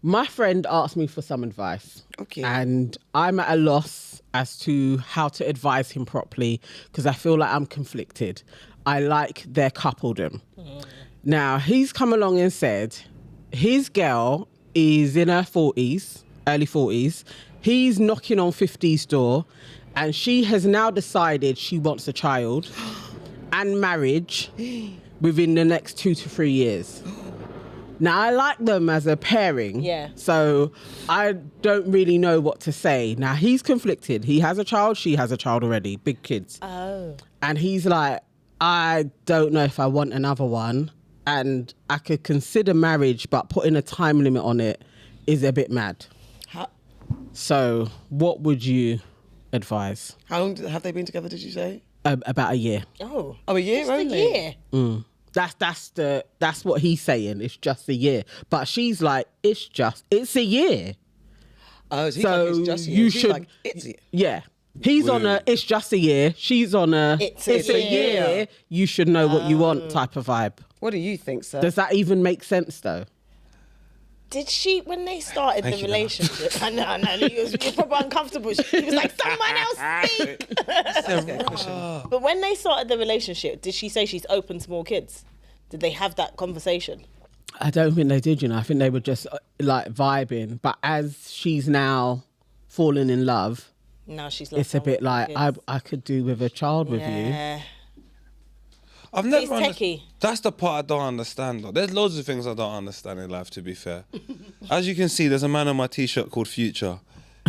My friend asked me for some advice. Okay. And I'm at a loss as to how to advise him properly because I feel like I'm conflicted. I like their coupledom. Now, he's come along and said his girl is in her 40s, early 40s. He's knocking on 50's door and she has now decided she wants a child and marriage within the next 2 to 3 years. Now, I like them as a pairing, so I don't really know what to say. Now, he's conflicted. He has a child, she has a child already, big kids. Oh. And he's like, I don't know if I want another one, and I could consider marriage, but putting a time limit on it is a bit mad. So, what would you advise? How long have they been together, did you say? About a year. Oh, a year just only? A year? That's what he's saying. It's just a year, but she's like, it's a year. Oh, so like, it's just a year. You She's should, like, it's a year. Yeah, he's on a. It's just a year. She's on a. It's a year. You should know what you want type of vibe. What do you think, sir? Does that even make sense though? Did she, when they started the relationship, I know, you're probably uncomfortable. He was like, someone else speak. But when they started the relationship, did she say she's open to more kids? Did they have that conversation? I don't think they did, I think they were just like vibing. But as she's now fallen in love, now she's it's a bit like, I could do with a child with you. I've never understood. That's the part I don't understand, though. There's loads of things I don't understand in life, to be fair. As you can see, there's a man on my T-shirt called Future.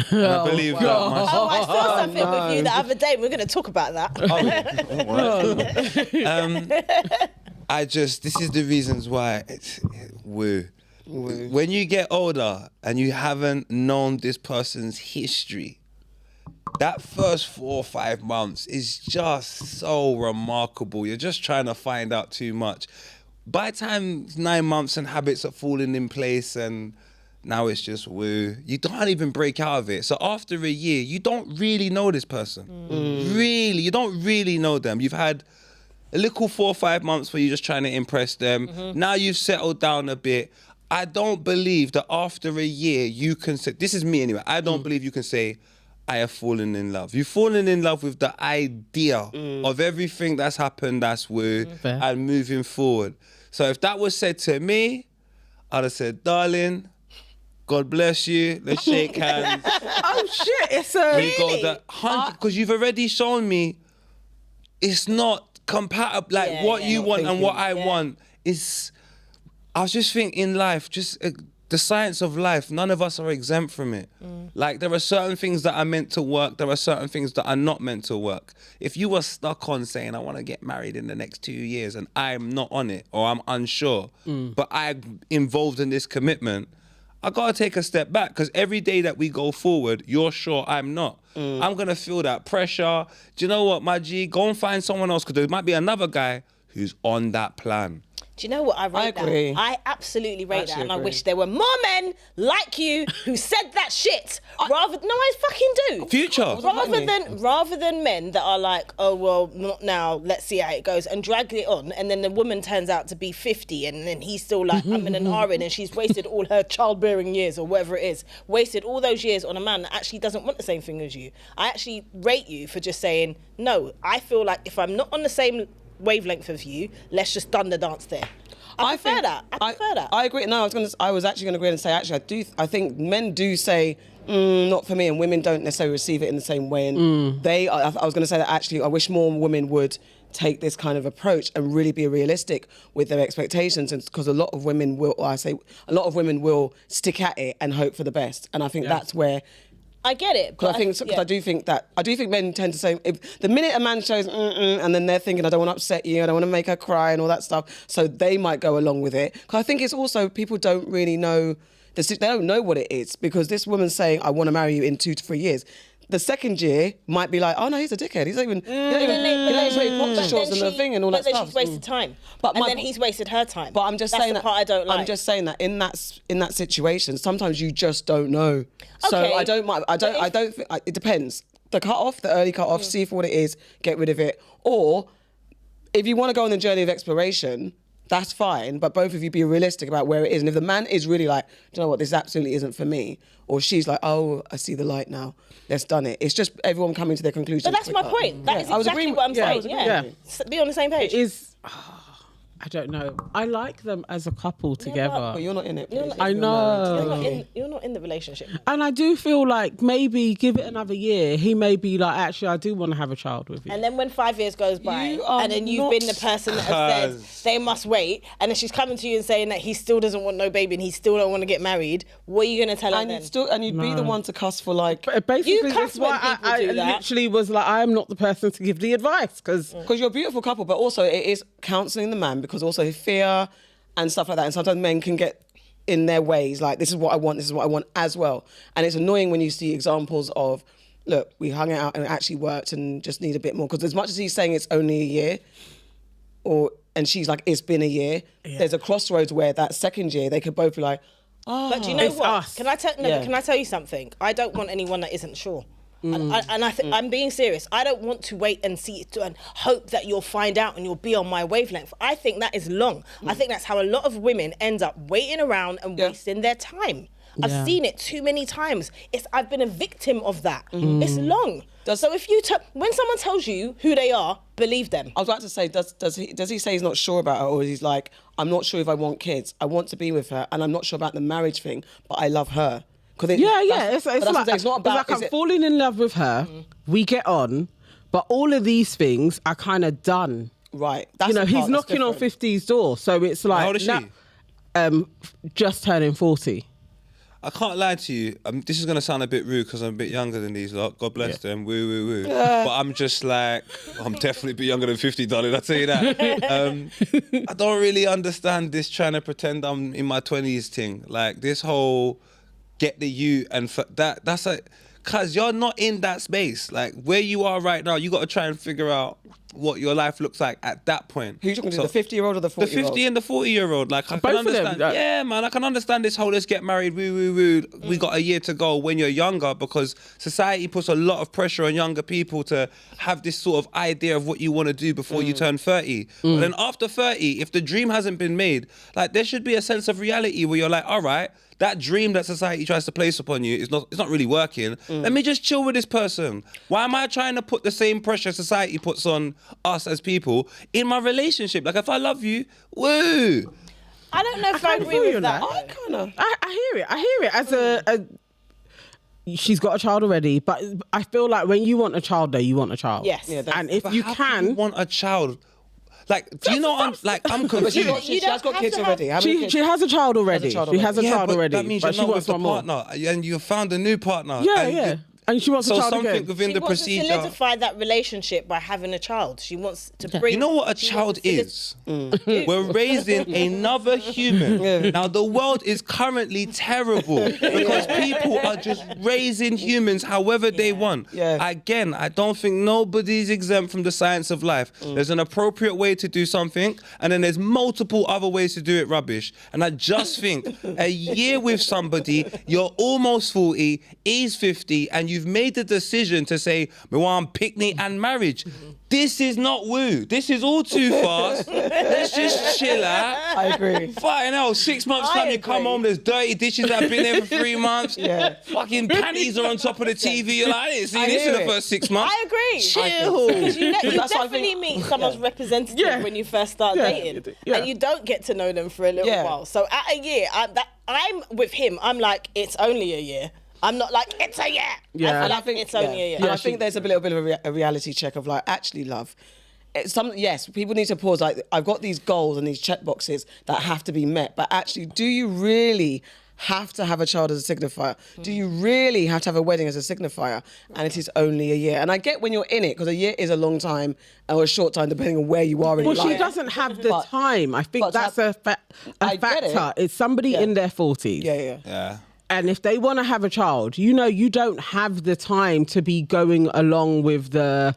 And I believe that. I saw something with you the other day. We're going to talk about that. This is the reasons why it's woo. When you get older and you haven't known this person's history, that first 4 or 5 months is just so remarkable. You're just trying to find out too much. By the time 9 months and habits are falling in place and now it's just woo, you don't even break out of it. So after a year, you don't really know this person. Really, you don't really know them. You've had a little 4 or 5 months where you're just trying to impress them. Now you've settled down a bit. I don't believe that after a year you can say, this is me anyway, I don't believe you can say, I have fallen in love. You've fallen in love with the idea of everything that's happened, that's woo, and moving forward. So if that was said to me, I'd have said, darling, God bless you, let's shake hands. Oh shit, it's a... We go that 100, because you've already shown me it's not compatible, like what you want and what I want is... I was just thinking in life, just... the science of life, none of us are exempt from it. Like, there are certain things that are meant to work, there are certain things that are not meant to work. If you were stuck on saying, I want to get married in the next 2 years and I'm not on it, or I'm unsure, but I'm involved in this commitment, I got to take a step back, because every day that we go forward, you're sure, I'm not. I'm going to feel that pressure. Do you know what, my G? Go and find someone else, because there might be another guy who's on that plan. Do you know what? I agree. I absolutely rate that, and I wish there were more men like you who said that shit. I fucking do. Future. Rather than men that are like, oh well, not now. Let's see how it goes, and drag it on, and then the woman turns out to be 50, and then he's still like, I'm in an RN, and she's wasted all her childbearing years or whatever it is, wasted all those years on a man that actually doesn't want the same thing as you. I actually rate you for just saying no. I feel like if I'm not on the same wavelength of you, let's just done the dance there. I prefer that. I agree. No, I was actually going to agree and say, actually, I think men do say, not for me, and women don't necessarily receive it in the same way. And I was going to say that actually, I wish more women would take this kind of approach and really be realistic with their expectations, and because a lot of women will stick at it and hope for the best. And I think that's where. I get it, because I do think men tend to say, if the minute a man shows and then they're thinking, I don't want to upset you, I don't want to make her cry and all that stuff, so they might go along with it. Because I think it's also people don't really know, they don't know what it is, because this woman's saying, I want to marry you in 2 to 3 years. The second year might be like, oh no, he's a dickhead. He's not even. He let wear boxer shorts and the thing and all that stuff. But then she's wasted time. And then he's wasted her time. But I'm just saying that. That's the part I don't like. I'm just saying that in that situation, sometimes you just don't know. So I don't mind. I don't think it depends. The early cut off, see for what it is, get rid of it. Or if you want to go on the journey of exploration, that's fine, but both of you be realistic about where it is. And if the man is really like, do you know what, this absolutely isn't for me, or she's like, oh, I see the light now, let's done it. It's just everyone coming to their conclusion. But that's my point. That is exactly what I'm saying. Yeah. Be on the same page. It is. I don't know. I like them as a couple together. But you're not in it. I know. You're not in the relationship. And I do feel like maybe give it another year. He may be like, actually, I do want to have a child with you. And then when 5 years goes by, and then you've been the person that has said they must wait, and then she's coming to you and saying that he still doesn't want no baby and he still don't want to get married, what are you going to tell her then? And you'd be the one to cuss for like... But basically, You cuss that's why when people do that. literally was like, I am not the person to give the advice, because... Because you're a beautiful couple, but also it is counselling the man, because also fear and stuff like that. And sometimes men can get in their ways, like, this is what I want as well. And it's annoying when you see examples of, look, we hung out and it actually worked and just need a bit more. Because as much as he's saying it's only a year, and she's like, it's been a year, there's a crossroads where that second year, they could both be like, But do you know It's what? us. Can I tell you something? I don't want anyone that isn't sure. And I'm being serious. I don't want to wait and see and hope that you'll find out and you'll be on my wavelength. I think that is long. I think that's how a lot of women end up waiting around and wasting their time. I've seen it too many times. I've been a victim of that. It's long. So if when someone tells you who they are, believe them. I was about to say, does he say he's not sure about her, or he's like, I'm not sure if I want kids. I want to be with her, and I'm not sure about the marriage thing, but I love her. It's like I'm falling in love with her. We get on, but all of these things are kind of done. Right. He's knocking on 50's door, so it's like... How old is she? Just turning 40. I can't lie to you. This is going to sound a bit rude because I'm a bit younger than these lot. God bless them. Woo, woo, woo. But I'm just like, I'm definitely a bit younger than 50, darling. I'll tell you that. I don't really understand this trying to pretend I'm in my 20s thing. Like, this whole get the you and that's like, because you're not in that space. Like, where you are right now, you got to try and figure out what your life looks like at that point. Who are you talking to, the 50-year-old or the 40-year-old? The 50 and the 40-year-old. Like, I can Both of understand. them. Yeah, man, I can understand this whole let's get married, woo, woo, woo. We got a year to go when you're younger, because society puts a lot of pressure on younger people to have this sort of idea of what you want to do before you turn 30. But then after 30, if the dream hasn't been made, like, there should be a sense of reality where you're like, all right, that dream that society tries to place upon you it's not really working. Let me just chill with this person. Why am I trying to put the same pressure society puts on us as people in my relationship? Like, if I love you, woo. I don't know if I agree with that. I hear it as a she's got a child already, but I feel like when you want a child, though, you want a child. Yes. Yeah, and if But you how can you want a child. Like, do you know I'm confused. She has got kids already. She has a child already. She has a child but already. that means but you're she not wants with the one more. partner, and you found a new partner. Yeah. And she wants a so child something again. within She the wants procedure. to solidify that relationship by having a child. She wants to bring... You know what a child is? We're raising another human. Now, the world is currently terrible because people are just raising humans however they want. Again, I don't think nobody's exempt from the science of life. There's an appropriate way to do something, and then there's multiple other ways to do it rubbish. And I just think a year with somebody, you're almost 40, he's 50, and you've made the decision to say, me want picnic and marriage. This is not woo. This is all too fast. Let's just chill out. I agree. Fucking hell, 6 months time you come home, there's dirty dishes that have been there for 3 months. Fucking panties are on top of the TV. You're like, I didn't see this in the first 6 months. I agree. Chill. Because you definitely meet someone's representative when you first start dating. And you don't get to know them for a little while. So at a year, I'm with him. I'm like, it's only a year. I'm not like, it's a year. Yeah. And I think it's only a year. And I think there's a little bit of a reality check of like, actually, love. Yes, people need to pause. Like, I've got these goals and these check boxes that have to be met. But actually, do you really have to have a child as a signifier? Do you really have to have a wedding as a signifier? And it is only a year. And I get when you're in it, because a year is a long time or a short time, depending on where you are in your life. Well, she doesn't have the time. I think that's a factor. It's somebody in their 40s. Yeah. And if they want to have a child, you don't have the time to be going along with the,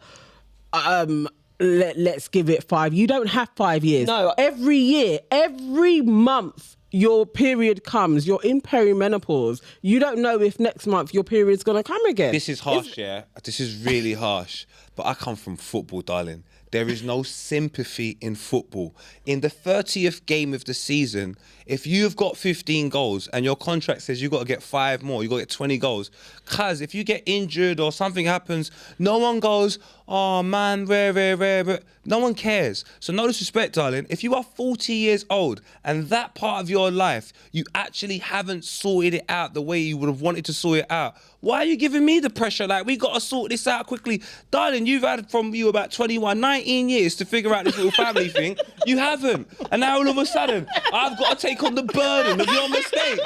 let's give it 5. You don't have 5 years. No. Every year, every month, your period comes. You're in perimenopause. You don't know if next month your period's going to come again. This is harsh, yeah? This is really harsh. But I come from football, darling. there is no sympathy in football. In the 30th game of the season, if you've got 15 goals and your contract says you've got to get 5 more, you've got to get 20 goals, cuz if you get injured or something happens, no one goes, oh man, rare. No one cares. So no disrespect, darling. If you are 40 years old and that part of your life, you actually haven't sorted it out the way you would have wanted to sort it out, why are you giving me the pressure? Like, we got to sort this out quickly. Darling, you've had from you about 21, 19 years to figure out this little family thing. You haven't. And now all of a sudden, I've got to take on the burden of your mistakes.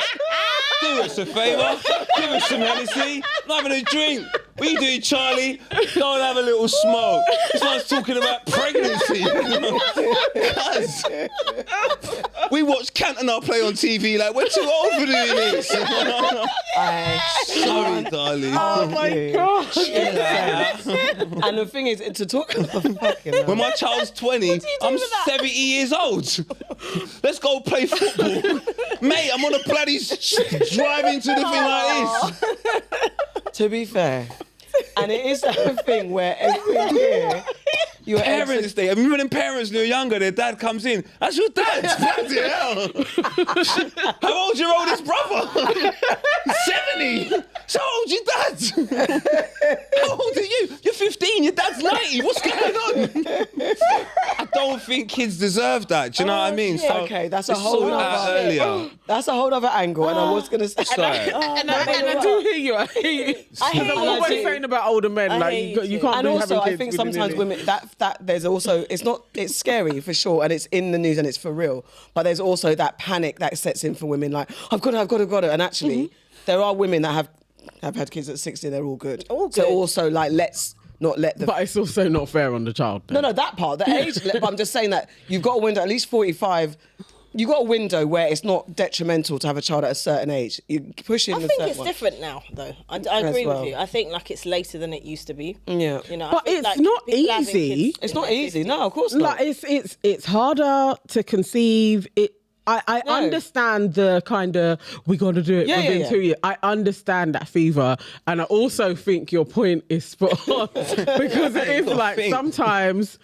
Do us a favour. Give us some Hennessy. I'm having a drink. What are you doing, Charlie? Go and have a little smoke. This one's talking about pregnancy. Cuz we watch Cantona play on TV like we're too old for doing this. Sorry, darling. Oh my God. And the thing is, to talk about fucking when my child's 20, I'm 70 years old. Let's go play football. Mate, I'm on a bloody driving to the thing like this. To be fair, and it is that thing where every year your Parents' Day. I mean, when parents when you're younger, their dad comes in. That's your dad. Bloody hell. How old's your oldest brother? 70. So how old's your dad? How old are you? You're 15. Your dad's 90. What's going on? I don't think kids deserve that. Do you know what I mean? So okay, that's a it's whole sorted out other earlier. That's a whole other angle, and I was gonna say. Sorry. And I do hear you. I hear you. I hate I'm you always too. saying about older men, I like hate you you can't And be also, having I kids think willy-nilly. sometimes women that there's also it's scary for sure, and it's in the news and it's for real. But there's also that panic that sets in for women, like I've got it. And actually, there are women that have had kids at 60. They're all good. All So good. also, like, let's not let the. But it's also not fair on the child. then. No, that part, the age. But I'm just saying that you've got a window at least 45. You've got a window where it's not detrimental to have a child at a certain age. You push in I a think certain it's one. different now, though. I agree well. with you. I think like it's later than it used to be. Yeah. You know, I But think, it's like, not people having easy. kids It's in not their easy. 50s. No, of course not. Like it's harder to conceive. I No. understand the kind of we got to do it Yeah, within yeah. 2 years. I understand that fever, and I also think your point is spot on because it is like think. sometimes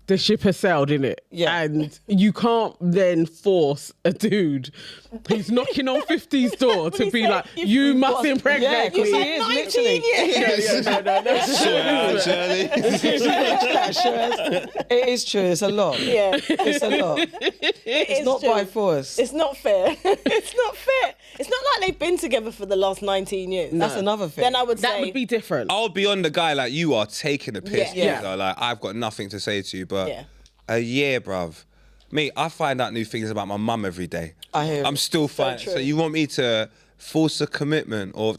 the ship has sailed, innit? Yeah. And you can't then force a dude who's knocking on 50's door to be say like, you've you got- must impregnate Yeah, 'cause me. he is literally. 19 years. Shirley. It is true. It's a lot. Yeah. It's a lot. It's not by force. It's not fair. It's not fair. It's not like they've been together for the last 19 years. That's another thing. Then I would That say would be different. I'll be on the guy like you are taking the piss. Yeah. Yeah. Like, I've got nothing to say to you, but Yeah. a year, bruv. Mate, I find out new things about my mum every day. I hear I'm it. still finding. So true. you want me to force a commitment or?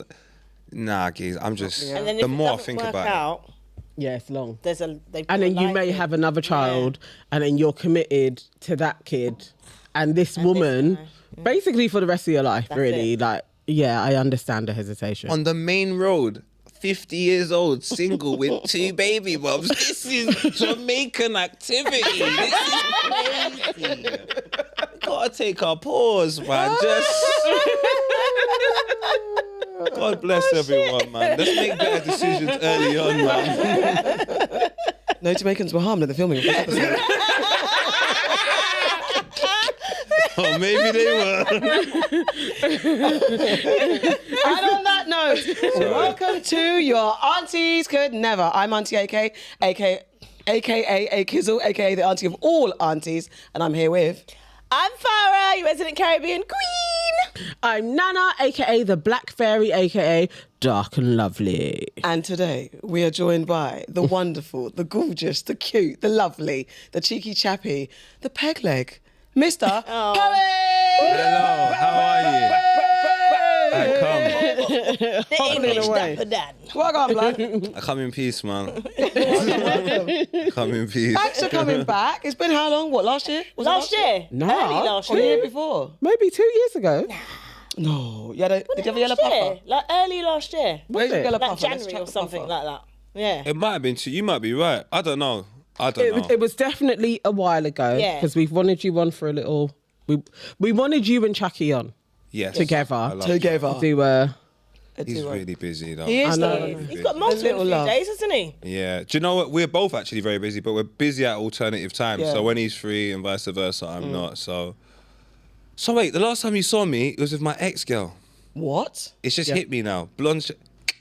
Nah, geez, I'm just. and then if The it more I doesn't think work about out, Yeah, it's long. there's a they And then you may have another child, and then you're committed to that kid and this woman, basically for the rest of your life, really. it. Like, yeah, I understand the hesitation. on the main road. 50 years old, single with 2 baby mums. This is Jamaican activity. This is crazy. Gotta take our pause, man. Just. God bless everyone, man. Let's make better decisions early on, man. No Jamaicans were harmed in the filming of this episode. Oh, maybe they were. And on that note, welcome to your Aunties Could Never. I'm Auntie AK, aka A Kizzle, aka the auntie of all aunties, and I'm here with. I'm Farah, your resident Caribbean queen. I'm Nana, aka the Black Fairy, aka Dark and Lovely. And today we are joined by the wonderful, the gorgeous, the cute, the lovely, the cheeky chappy, the peg leg, Mr. Polly! Hello, how are you? I The English away. Dapper Dan. Welcome, blood. come in peace, man. Welcome. Come in peace. Thanks for coming back. It's been how long? What, last year? Was it Last year? No. Early last Or the year. year before? Maybe 2 years ago. No. Did you have a yellow Last year. puffer? Like early last year. Where's your it? yellow Like puffer? Let's January check or the something puffer. like that. Yeah. It might have been you might be right. I don't know. I don't know. It was definitely a while ago. Yeah. Because we've wanted you on for a little. We wanted you and Chuckie on Yes. together. I love Together. to He's really busy though. He is, I know. though. He's got multiple Little love. days, hasn't he? Yeah. Do you know what? We're both actually very busy, but we're busy at alternative times. Yeah. So when he's free and vice versa, I'm not. So wait, the last time you saw me, it was with my ex-girl. What? It's just hit me now. Blonde,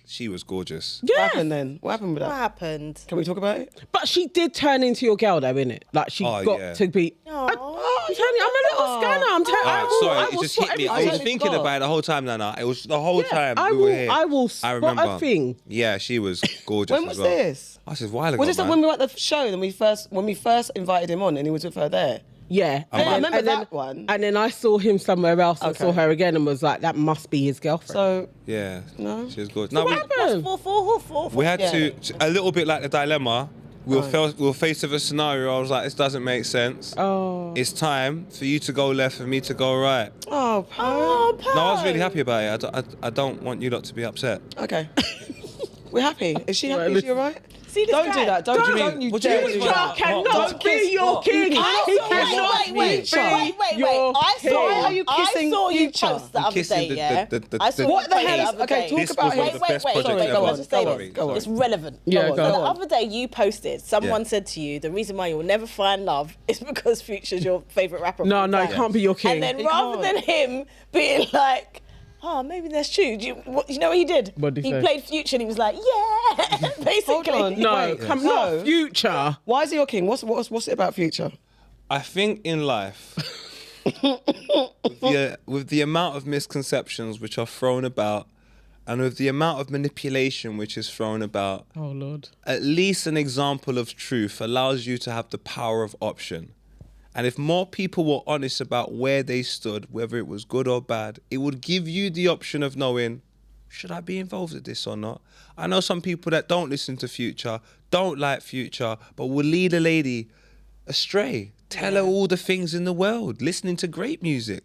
she was gorgeous. What happened then? What happened with What that? happened? Can we talk about it? But she did turn into your girl, though, innit? Like she Oh, got yeah. to be. I'm a little scanner. I'm telling Alright, you. sorry, it just hit me. I was thinking about it the whole time, Nana. It was the whole time I we will- were here. I will spot a remember. thing. Yeah, she was gorgeous. When was as well. this? I said, a while ago. Was this man. when we were at the show and when we first invited him on and he was with her there? Yeah. I remember that one. And then I saw him somewhere else and Okay. saw her again and was like, that must be his girlfriend. So, Yeah. No? She was gorgeous. So No, what happened? we had Yeah. to, a little bit like the dilemma. We were faced with a scenario. I was like, this doesn't make sense. Oh. It's time for you to go left and me to go right. oh, Oh, No, I was really happy about it. I don't want you lot to be upset. okay. We're happy. Is she happy? Is she all right? See this Don't guy? do that. Don't you What do you dare mean? do What- that. what- Cannot be your king. He I cannot saw, wait. your I king. saw, Why are you kissing I saw you Future? post the other kissing day, yeah? I saw What you the post hell is- other okay, day. talk This about was him. one of the best projects Sorry, I've go ever on, seen. go on, Sorry, go on. It's relevant. Yeah, go The on. other day you posted, someone said to you, the reason why you'll never find love is because Future's your favourite rapper. No, of all no, time. he can't be your king. And then He rather than him being like, oh, maybe that's true. Do you know what he did? What did he he say? played Future and he was like, yeah, basically. Hold on. No, Wait, come so- not Future. Why is he your king? What's it about Future? I think in life, with the amount of misconceptions which are thrown about, and with the amount of manipulation which is thrown about, Oh, Lord. at least an example of truth allows you to have the power of option. And if more people were honest about where they stood, whether it was good or bad, it would give you the option of knowing, should I be involved with this or not? I know some people that don't listen to Future, don't like Future, but will lead a lady astray. Tell her all the things in the world, listening to great music.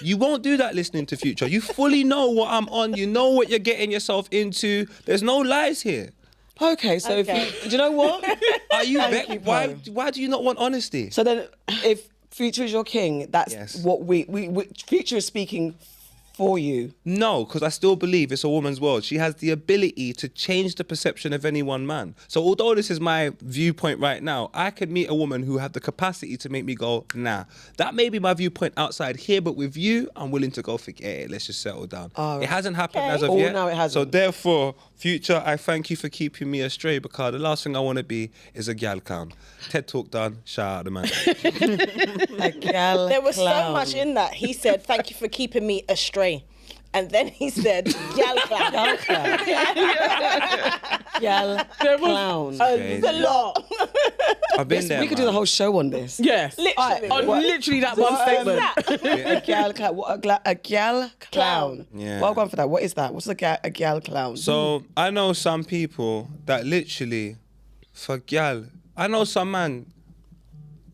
You won't do that listening to Future. You fully know what I'm on. You know what you're getting yourself into. There's no lies here. Okay, so Okay. do you know what? Are you? Thank you, Why do you not want honesty? So then, if Future is your king, that's Yes. what we Future is speaking for you. No, because I still believe it's a woman's world. She has the ability to change the perception of any one man. So although this is my viewpoint right now, I could meet a woman who had the capacity to make me go, nah. That may be my viewpoint outside here, but with you, I'm willing to go forget it. Let's just settle down. right. It hasn't happened Okay. as of Oh, yet. no, it hasn't. So therefore, Future, I thank you for keeping me astray, because the last thing I want to be is a gal clown. TED Talk done. Shout out the man. A gal There was so clown. much in that. He said, thank you for keeping me astray. And then he said, gal clown. Gal clown. Gal clown. It's a lot. I've been there, We could do man. the whole show on this. Yes. Literally. On literally that one statement. A gal clown. What, a gal clown. Yeah. Well, I've gone for that. What is that? What's a gal clown? So I know some people that literally, for gal, I know some man,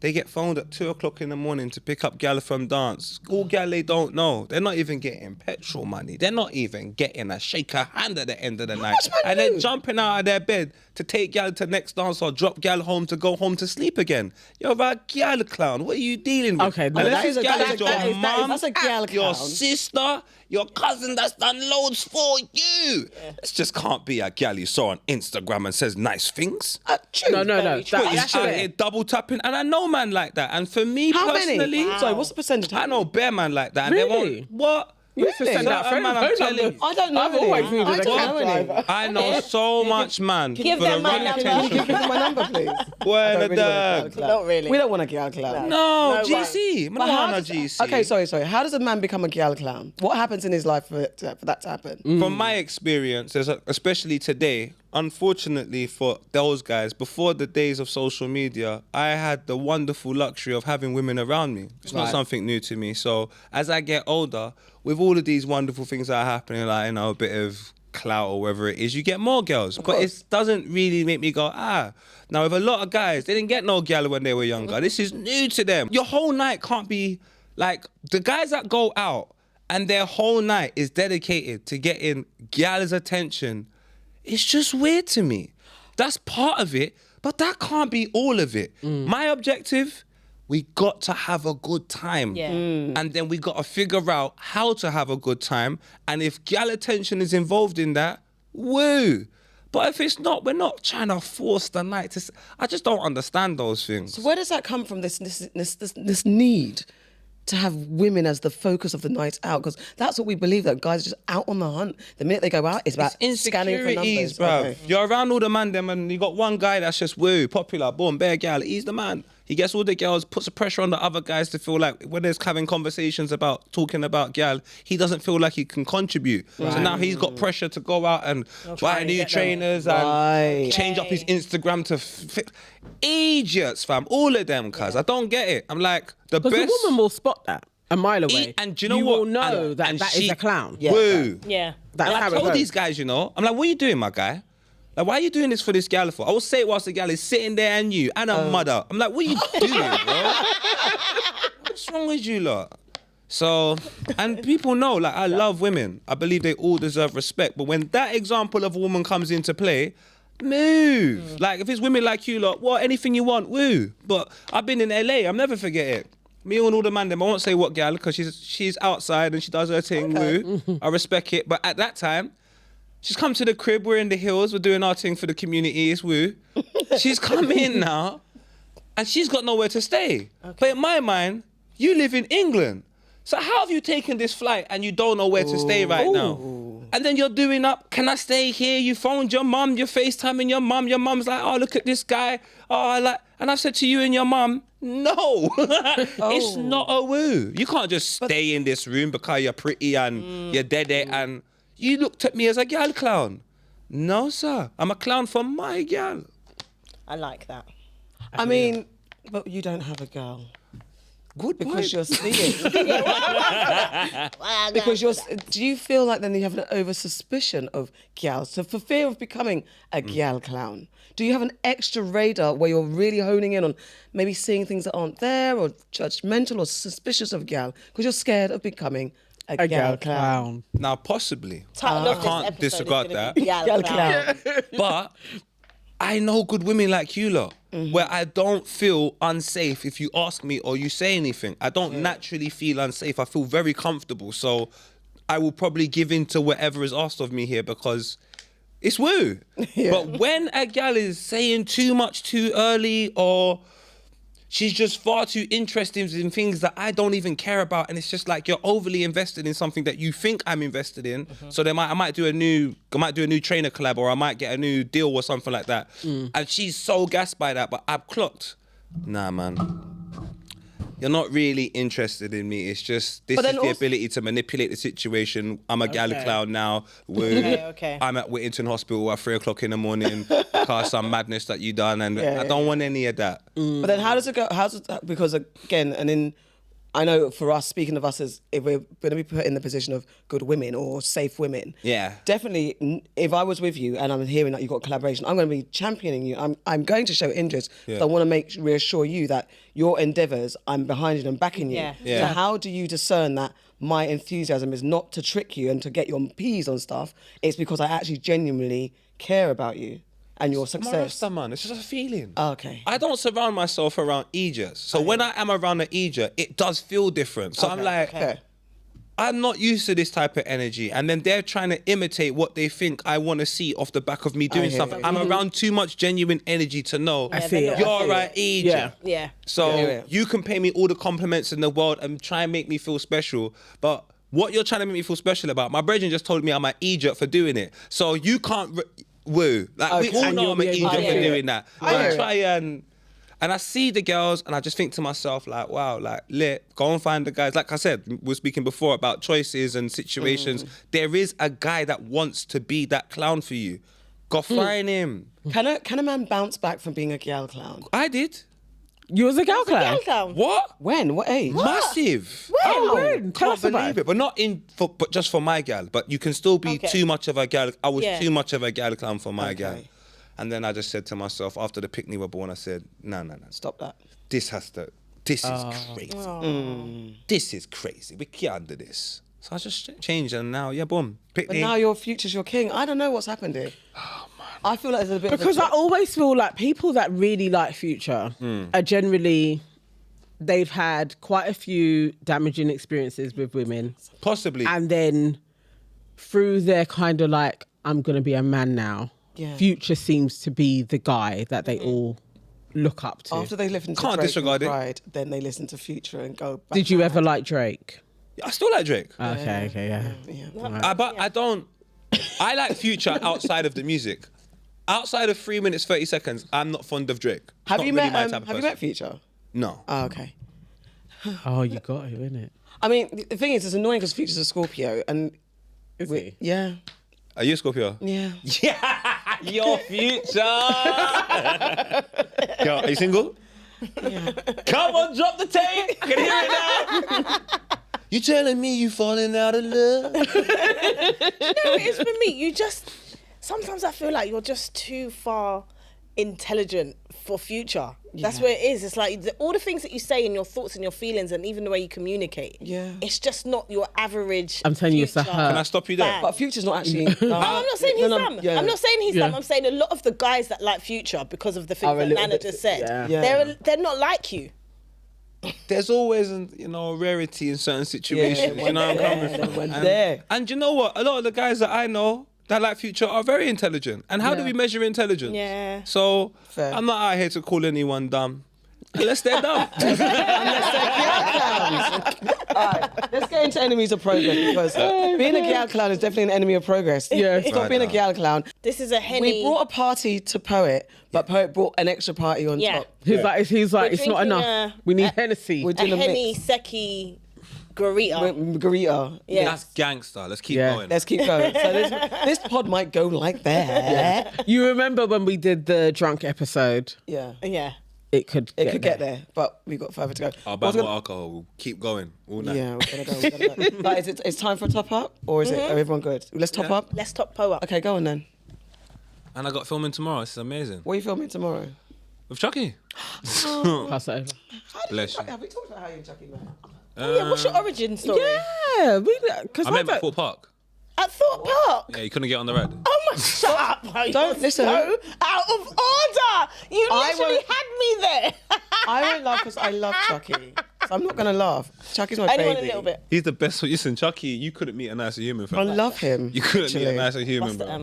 they get phoned at 2 o'clock in the morning to pick up gal from dance. All gal they don't know. They're not even getting petrol money. They're not even getting a shake of hand at the end of the night. And then jumping out of their bed to take gal to next dance or drop gal home to go home to sleep again. You're a gal clown. What are you dealing with? Okay, no, Unless that this is a- gal that is is- your that is- mum, that's a gal your clown. sister, your cousin that's done loads for you. This just can't be a gal you saw on Instagram and says nice things. True. No. Very true. But That's he's out it. here double tapping, and I know man like that. And for me How personally, many? Sorry, what's the percentage? I know bare man like that. And Really? they won't. What? You used to Really? send out Certain man, I'm phone telling numbers. you. I don't know I've any. always I needed a don't cab know any. driver. I know so much man Give for them the my right number. Can you attention. give me my number, please? Where I the don't really want a dog? gal clown. Not really. We don't want a gal clown. No, No, GC. But I how don't want does- a GC. Okay, sorry. How does a man become a gal clown? What happens in his life for that to happen? From my experience, especially today, unfortunately for those guys, before the days of social media, I had the wonderful luxury of having women around me. It's not Right. something new to me. So as I get older, with all of these wonderful things that are happening, like, you know, a bit of clout or whatever it is, you get more girls. But it doesn't really make me go, ah. Now, with a lot of guys, they didn't get no gal when they were younger. This is new to them. Your whole night can't be like the guys that go out and their whole night is dedicated to getting gal's attention. It's just weird to me. That's part of it, but that can't be all of it. My objective, we got to have a good time. Yeah. And then we got to figure out how to have a good time. And if gal attention is involved in that, woo. But if it's not, we're not trying to force the night to... I just don't understand those things. So where does that come from, this need to have women as the focus of the night out? Because that's what we believe, that guys are just out on the hunt. The minute they go out, it's about scanning for numbers. Bro. Okay. You're around all the man them and you got one guy that's just woo, popular, boom, bare gal. He's the man. He gets all the girls, puts the pressure on the other guys to feel like when there's having conversations about talking about gal, he doesn't feel like he can contribute. Right. So now he's got pressure to go out and buy new trainers and change up his Instagram to fit. Idiots, fam. All of them, cuz. I don't get it. I'm like, the best. Because a woman will spot that a mile away. And do you know you what? will know that is a clown. Yeah. Woo. Yeah. That's And how I it told goes. these guys, you know, I'm like, what are you doing, my guy? Like, why are you doing this for this gal for? I will say it whilst the gal is sitting there and you and a mother. I'm like, what are you doing, bro? What's wrong with you lot? So, and people know, like, I love women. I believe they all deserve respect. But when that example of a woman comes into play, move. Like, if it's women like you lot, what, anything you want, woo. But I've been in LA, I'll never forget it. Me and all the man them, I won't say what gal, because she's outside and she does her thing, woo. I respect it. But at that time, she's come to the crib, we're in the hills, we're doing our thing for the community, it's woo. She's come in now, and she's got nowhere to stay. But in my mind, you live in England. So how have you taken this flight and you don't know where to stay right now? And then you're doing up, can I stay here? You phoned your mum, you're FaceTiming your mum. Your mum's like, oh, look at this guy. Oh, I like, and I've said to you and your mum, no, it's not a woo. You can't just stay in this room because you're pretty and you're dead and you looked at me as a gal clown. No, sir, I'm a clown for my gal. I like that. I mean, but you don't have a girl. Good Because point. you're seeing. Because you're. Do you feel like then you have an over suspicion of gals? So for fear of becoming a gal clown, do you have an extra radar where you're really honing in on maybe seeing things that aren't there, or judgmental or suspicious of gal because you're scared of becoming a gal clown? Now, possibly. Title of I this can't episode disregard is gonna that. be Gal Clown. But I know good women like you lot, where I don't feel unsafe if you ask me or you say anything. I don't naturally feel unsafe. I feel very comfortable. So I will probably give in to whatever is asked of me here because it's woo. But when a gal is saying too much too early, or she's just far too interested in things that I don't even care about, and it's just like you're overly invested in something that you think I'm invested in. So I might do a new trainer collab, or I might get a new deal or something like that. And she's so gassed by that, but I've clocked. Nah, man. You're not really interested in me. It's just this is the ability to manipulate the situation. I'm a gal clown now. Okay. I'm at Whittington Hospital at 3 o'clock in the morning because some madness that you done, and I don't want any of that. But then how does it go? Because again, and in, I know for us, speaking of us as if we're going to be put in the position of good women or safe women. Yeah. Definitely, if I was with you and I'm hearing that you've got collaboration, I'm going to be championing you. I'm going to show interest. Yeah. I want to reassure you that your endeavours, I'm behind you and backing you. Yeah. So how do you discern that my enthusiasm is not to trick you and to get your peas on stuff? It's because I actually genuinely care about you and your success. Man, it's just a feeling. Okay. I don't surround myself around idiots. So when I am around an idiot, it does feel different. So I'm like, I'm not used to this type of energy. And then they're trying to imitate what they think I want to see off the back of me doing something. I'm around too much genuine energy to know you're an idiot. Yeah. So you can pay me all the compliments in the world and try and make me feel special. But what you're trying to make me feel special about, my brethren just told me I'm an idiot for doing it. So you can't... woo. Like, we all know I'm an idiot for doing that. I try and I see the girls and I just think to myself, like, wow, like, go and find the guys. Like I said, we were speaking before about choices and situations. There is a guy that wants to be that clown for you. Go find him. Can a man bounce back from being a gal clown? I did. You was a gal clown? Gal Clown. What? When? What age? Massive. When? Tell Can't us about believe it. But not but just for my gal. But you can still be too much of a gal. I was too much of a gal clown for my gal. And then I just said to myself, after the picnic were born, I said, no. Stop that. This is crazy. This is crazy. We can't do this. So I just changed, and now, boom. But now your future's your king. I don't know what's happened here. Oh, man. I feel like there's a bit because I always feel like people that really like Future are generally they've had quite a few damaging experiences with women. Possibly. And then through their kind of like, I'm going to be a man now, Future seems to be the guy that they all look up to. After they listen to Can't Drake disregard and it. Pride, then they listen to Future and go back. Did you ever like Drake? I still like Drake. Okay, yeah. But I don't. I like Future outside of the music. Outside of 3 minutes 30 seconds, I'm not fond of Drake. Have Not you really met? my type of Have you person. met Future? No. Oh, okay. Oh, you got it, innit? I mean, the thing is, it's annoying because Future's a Scorpio, and Is he? yeah, Are you a Scorpio? yeah. Yeah, your Future. Yo, are you single? Yeah. Come on, drop the tape. I can hear it now. You telling me you falling out of love? No, it is for me. You just sometimes I feel like you're just too far intelligent for Future. That's where it is. It's like all the things that you say and your thoughts and your feelings and even the way you communicate. Yeah. It's just not your average. I'm telling you, it's a Future her. Can I stop you there? fan. But Future's not actually. I'm not saying he's dumb. Yeah. I'm not saying he's dumb. I'm saying a lot of the guys that like Future because of the things Are a that little Nana bit- just said, yeah. they're not like you. There's always, a rarity in certain situations. You know where I'm coming from. When there. And you know what? A lot of the guys that I know that like Future are very intelligent. And how do we measure intelligence? Yeah. So Fair. I'm not out here to call anyone dumb. Unless they're dumb. Alright, let's get into enemies of progress because being a gal clown is definitely an enemy of progress. Yeah. Stop Right being a now. gal clown. This is a Henny. We brought a party to Poet, but Poet brought an extra party on Yeah. top. He's like, it's We're not drinking enough. We need Hennessy. We're a doing a Henny mix. Seki Garita. Margarita. Yeah. That's gangster. Let's keep Yeah. going. Let's keep going. So this pod might go like that. You remember when we did the drunk episode? Yeah. Yeah. It could Get there, but we've got further to go. I'll I buy was more gonna- alcohol. We'll keep going all night. Yeah, we're gonna go. Like, it's time for a top up, or is it? Are everyone good? Let's top up. Let's top Poe up. Okay, go on then. And I got filming tomorrow. This is amazing. What are you filming tomorrow? With Chuckie. pass it over. Bless you. Have we talked about how you and Chuckie met? Yeah, what's your origin story? Yeah, because I met him at Fort Park. At Thorpe Park? Yeah, you couldn't get on the road. Oh my, shut up. Don't You're listen. So out of order. You I literally won't- had me there. I won't laugh because I love Chuckie. So I'm not gonna laugh. Chuckie's my Only baby. one a little bit. He's the best. Listen, Chuckie, you couldn't meet a nicer human. I Fam. love him. You couldn't meet a literally. nicer human, What's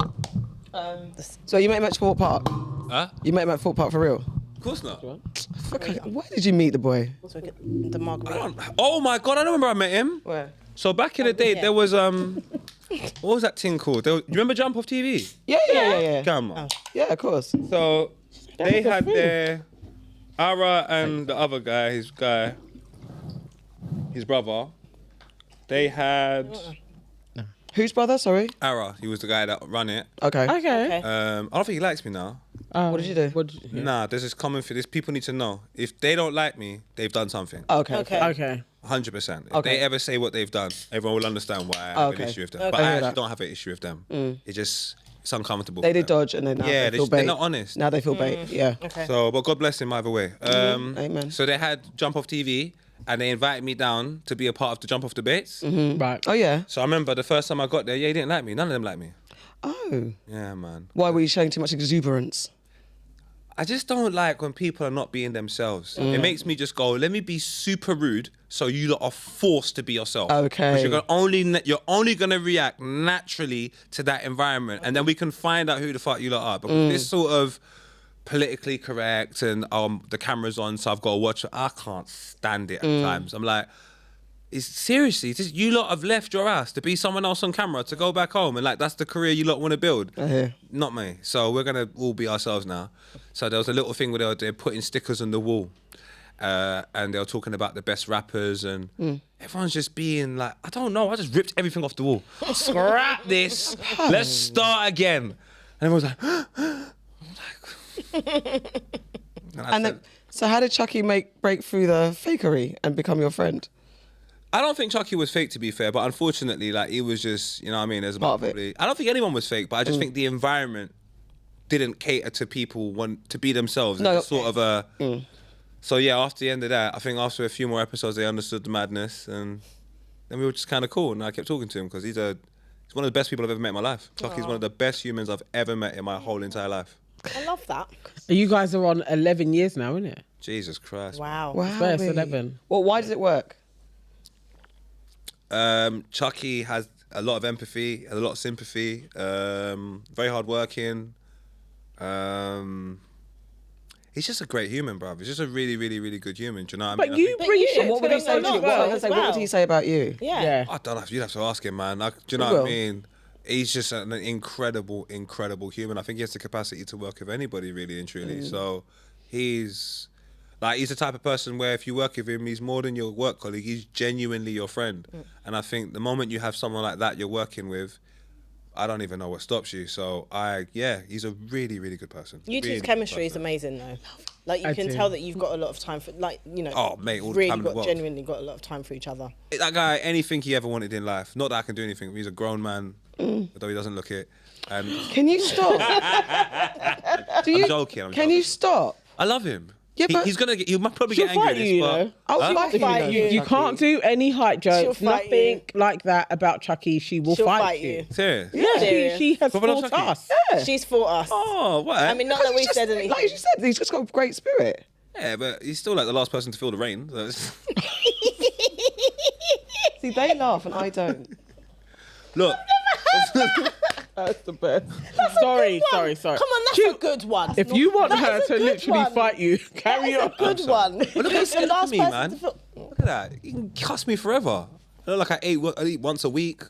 bro. the, So you met him at Fort Park? Huh? You met him at Fort Park for real? Of course not. Okay. Where did you meet the boy? the margarita. Oh my god, I remember I met him. Where? So back in the day, yeah. there was what was that thing called? You remember Jump Off TV? Yeah. Camera. Yeah, of course. So they had their Ara and the other guy, his brother. They had Whose brother? Sorry. Ara. He was the guy that ran it. Okay. Okay. I don't think he likes me now. What did you do? Nah, there's this common thing. This people need to know. If they don't like me, they've done something. Okay. Okay. Okay. 100%. If Okay. they ever say what they've done, everyone will understand why I have Okay. an issue with them. Okay. But I I hear actually that. don't have an issue with them. It's uncomfortable. They for did them. dodge and then now Yeah, they feel they're bait. not honest. Now they feel bait. Yeah. Okay. So, but God bless him either way. Amen. So they had Jump Off TV, and they invited me down to be a part of the Jump Off debates. Right. Oh yeah. So I remember the first time I got there, he didn't like me. None of them liked me. Oh. Yeah, man. Why were you showing too much exuberance? I just don't like when people are not being themselves. It makes me just go, let me be super rude, so you lot are forced to be yourself. Okay. 'Cause you're only gonna react naturally to that environment, and then we can find out who the fuck you lot are. Because this sort of politically correct and the camera's on, so I've got to watch it. I can't stand it at times. I'm like, it's seriously, you lot have left your ass to be someone else on camera, to go back home, and like that's the career you lot want to build. Not me. So we're gonna all be ourselves now. So there was a little thing where they're putting stickers on the wall, and they were talking about the best rappers, and everyone's just being like, I don't know, I just ripped everything off the wall. Scrap this. Let's start again. And everyone's like, And then, so how did Chuckie break through the fakery and become your friend? I don't think Chuckie was fake, to be fair, but unfortunately, like, it was just, you know what I mean? There's Part of it. probably, I don't think anyone was fake, but I just think the environment didn't cater to people want to be themselves. No. It's sort of a... So, yeah, after the end of that, I think after a few more episodes, they understood the madness, and then we were just kind of cool, and I kept talking to him, because he's one of the best people I've ever met in my life. Chuckie's one of the best humans I've ever met in my whole entire life. I love that. You guys are on 11 years now, isn't it? Jesus Christ. Wow. Wow. Swear it's 11. Well, why does it work? Chuckie has a lot of empathy, a lot of sympathy, very hardworking. He's just a great human, bruv. He's just a really, really, really good human. Do you know what I mean? But you bring shit What to would he them say a to you? lot. What would he say about you? Yeah. I don't know. You'd have to ask him, man. Do you know He what I will. mean? He's just an incredible, incredible human. I think he has the capacity to work with anybody, really and truly. So he's the type of person where if you work with him, he's more than your work colleague. He's genuinely your friend. And I think the moment you have someone like that you're working with, I don't even know what stops you. So he's a really, really good person. You two's Really good chemistry is person. amazing, though. Like you I can do. tell that you've got a lot of time for, like, you know. Oh, mate, all the really time in the world. genuinely got a lot of time for each other. That guy, anything he ever wanted in life. Not that I can do anything. He's a grown man, although he doesn't look it. And Can you stop? I'm joking. Can you stop? I love him. Yeah, but He'll probably She'll get angry fight at you, this, you know. but I'll Huh? fight fight you. you. You can't do any height jokes, She'll fight nothing you. like that about Chuckie. She will She'll fight fight you. you. Serious? Yeah, Serious. she has But we're not fought Chuckie. us. Yeah. She's for us. Oh, what? I mean, not that we said anything. Like you said, he's just got a great spirit. Yeah, but he's still like the last person to feel the rain. So See, they laugh and I don't. Look, That's the best. Sorry. Come on, that's She- a good one. If you want That her is a to good literally one. fight you, That carry is a on. good one. look Who's at the him last me, person man. to feel? Look at that. He can cuss me forever. I look like I eat once a week.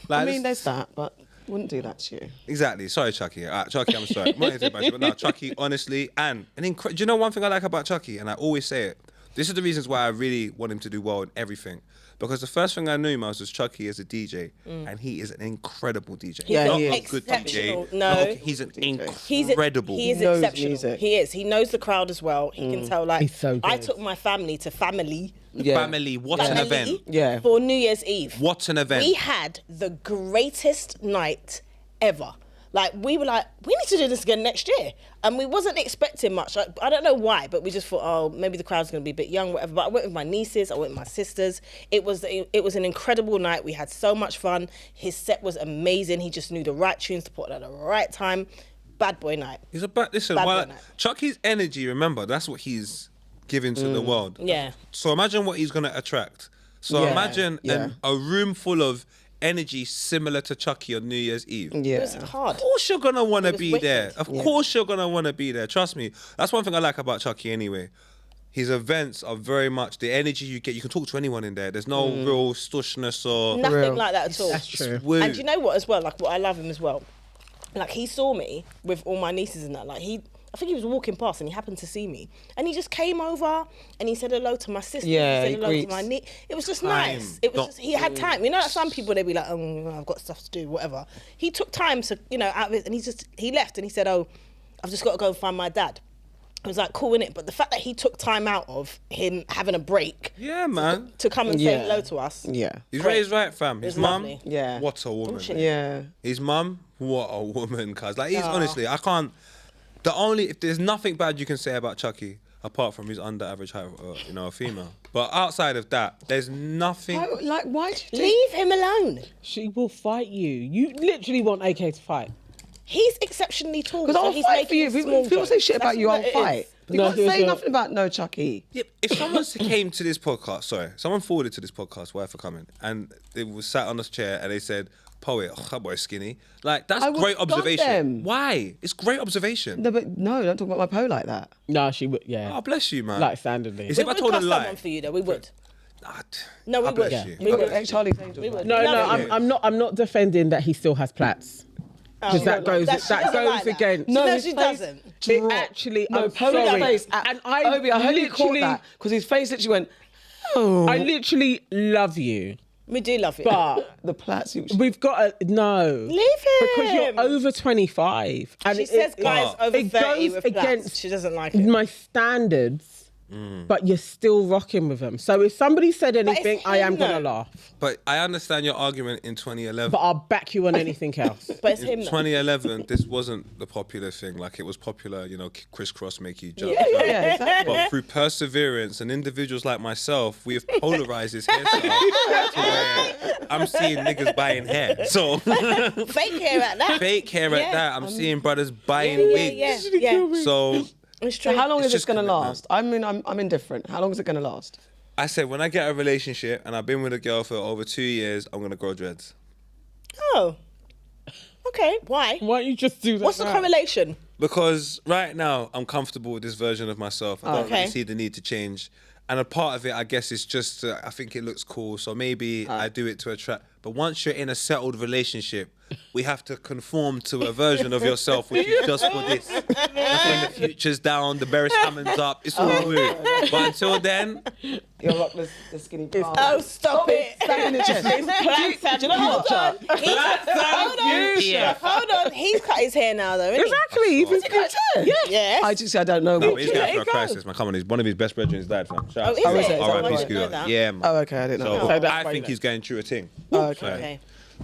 Like, I mean, there's that, but wouldn't do that to you. Exactly. Sorry, Chuckie. Chuckie, I'm sorry. I'm not here to bash you, but no, Chuckie, honestly, and do you know one thing I like about Chuckie? And I always say it. This is the reasons why I really want him to do well in everything. Because the first thing I knew him as was Chuckie as a DJ, and he is an incredible DJ. Yeah, Not he a is. good Exceptional. DJ. No. He's an He's incredible. He is Knows exceptional. music. He is. He knows the crowd as well. He can tell. Like He's so I good. took my family to family. Yeah. Family, what an event. Yeah. For New Year's Eve. What an event. We had the greatest night ever. Like, we were like, we need to do this again next year. And we wasn't expecting much. Like, I don't know why, but we just thought, oh, maybe the crowd's going to be a bit young, whatever. But I went with my nieces, I went with my sisters. It was an incredible night. We had so much fun. His set was amazing. He just knew the right tunes to put at the right time. Bad boy night. He's listen, Bad while boy night. Chuckie's energy, remember, that's what he's giving to the world. Yeah. So imagine what he's going to attract. So Yeah, imagine yeah. a room full of energy similar to Chuckie on New Year's Eve. Yeah. It was hard. Of course you're going to want to was be wicked. there. Of course you're going to want to be there. Trust me. That's one thing I like about Chuckie anyway. His events are very much the energy you get. You can talk to anyone in there. There's no real stushness or... Nothing real. like that at all. That's true. woo. And do you know what as well? Like, what I love him as well. Like, he saw me with all my nieces and that. Like, I think he was walking past and he happened to see me. And he just came over and he said hello to my sister. Yeah, he he said hello to greets. my niece. It was just Time. nice. It was Not- just, he had time. You know, like some people, they'd be like, oh, I've got stuff to do, whatever. He took time to, out of it. And he left and he said, oh, I've just got to go and find my dad. I was like, cool, innit? But the fact that he took time out of him having a break Yeah, man. to come and say Yeah. hello to us. Yeah. He's Great. raised right, fam. His It's mum, lovely. Yeah. what a woman. shit. Yeah. His mum, what a woman, cuz. Like, he's honestly, I can't. If there's nothing bad you can say about Chuckie, apart from his under average height, a female. But outside of that, there's nothing. Why do you do Leave him alone. She will fight you. You literally want AK to fight. He's exceptionally tall. Because so I'll he's fight for making you. If small people say jokes. shit about That's you, what I'll it is. fight. You No, can't here's say a- nothing about no Chuckie. Yeah, if someone came to this podcast, someone forwarded to this podcast, why for coming, and it was sat on this chair and they said, Poet, that boy's skinny. Like, that's I would great gun observation. them. Why? It's great observation. No, don't talk about my Poe like that. No, she would. Yeah, Oh, bless you, man. like standardly. Is We if I would told a cuss lie. someone for you, though. We would. Nah, No, we I bless would. you. We Look would. at Charlie's Angels. We would. No, Love no, it. I'm not defending that he still has plaits. Because that goes She doesn't like that. against. No, his she face doesn't. It actually. No, I'm Poe's sorry. face. And I Obi, I heard you caught literally, that because his face literally went. Oh, I literally love you, We do love you. but the plaits. we've got to no. Leave him. Because you're over 25, and She says guys over it 30 goes with plaits. against She doesn't like it. my standards but you're still rocking with them. So if somebody said anything, I am him, gonna though. laugh. But I understand your argument in 2011. But I'll back you on anything else. But it's In him. though. 2011, this wasn't the popular thing. Like, it was popular, crisscross make you jump. Yeah, exactly. But through perseverance and individuals like myself, we have polarized this hairstyle to where I'm seeing niggas buying hair. So Fake hair at that. fake hair at that. I'm seeing brothers buying Yeah. wigs. So It's true. So how long is It's this just going to commitment. last? I mean, I'm indifferent. How long is it going to last? I said, when I get a relationship and I've been with a girl for over 2 years, I'm gonna grow dreads. Oh. Okay. Why? Why don't you just do that? What's the now? correlation? Because right now I'm comfortable with this version of myself. I don't Okay. really see the need to change. And a part of it, I guess, is just I think it looks cool. So maybe I do it to attract. But once you're in a settled relationship, we have to conform to a version of yourself which is just for this. That's when the future's down, the Beres Hammond's up. It's all good. But until then, You'll rock the skinny palm. Oh, stop it. Stand in the chest. Do you know hold on. Hold on. He's cut his hair now, though, isn't Exactly. Even Yes. I don't know. no, he's There going you through a go. crisis, man. Come on, one of his best brethren died, fam. Shout out Oh, is to it? him. Oh, I R.I.P. didn't know Scooter. that. Yeah, man. Oh, okay, I didn't know. So that's I why think then. he's going through a thing. Oh, okay. Okay.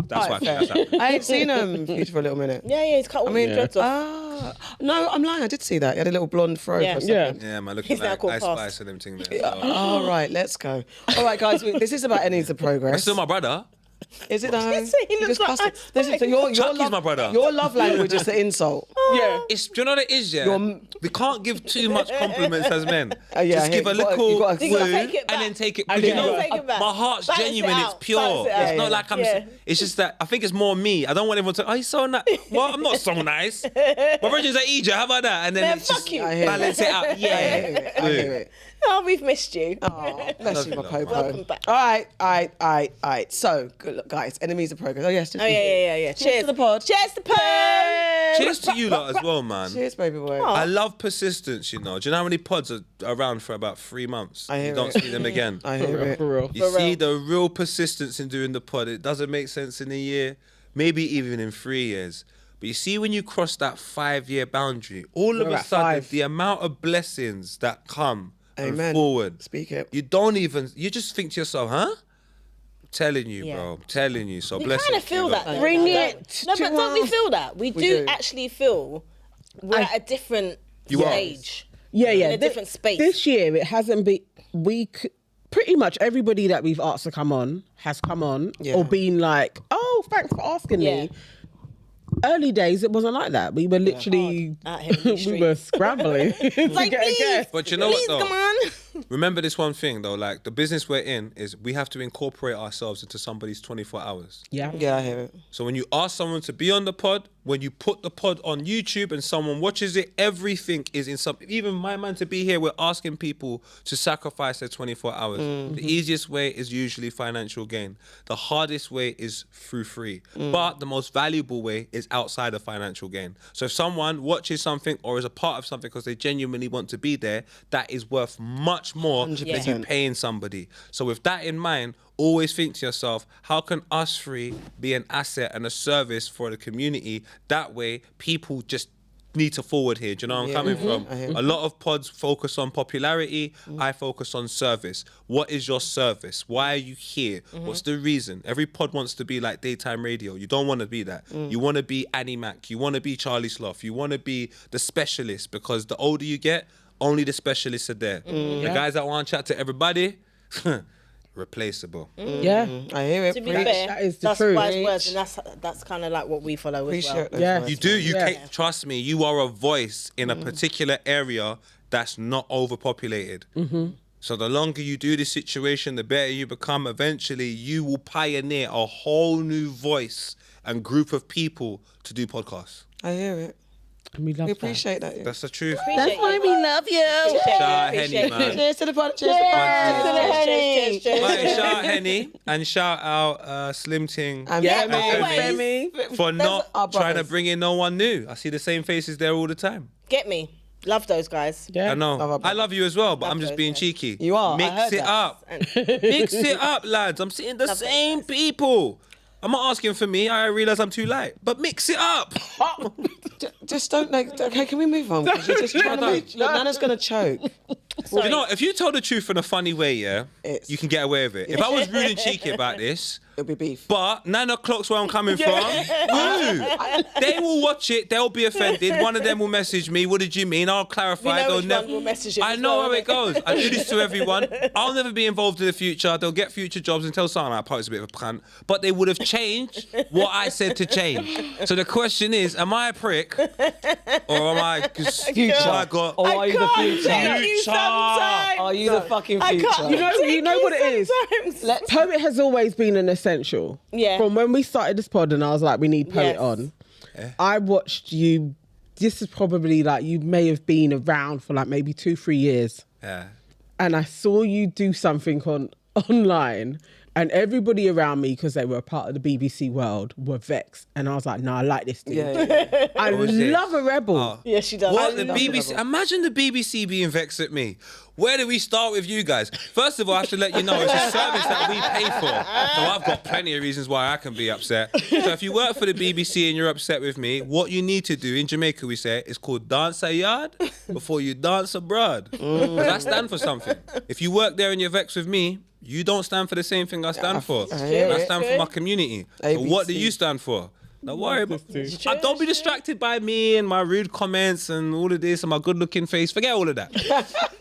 That's why I think Fair. that's happening. I ain't seen Future for a little minute. Yeah, he's cut all his dreads off. No, I'm lying. I did see that. He had a little blonde fro Yeah. for a second. Yeah. Yeah, man, looking He's now like called Ice Fast. Spice and them thing there. So. All right, let's go. All right, guys, this is about Entities of Progress. Still my brother. Is it though? Yes, he You looks just like cussed it. Ice Listen, so your Chuckie's love, my brother. Your love language is the insult. Yeah. Do you know what it is, yeah? You're- We can't give too much compliments as men. Yeah, Just give a you gotta- little you gotta- You gotta woo take it back. and then take it. And Because then you know, take it back. my heart's Balance it genuine. It's out. pure. Balance it It's out. not like I'm. Yeah. It's just that I think it's more me. I don't want everyone to. Oh, he's so nice. Well, I'm not so nice. My brother's like EJ. How about that? And then Man, it's just fuck you. I hear balance it out. I hear it. I hear it. Oh, we've missed you. Oh, bless you, my Welcome popo. back. All right. So, good luck, guys. Enemies of Progress. Oh, yes. Oh, yeah. Cheers to the pod. Cheers to pod. Cheers to you lot as well, man. Cheers, baby boy. I love persistence, you know. Do you know how many pods are around for about 3 months? I hear You don't it. see them again. I hear it. For real. You see the real persistence in doing the pod. It doesn't make sense in a year, maybe even in 3 years. But you see when you cross that 5-year boundary, all of We're a at sudden, 5. the amount of blessings that come Amen. and forward, Speak it. you just think to yourself, huh? I'm telling you, Yeah. bro. I'm telling you. So We bless kind of feel that. though. Bring Don't- it No, to but don't we us. feel that? We do do. actually feel we're at a different You are. stage. Yeah. In a different space. This year, it hasn't been. Pretty much everybody that we've asked to come on has come on Yeah. or been like, "Oh, thanks for asking Yeah. me." Early days, it wasn't like that. We were literally, Out here in the we street. were scrambling to Like, get a please. guest. But you know Please, what, though? come on. Remember this one thing, though. Like, the business we're in is we have to incorporate ourselves into somebody's 24 hours. Yeah. Yeah, I hear it. So when you ask someone to be on the pod, when you put the pod on YouTube and someone watches it, everything is in some. Even my man to be here, we're asking people to sacrifice their 24 hours. The easiest way is usually financial gain. The hardest way is through free. But the most valuable way is outside of financial gain. So if someone watches something or is a part of something because they genuinely want to be there, that is worth much more than you 100%. paying somebody. So with that in mind, always think to yourself, how can us three be an asset and a service for the community? That way, people just need to forward here. Do you know where I'm coming from? A lot of pods focus on popularity. I focus on service. What is your service? Why are you here? What's the reason? Every pod wants to be like daytime radio. You don't want to be that. You want to be Annie Mac. You want to be Charlie Sloth. You want to be the specialist, because the older you get, only the specialists are there. The guys that want to chat to everybody, replaceable. Yeah. I hear it. To be Preach. fair, that is the that's truth. wise words, and that's kind of like what we follow as well. Appreciate those Yeah. words. You do. You Yeah. can't, trust me. You are a voice in a particular area that's not overpopulated. So the longer you do this situation, the better you become. Eventually, you will pioneer a whole new voice and group of people to do podcasts. I hear it. And we love We that. appreciate that. That's the truth. Appreciate you. we love you. Shout out Henny, man. Cheers to the pod. Cheers to the pod. Cheers. Right, shout out Henny and shout out Slim Ting And Yeah, Femi. Femi. for not our trying to brothers. bring in no one new. I see the same faces there all the time. Get me. Love those guys. Yeah. I know. I love you as well, but I'm just those being guys. cheeky. You are. I Mix heard it that. up. Mix it up, lads. I'm seeing the same people. I'm not asking for me. I realise I'm too light. But mix it up. Just don't like. Okay, can we move on? 'Cause you're just trying to make. Look, Nana's gonna choke. You know, if you tell the truth in a funny way, yeah, It's- you can get away with it. If I was rude and cheeky about this, It'll be beef. but 9 o'clock's where I'm coming from. Woo! They will watch it. They'll be offended. One of them will message me. What did you mean? I'll clarify. We know They'll which never. one will message him I as know well, how it innit? goes. I do this to everyone. I'll never be involved in the future. They'll get future jobs and tell someone I posted a bit of a cunt. But they would have changed what I said to change. So the question is, am I a prick, or am I? Because Future. I got. Or are you the future? Are Are you the fucking I future? can't. You know what it is? Sometimes. Poet has always been an essential. Yeah. From when we started this pod and I was like, we need Poet Yes. on. I watched you. This is probably like, you may have been around for like maybe 2-3 years. Yeah. And I saw you do something online, and everybody around me, because they were a part of the BBC world, were vexed. And I was like, no, I like this dude. Yeah. I What was this? love a rebel. Oh. Yeah, she does. What the BBC? Imagine the BBC being vexed at me. Where do we start with you guys? First of all, I have to let you know it's a service that we pay for. So I've got plenty of reasons why I can be upset. So if you work for the BBC and you're upset with me, what you need to do, in Jamaica we say, is called dance a yard before you dance abroad. Because I stand for something. If you work there and you're vexed with me, you don't stand for the same thing I stand for. hear I it. stand for my community. So what do ABC. you stand for? Don't worry about don't be distracted by me and my rude comments and all of this and my good-looking face. Forget all of that.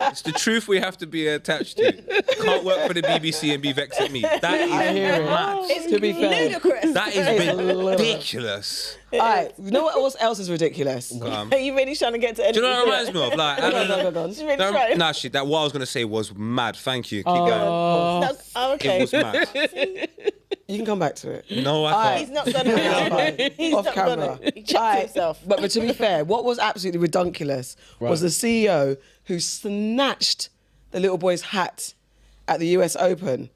It's the truth we have to be attached to. You can't work for the BBC and be vexed at me. That is hear it. mad. It's To be fair. ludicrous. That is ridiculous. All right. You know what else is ridiculous? Are you really trying to get to Do you know what it reminds me of? Like, I don't know. Go. She's really trying. Nah, shit. That what I was gonna say was mad. Thank you. Keep going. Oh, okay. It was mad. You can come back to it. No, I He's can't. not gonna. Fine. He's Off not camera. gonna. He checked Alright, himself. But to be fair, what was absolutely redunculous was the CEO who snatched the little boy's hat at the US Open.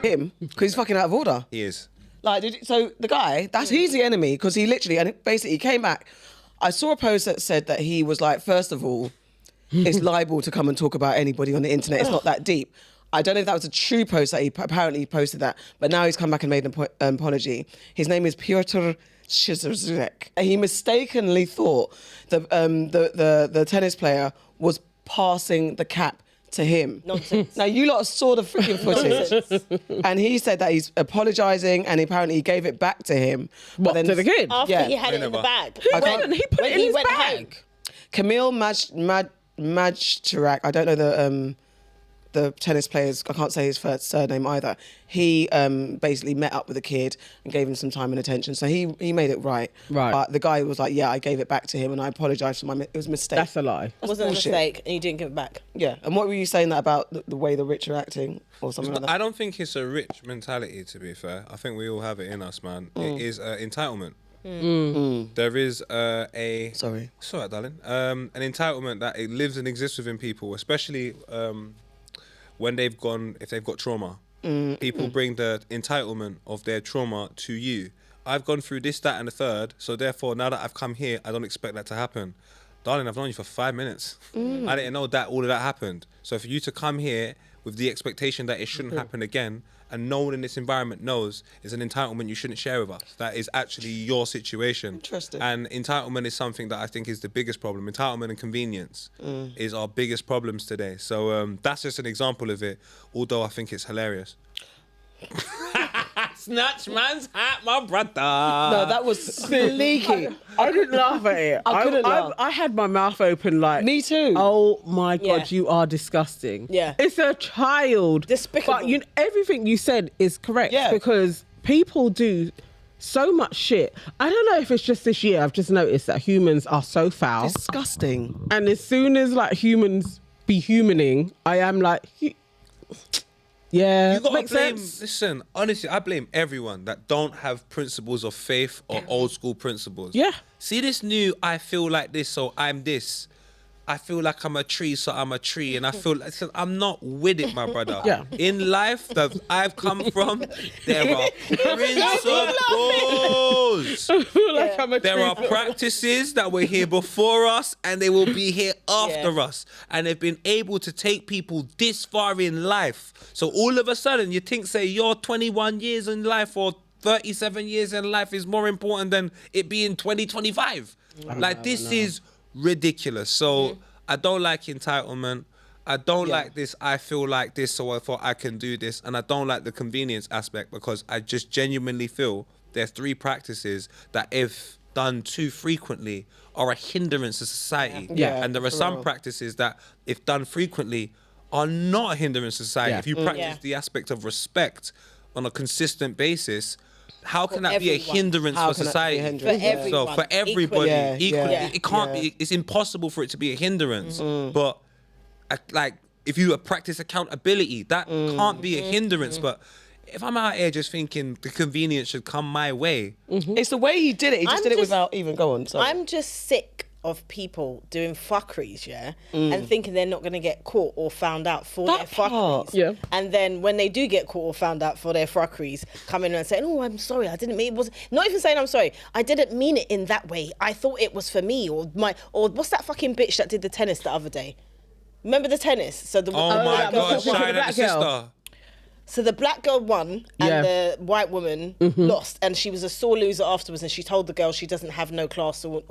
Him, because he's fucking out of order. He is. Like, so the guy, he's the enemy, because he literally, and basically he came back. I saw a post that said that he was like, first of all, it's liable to come and talk about anybody on the internet. It's not that deep. I don't know if that was a true post that he apparently posted that, but now he's come back and made an apology. His name is Piotr Szyzerek. He mistakenly thought the tennis player was passing the cap to him. Nonsense. Now, you lot saw the freaking footage. And he said that he's apologising and apparently he gave it back to him. What, to the kid? After Yeah. he had it in the Whenever. bag. He put it in his bag. Camille Majchrak, I don't know the tennis players, I can't say his first surname either. He basically met up with the kid and gave him some time and attention. So he made it right. Right. But the guy was like, yeah, I gave it back to him and I apologise for it was a mistake. That's a lie. It wasn't bullshit. a mistake, and you didn't give it back. Yeah. And what were you saying that about the way the rich are acting or something like that? I don't think it's a rich mentality, to be fair. I think we all have it in us, man. It is entitlement. There is a... Sorry. It's all right, darling. An entitlement that it lives and exists within people, especially when if they've got trauma. People bring the entitlement of their trauma to you. I've gone through this, that, and the third, so therefore, now that I've come here, I don't expect that to happen. Darling, I've known you for 5 minutes. I didn't know that all of that happened. So for you to come here with the expectation that it shouldn't happen again, and no one in this environment knows, is an entitlement you shouldn't share with us. That is actually your situation. Interesting. And entitlement is something that I think is the biggest problem. Entitlement and convenience is our biggest problems today. So that's just an example of it, although I think it's hilarious. Snatch man's hat, my brother. No, that was sneaky. I didn't laugh at it. I couldn't laugh. I had my mouth open like... Me too. Oh my God, Yeah. you are disgusting. Yeah. It's a child. Despicable. But everything you said is correct. Yeah. Because people do so much shit. I don't know if it's just this year. I've just noticed that humans are so foul. Disgusting. And as soon as like humans be humaning, I am like... Yeah, You gotta makes blame. sense. Listen, honestly, I blame everyone that don't have principles of faith or old school principles. Yeah. See this new, I feel like this, so I'm this. I feel like I'm a tree, so I'm a tree, and I feel like I'm not with it, my brother. Yeah. In life that I've come from, there are principles. I feel like I'm a There tree. are practices that were here before us, and they will be here after us, and they've been able to take people this far in life. So all of a sudden, you think, say, your 21 years in life or 37 years in life is more important than it being 2025. Like, this is ridiculous. So I don't like entitlement. I don't like this. I feel like this, so therefore I can do this. And I don't like the convenience aspect, because I just genuinely feel there's 3 practices that, if done too frequently, are a hindrance to society. Yeah, And there are some practices that, if done frequently, are not a hindrance to society. Yeah. If you practice the aspect of respect on a consistent basis, how can that be a everyone. hindrance How for can that be a society? hindrance? For everyone. So for everybody, Equally. equally, it can't be. It's impossible for it to be a hindrance. But like, if you practice accountability, that can't be a hindrance. But if I'm out here just thinking the convenience should come my way, It's the way he did it. He just I'm did it just- without even going. So. I'm just sick of people doing fuckeries, and thinking they're not going to get caught or found out for That their fuckeries. part. Yeah. And then when they do get caught or found out for their fuckeries, come in and saying, "Oh, I'm sorry, I didn't mean it." Was not even saying I'm sorry. I didn't mean it in that way. I thought it was for me or what's that fucking bitch that did the tennis the other day? Remember the tennis? So the oh my that God, was the shine at the black girl. sister. So the black girl won and the white woman lost, and she was a sore loser afterwards, and she told the girl she doesn't have no class or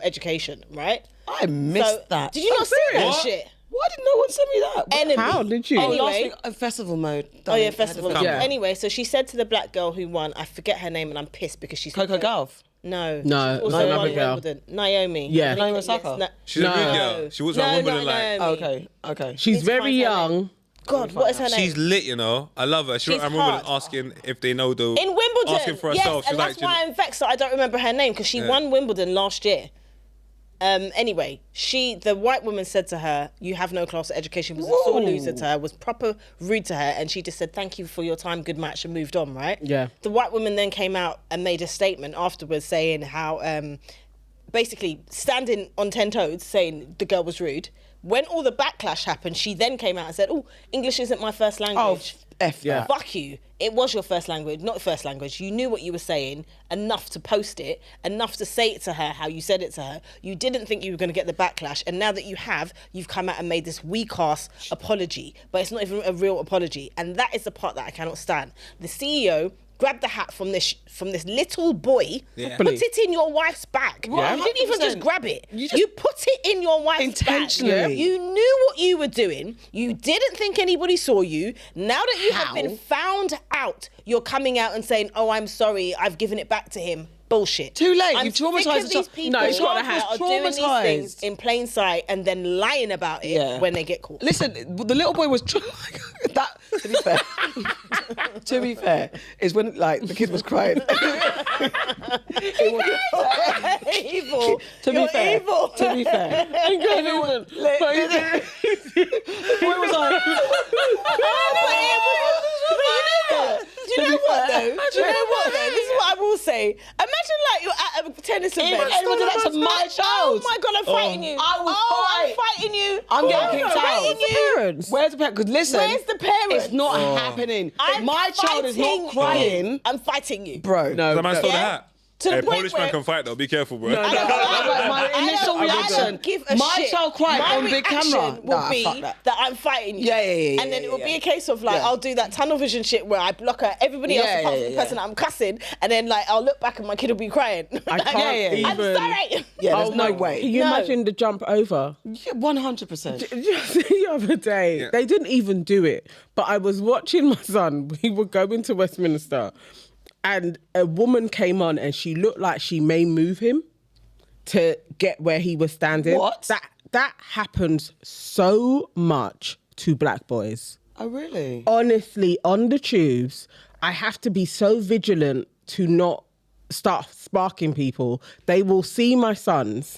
education, right? I missed that. Did you not see that What? shit? Why did no one send me that? Enemy. How did you? Oh, last Anyway. week, festival mode. Oh yeah, festival. Yeah. Anyway, so she said to the black girl who won, I forget her name, and I'm pissed because she's Coco Gauff. No, No, she's also another won girl. Wimbledon. Naomi. Yeah. Naomi Yes, Osaka? no. She's a No. good girl. She was on Wimbledon like. Naomi. Okay. She's Let's very find her young. name. God, what is her name? She's lit, you know. I love her. She She's was at Wimbledon hard. asking if they know the. in Wimbledon. Asking for yes, herself. and that's why I'm vexed that I don't remember her name because she won Wimbledon last year. Anyway, the white woman said to her, "You have no class or education," was a sore loser to her, was proper rude to her, and she just said, "Thank you for your time, good match," and moved on, right? Yeah. The white woman then came out and made a statement afterwards saying how, basically standing on 10 toes, saying the girl was rude. When all the backlash happened, she then came out and said, "Oh, English isn't my first language." F Yeah. that. Fuck you. It was your first language, not first language. You knew what you were saying enough to post it, enough to say it to her how you said it to her. You didn't think you were going to get the backlash. And now that you have, you've come out and made this weak-ass apology. But it's not even a real apology. And that is the part that I cannot stand. The CEO grabbed the hat from this little boy, put it in your wife's bag. Yeah. You didn't even just 100%. grab it. You You put it in your wife's Intentionally. bag. You knew what you were doing. You didn't think anybody saw you. Now that you have been found out, you're coming out and saying, "Oh, I'm sorry, I've given it back to him." Bullshit. Too late. I'm You've sick traumatised of the these child. people No, it's got to that have- are doing these traumatised. things in plain sight and then lying about it when they get caught. Listen, the little boy was that. To be fair, to be fair, is when like the kid was crying. It was- Evil. To be You're fair, evil. to be fair, the boy was like, Do you know what though? Do you know what though? This is what I will say. Imagine like you're at a tennis event. anyone did that to my child. Oh my god, I'm fighting you. I will I'm fight. fighting you. I'm getting kicked out. fighting you. Parents. "Where's the parent?" Because listen, Where's the parents? It's not happening. I'm My child is fighting not crying, you. I'm fighting you. bro. No, The man stole the Yeah? hat. To the Hey, point Polish where- man can fight though. Be careful, bro. My initial I reaction, don't give a my shit. child cried My on big reaction camera. will Nah, be fuck that. I'm fighting you. Yeah, And then it will yeah. be a case of like, Yeah. I'll do that tunnel vision shit where I block her, everybody else Yeah, apart from yeah, the person that I'm cussing, and then like I'll look back and my kid will be crying. I Like, can't yeah. I'm even. sorry. Yeah, there's Oh no my- way. Can you No. imagine the jump over? 100%. Just the other day, they didn't even do it. But I was watching my son. We were going to Westminster, and a woman came on, and she looked like she may move him to get where he was standing. What? That happens so much to black boys. Oh, really? Honestly, on the tubes, I have to be so vigilant to not start sparking people. They will see my sons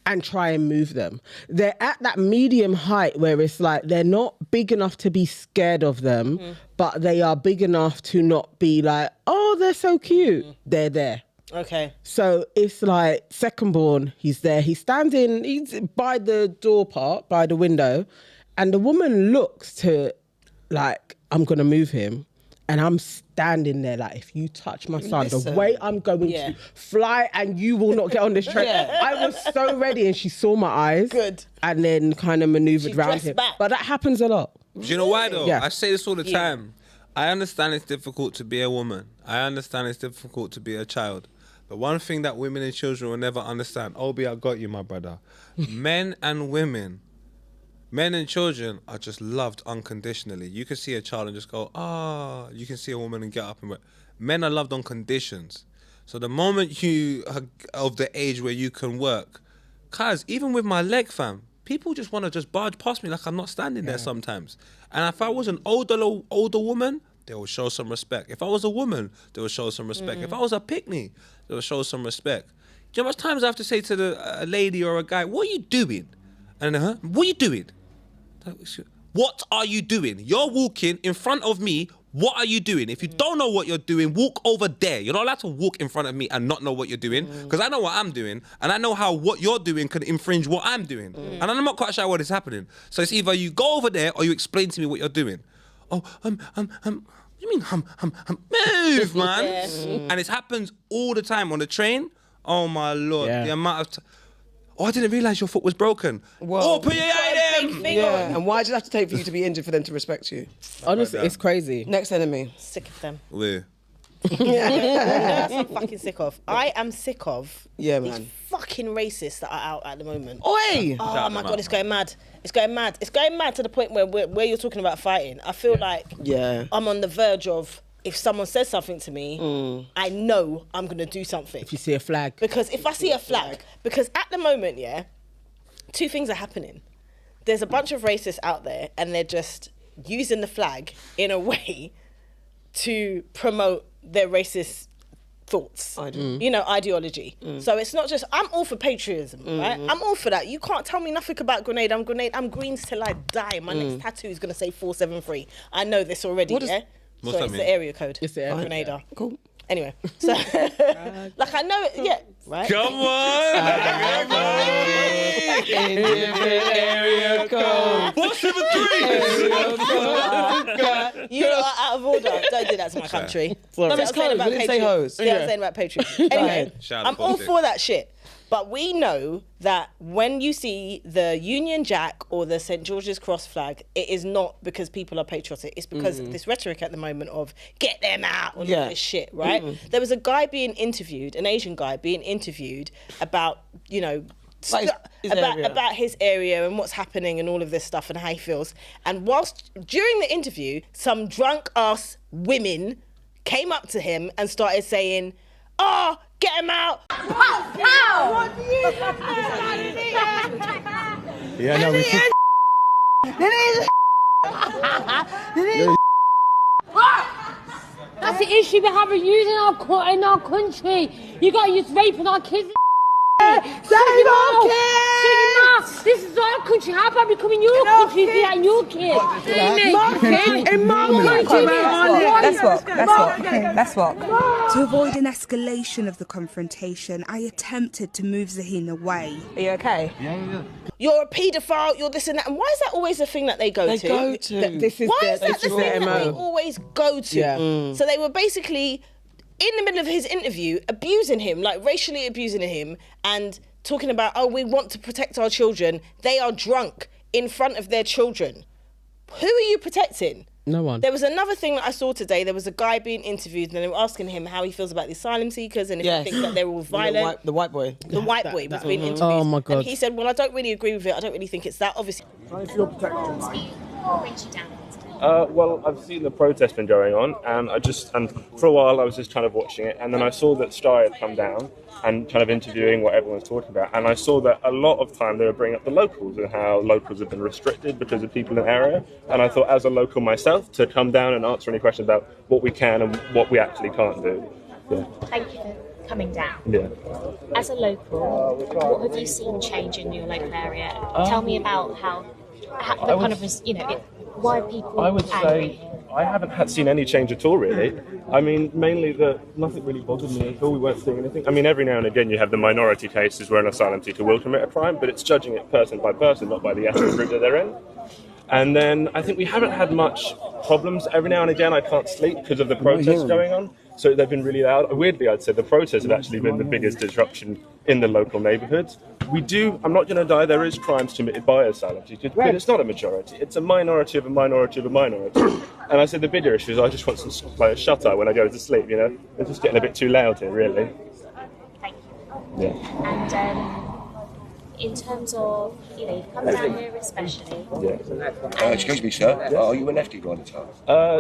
and try and move them. They're at that medium height where it's like they're not big enough to be scared of them, but they are big enough to not be like, oh, they're so cute. They're there. Okay. So it's like second born, he's there, he's by the door part, by the window, and the woman looks to like, I'm gonna move him. And I'm standing there like, if you touch my son, the way I'm going to fly and you will not get on this train. I was so ready, and she saw my eyes. Good. And then kind of maneuvered around him. Back. But that happens a lot. Do you know why though? Yeah. I say this all the time. I understand it's difficult to be a woman. I understand it's difficult to be a child. But one thing that women and children will never understand, Obi, I got you, my brother. Men and women, men and children are just loved unconditionally. You can see a child and just go, you can see a woman and get up and work. Men are loved on conditions. So the moment you are of the age where you can work, cause even with my leg, fam, people just want to just barge past me like I'm not standing there sometimes. And if I was an older woman, they will show some respect. If I was a woman, they will show some respect. If I was a pick-me, they will show some respect. Do you know how much times I have to say to a lady or a guy, what are you doing? And what are you doing? What are you doing? You're walking in front of me. What are you doing? If you don't know what you're doing, walk over there. You're not allowed to walk in front of me and not know what you're doing, because I know what I'm doing, and I know how what you're doing can infringe what I'm doing. And I'm not quite sure what is happening. So it's either you go over there or you explain to me what you're doing. Oh, you mean move, man. And it happens all the time on the train. Oh my Lord, the amount of oh, I didn't realise your foot was broken. Whoa. Oh, put your item. Yeah, and why did it have to take for you to be injured for them to respect you? Honestly, it's crazy. Next enemy. Sick of them. Where? That's what I'm fucking sick of. I am sick of these fucking racists that are out at the moment. Oi! Oh my God, it's going mad. It's going mad. It's going mad to the point where you're talking about fighting. I feel like I'm on the verge of, if someone says something to me, I know I'm going to do something. If you see a flag. Because if I see a flag, because at the moment, two things are happening. There's a bunch of racists out there and they're just using the flag in a way to promote their racist thoughts, ideology. So it's not just, I'm all for patriotism, right? I'm all for that. You can't tell me nothing about Grenade. I'm Greens till I die. My next tattoo is going to say 473. I know this already, What's that it's mean? the area code. It's the area code. Grenada. Cool. Anyway, so like I know it, right? Come on! In different area code. 473! You are out of order. Don't do that to my country. Sorry. No, It's codes. We didn't say hoes. Yeah, I was saying about patriotism. Anyway, Shout out I'm to all politics. for that shit. But we know that when you see the Union Jack or the St. George's Cross flag, it is not because people are patriotic. It's because of this rhetoric at the moment of get them out and all this shit, right? There was a guy being interviewed, an Asian guy being interviewed about, about his area and what's happening and all of this stuff and how he feels. And whilst during the interview, some drunk ass women came up to him and started saying, "Oh, get him out!" What do you Yeah, no, we should. That's the issue we have using in our country. You got to use raping our kids. This is our country. How about becoming your country if you and your kids? Let's walk. To avoid an escalation of the confrontation, I attempted to move Zaheen away. Are you okay? Yeah. You're a paedophile, you're this and that. And why is that always the thing that they go to? This is Why their, is that the thing that they always go to? Yeah. So they were basically in the middle of his interview abusing him, like racially abusing him and talking about, oh, we want to protect our children. They are drunk in front of their children. Who are you protecting? No one. There was another thing that I saw today. There was a guy being interviewed and they were asking him how he feels about the asylum seekers and if he thinks that they're all violent. The white boy. The white boy was being interviewed. Oh my God. And he said, well, I don't really agree with it. I don't really think it's that. Obviously. I feel protected. Well, I've seen the protest been going on, and for a while I was just kind of watching it, and then I saw that Sky had come down and kind of interviewing what everyone's talking about, and I saw that a lot of time they were bringing up the locals and how locals have been restricted because of people in the area, and I thought as a local myself to come down and answer any questions about what we can and what we actually can't do. Yeah. Thank you for coming down. Yeah. As a local, what have you seen change in your local area? Tell me about how the kind of, Why are people I would angry? say I haven't seen any change at all, really. I mean, mainly that nothing really bothered me at all. We weren't seeing anything. I mean, every now and again you have the minority cases where an asylum seeker will commit a crime, but it's judging it person by person, not by the ethnic group that they're in. And then I think we haven't had much problems. Every now and again I can't sleep because of the protests going on. So they've been really loud. Weirdly, I'd say the protests have actually been the biggest disruption in the local neighbourhoods. I'm not going to die, there is crimes committed by asylum seekers, but it's not a majority. It's a minority of a minority of a minority. And I said the bigger issue is I just want some shut-eye when I go to sleep, you know? They're just getting a bit too loud here, really. Thank you. Yeah. And in terms of, you've come down here especially. Yeah. Excuse me, sir. Are you a lefty by any chance?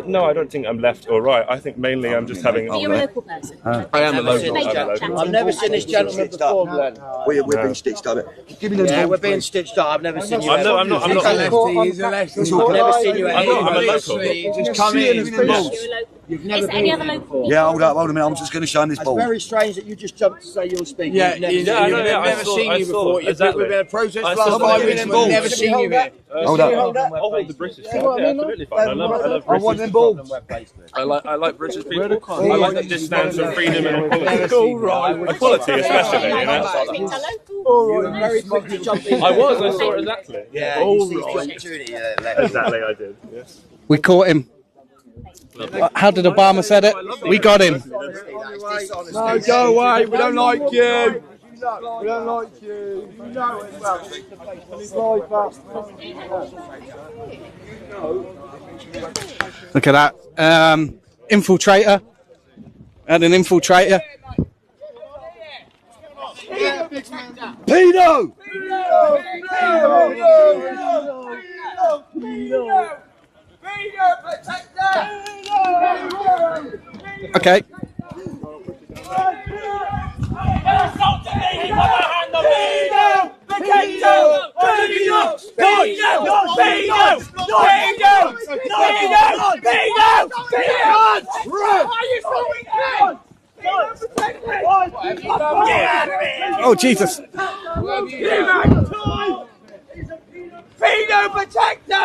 No, I don't think I'm left or right. I think mainly I'm just having... You're a local person. I am a local. I've never seen this gentleman before, Glenn. We're being stitched up. Give me the Yeah, we're being stitched up. I've never seen you. I'm not He's a lefty. I've never seen you. I'm a local. Just come in. You've never Is there any other local? Yeah, hold a minute. I'm just going to show him this It's ball. very strange that you just jumped to say you're speaking. Yeah, You've never seen you before. You've been a protest last saw 5 minutes. them balls. We've never seen you here. Hold up. I'll hold the British flag. Yeah, absolutely fine. I love I want them balls. I like British people. I like that this stands for freedom and equality. Equality, especially, you know. Speak to local. You were very quick to jump in. I saw it exactly. Yeah, you see the opportunity there. Exactly, I did. Yes. We caught him. How did Obama said it? We got him. No, go away. We don't like you. We don't like you. You know it well. Look at that. Infiltrator. Had an infiltrator. Pino! Okay. Oh, Jesus. Pino protector!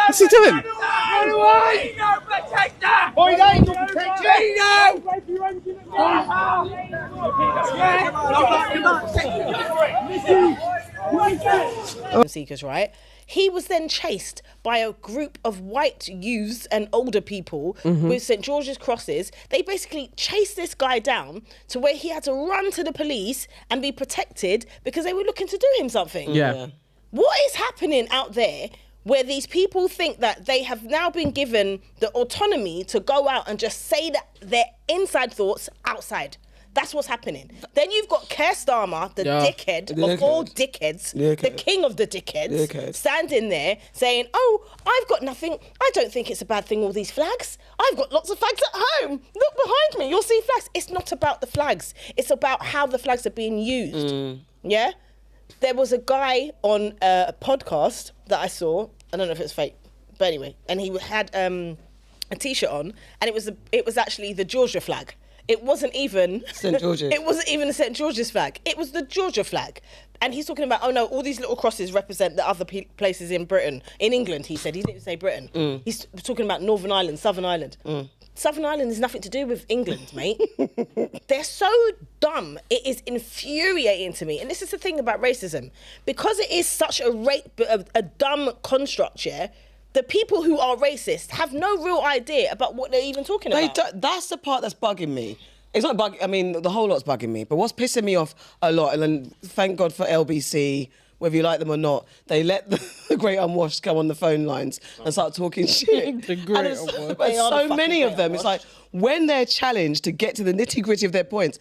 What's he doing? Pino protector! Boy, angel protector! Seekers, right? He was then chased by a group of white youths and older people with St. George's crosses. They basically chased this guy down to where he had to run to the police and be protected because they were looking to do him something. Yeah. What is happening out there where these people think that they have now been given the autonomy to go out and just say that their inside thoughts outside? That's what's happening. Then you've got Keir Starmer, the dickhead of all dickheads, the king of the dickheads, standing there saying, oh, I've got nothing. I don't think it's a bad thing, all these flags. I've got lots of flags at home. Look behind me. You'll see flags. It's not about the flags. It's about how the flags are being used. Yeah? There was a guy on a podcast that I saw. I don't know if it's fake, but anyway. And he had a T-shirt on, and it was actually the Georgia flag. It wasn't even St. George's. It wasn't even a St. George's flag. It was the Georgia flag. And he's talking about, oh no, all these little crosses represent the other places in Britain. In England, he said. He didn't say Britain. He's talking about Northern Ireland, Southern Ireland. Southern Ireland has nothing to do with England, mate. They're so dumb. It is infuriating to me. And this is the thing about racism. Because it is such a dumb construct, yeah, the people who are racist have no real idea about what they're even talking about. That's the part that's bugging me. It's not bugging, I mean, the whole lot's bugging me. But what's pissing me off a lot, and then thank God for LBC, whether you like them or not, they let the Great Unwashed come on the phone lines and start talking shit. The Great Unwashed. But so many of them, it's like, when they're challenged to get to the nitty-gritty of their points,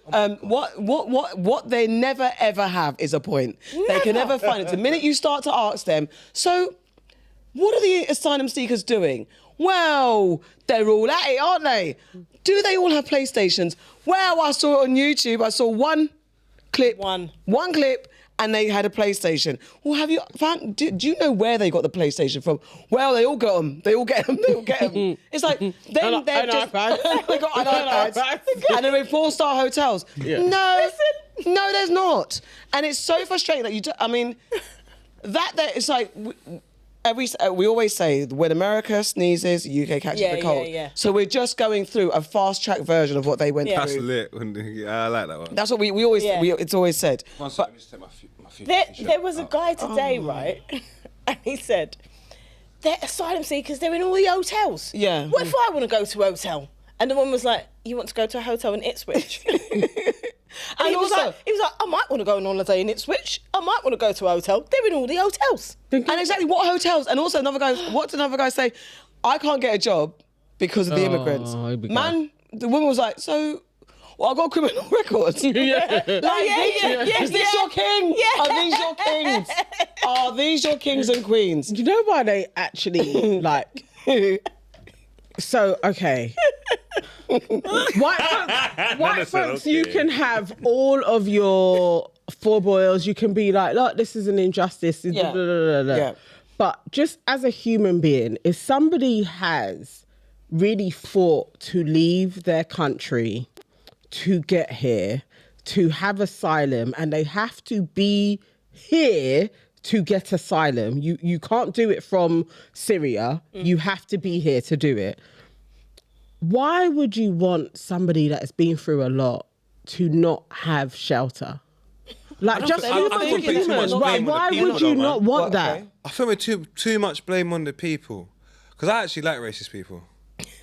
what they never, ever have is a point. They can never find it. The minute you start to ask them, so what are the asylum seekers doing? Well, they're all at it, aren't they? Do they all have PlayStations? Well, I saw it on YouTube. I saw one clip, and they had a PlayStation. Well, have you found? Do you know where they got the PlayStation from? Well, they all got them. They all get them. They all get them. It's like then they're just they got an iPad, and they're in 4-star hotels. Yeah. No, there's not. And it's so frustrating that you. I mean, it's like. we always say when America sneezes, UK catches the cold. So we're just going through a fast track version of what they went That's through. lit. I like that one. That's what we always it's always said. There was a guy today, right? And he said, they're asylum seekers, they're in all the hotels. Yeah. What if I want to go to a hotel? And the woman was like, you want to go to a hotel in Ipswich? And he was like, I might want to go on holiday in Ipswich. I might want to go to a hotel. They're in all the hotels. And exactly what hotels? And also what did another guy say? I can't get a job because of the immigrants. Man, the woman was like, so, well, I've got criminal records. Is this your king? Are these your kings? Are these your kings and queens? Do you know why they actually, like... So, okay. White folks, you can have all of your foibles. You can be like, look, this is an injustice. Yeah. Blah, blah, blah, blah. Yeah. But just as a human being, if somebody has really fought to leave their country to get here, to have asylum, and they have to be here to get asylum. You can't do it from Syria. You have to be here to do it. Why would you want somebody that has been through a lot to not have shelter? Like, just why would you not want that? I feel we're too much blame on the people. Because I actually like racist people.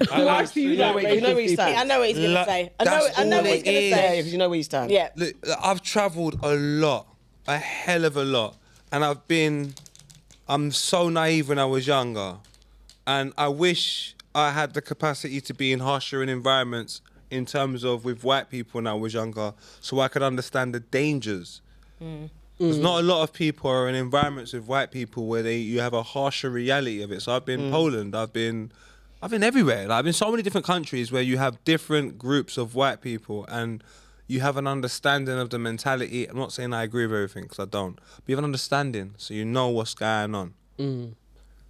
Why do you like you know where you stand? I know what he's going to say. I know what he's going to say. Because you know where you stand. Yeah. Look, I've travelled a lot. A hell of a lot. And I'm so naive when I was younger. And I wish I had the capacity to be in harsher environments in terms of with white people when I was younger, so I could understand the dangers. Because not a lot of people are in environments with white people where you have a harsher reality of it. So I've been Poland, I've been everywhere. Like, I've been so many different countries where you have different groups of white people and you have an understanding of the mentality. I'm not saying I agree with everything, because I don't. But you have an understanding, so you know what's going on.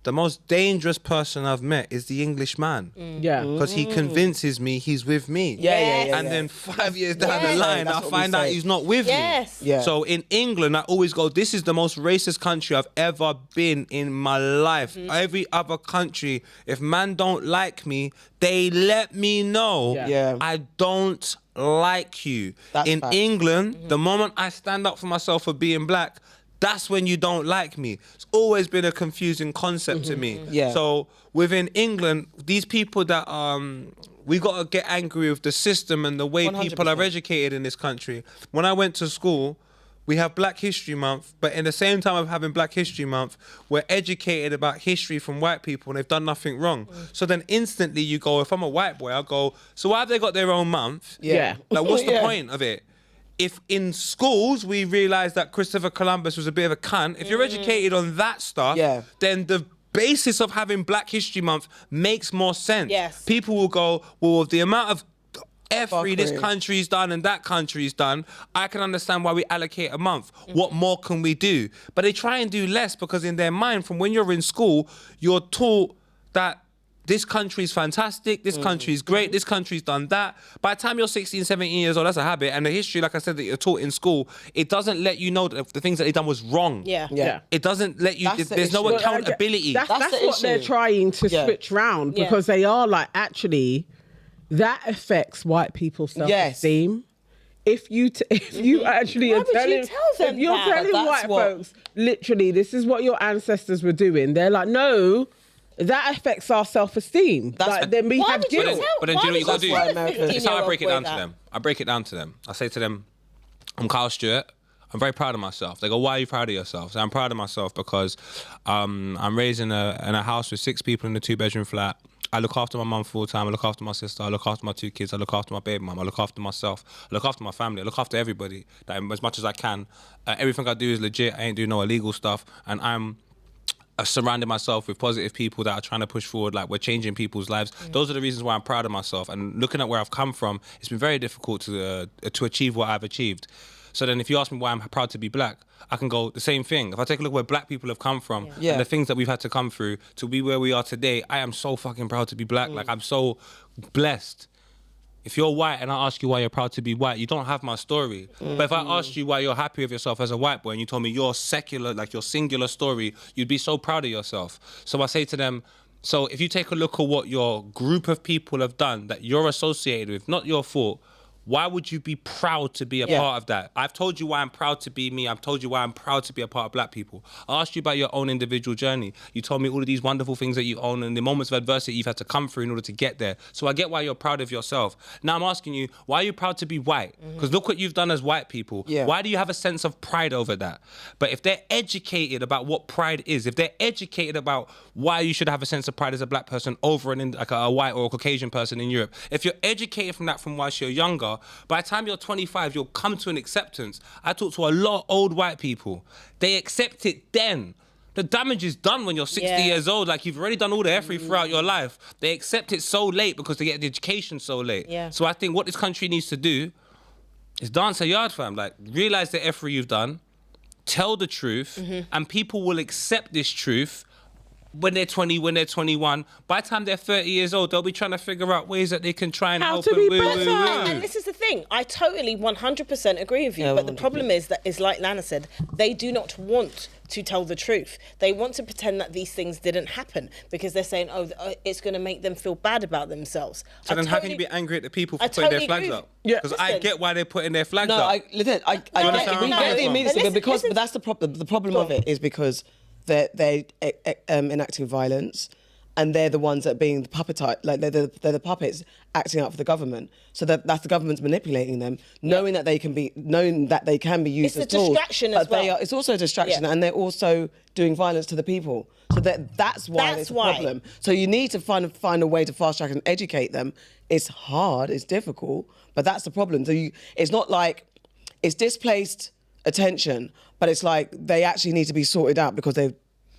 The most dangerous person I've met is the English man. Yeah. Because he convinces me he's with me. Yeah. And then 5 years down the line, I find out he's not with me. Yeah. So in England, I always go, this is the most racist country I've ever been in my life. Every other country, if man don't like me, they let me know I don't like you. In England, the moment I stand up for myself for being black, that's when you don't like me. It's always been a confusing concept to me. Yeah. So within England, these people that we got to get angry with the system and the way 100%. people are educated in this country. When I went to school, we have Black History Month, but in the same time of having Black History Month, we're educated about history from white people and they've done nothing wrong. So then instantly you go, if I'm a white boy, I'll go, so why have they got their own month? Yeah. Like, what's the point of it? If in schools we realise that Christopher Columbus was a bit of a cunt, if you're educated on that stuff, then the basis of having Black History Month makes more sense. Yes. People will go, well, the amount of F3 this country's done and that country's done, I can understand why we allocate a month. What more can we do? But they try and do less because in their mind, from when you're in school, you're taught that this country's fantastic, this country's great, this country's done that. By the time you're 16, 17 years old, that's a habit. And the history, like I said, that you're taught in school, it doesn't let you know that the things that they've done was wrong. Yeah. It doesn't let you, there's no accountability. That's what they're trying to switch round, because they are like, actually, that affects white people's self-esteem. If you actually are telling, if you're telling white folks, literally, this is what your ancestors were doing, they're like, no, that affects our self-esteem. Like, then we have guilt. But then do you know what you got to do? It's how I break it down to them. I break it down to them. I say to them, I'm Kyle Stewart. I'm very proud of myself. They go, why are you proud of yourself? So I'm proud of myself because I'm raised in a house with 6 people in a 2-bedroom flat. I look after my mum full time. I look after my sister. I look after my 2 kids. I look after my baby mum. I look after myself. I look after my family. I look after everybody as much as I can. Everything I do is legit. I ain't doing no illegal stuff. And I'm surrounding myself with positive people that are trying to push forward, like we're changing people's lives. Those are the reasons why I'm proud of myself. And looking at where I've come from, it's been very difficult to achieve what I've achieved. So then if you ask me why I'm proud to be black, I can go the same thing. If I take a look where black people have come from and the things that we've had to come through to be where we are today, I am so fucking proud to be black. Like, I'm so blessed. If you're white and I ask you why you're proud to be white, you don't have my story. But if I asked you why you're happy with yourself as a white boy and you told me your secular, like your singular story, you'd be so proud of yourself. So I say to them, so if you take a look at what your group of people have done that you're associated with, not your fault, why would you be proud to be a part of that? I've told you why I'm proud to be me. I've told you why I'm proud to be a part of black people. I asked you about your own individual journey. You told me all of these wonderful things that you own and the moments of adversity you've had to come through in order to get there. So I get why you're proud of yourself. Now I'm asking you, why are you proud to be white? Because look what you've done as white people. Why do you have a sense of pride over that? But if they're educated about what pride is, if they're educated about why you should have a sense of pride as a black person over like a white or a Caucasian person in Europe, if you're educated from that from whilst you're younger, by the time you're 25, you'll come to an acceptance. I talk to a lot of old white people. They accept it then. The damage is done when you're 60 years old. Like, you've already done all the efforts throughout your life. They accept it so late because they get the education so late. So I think what this country needs to do is dance a yard, fam. Like, realize the effort you've done, tell the truth, and people will accept this truth when they're 20, when they're 21. By the time they're 30 years old, they'll be trying to figure out ways that they can try and help them. And this is the thing. I totally 100% agree with you. But the problem is that, is like Lana said, they do not want to tell the truth. They want to pretend that these things didn't happen because they're saying, oh, it's going to make them feel bad about themselves. So then how can you be angry at the people for putting their flags up? Because I get why they're putting their flags up. I get the immediacy, but that's the problem. The problem of it is because they're enacting violence, and they're the ones that are being the puppetized, like they're the puppets acting out for the government. So that's the government's manipulating them, knowing that they can be used as tools. It's a distraction as well. It's also a distraction, and they're also doing violence to the people. So that's why it's a problem. So you need to find a way to fast track and educate them. It's hard, it's difficult, but that's the problem. So it's not like it's displaced attention, but it's like they actually need to be sorted out because they're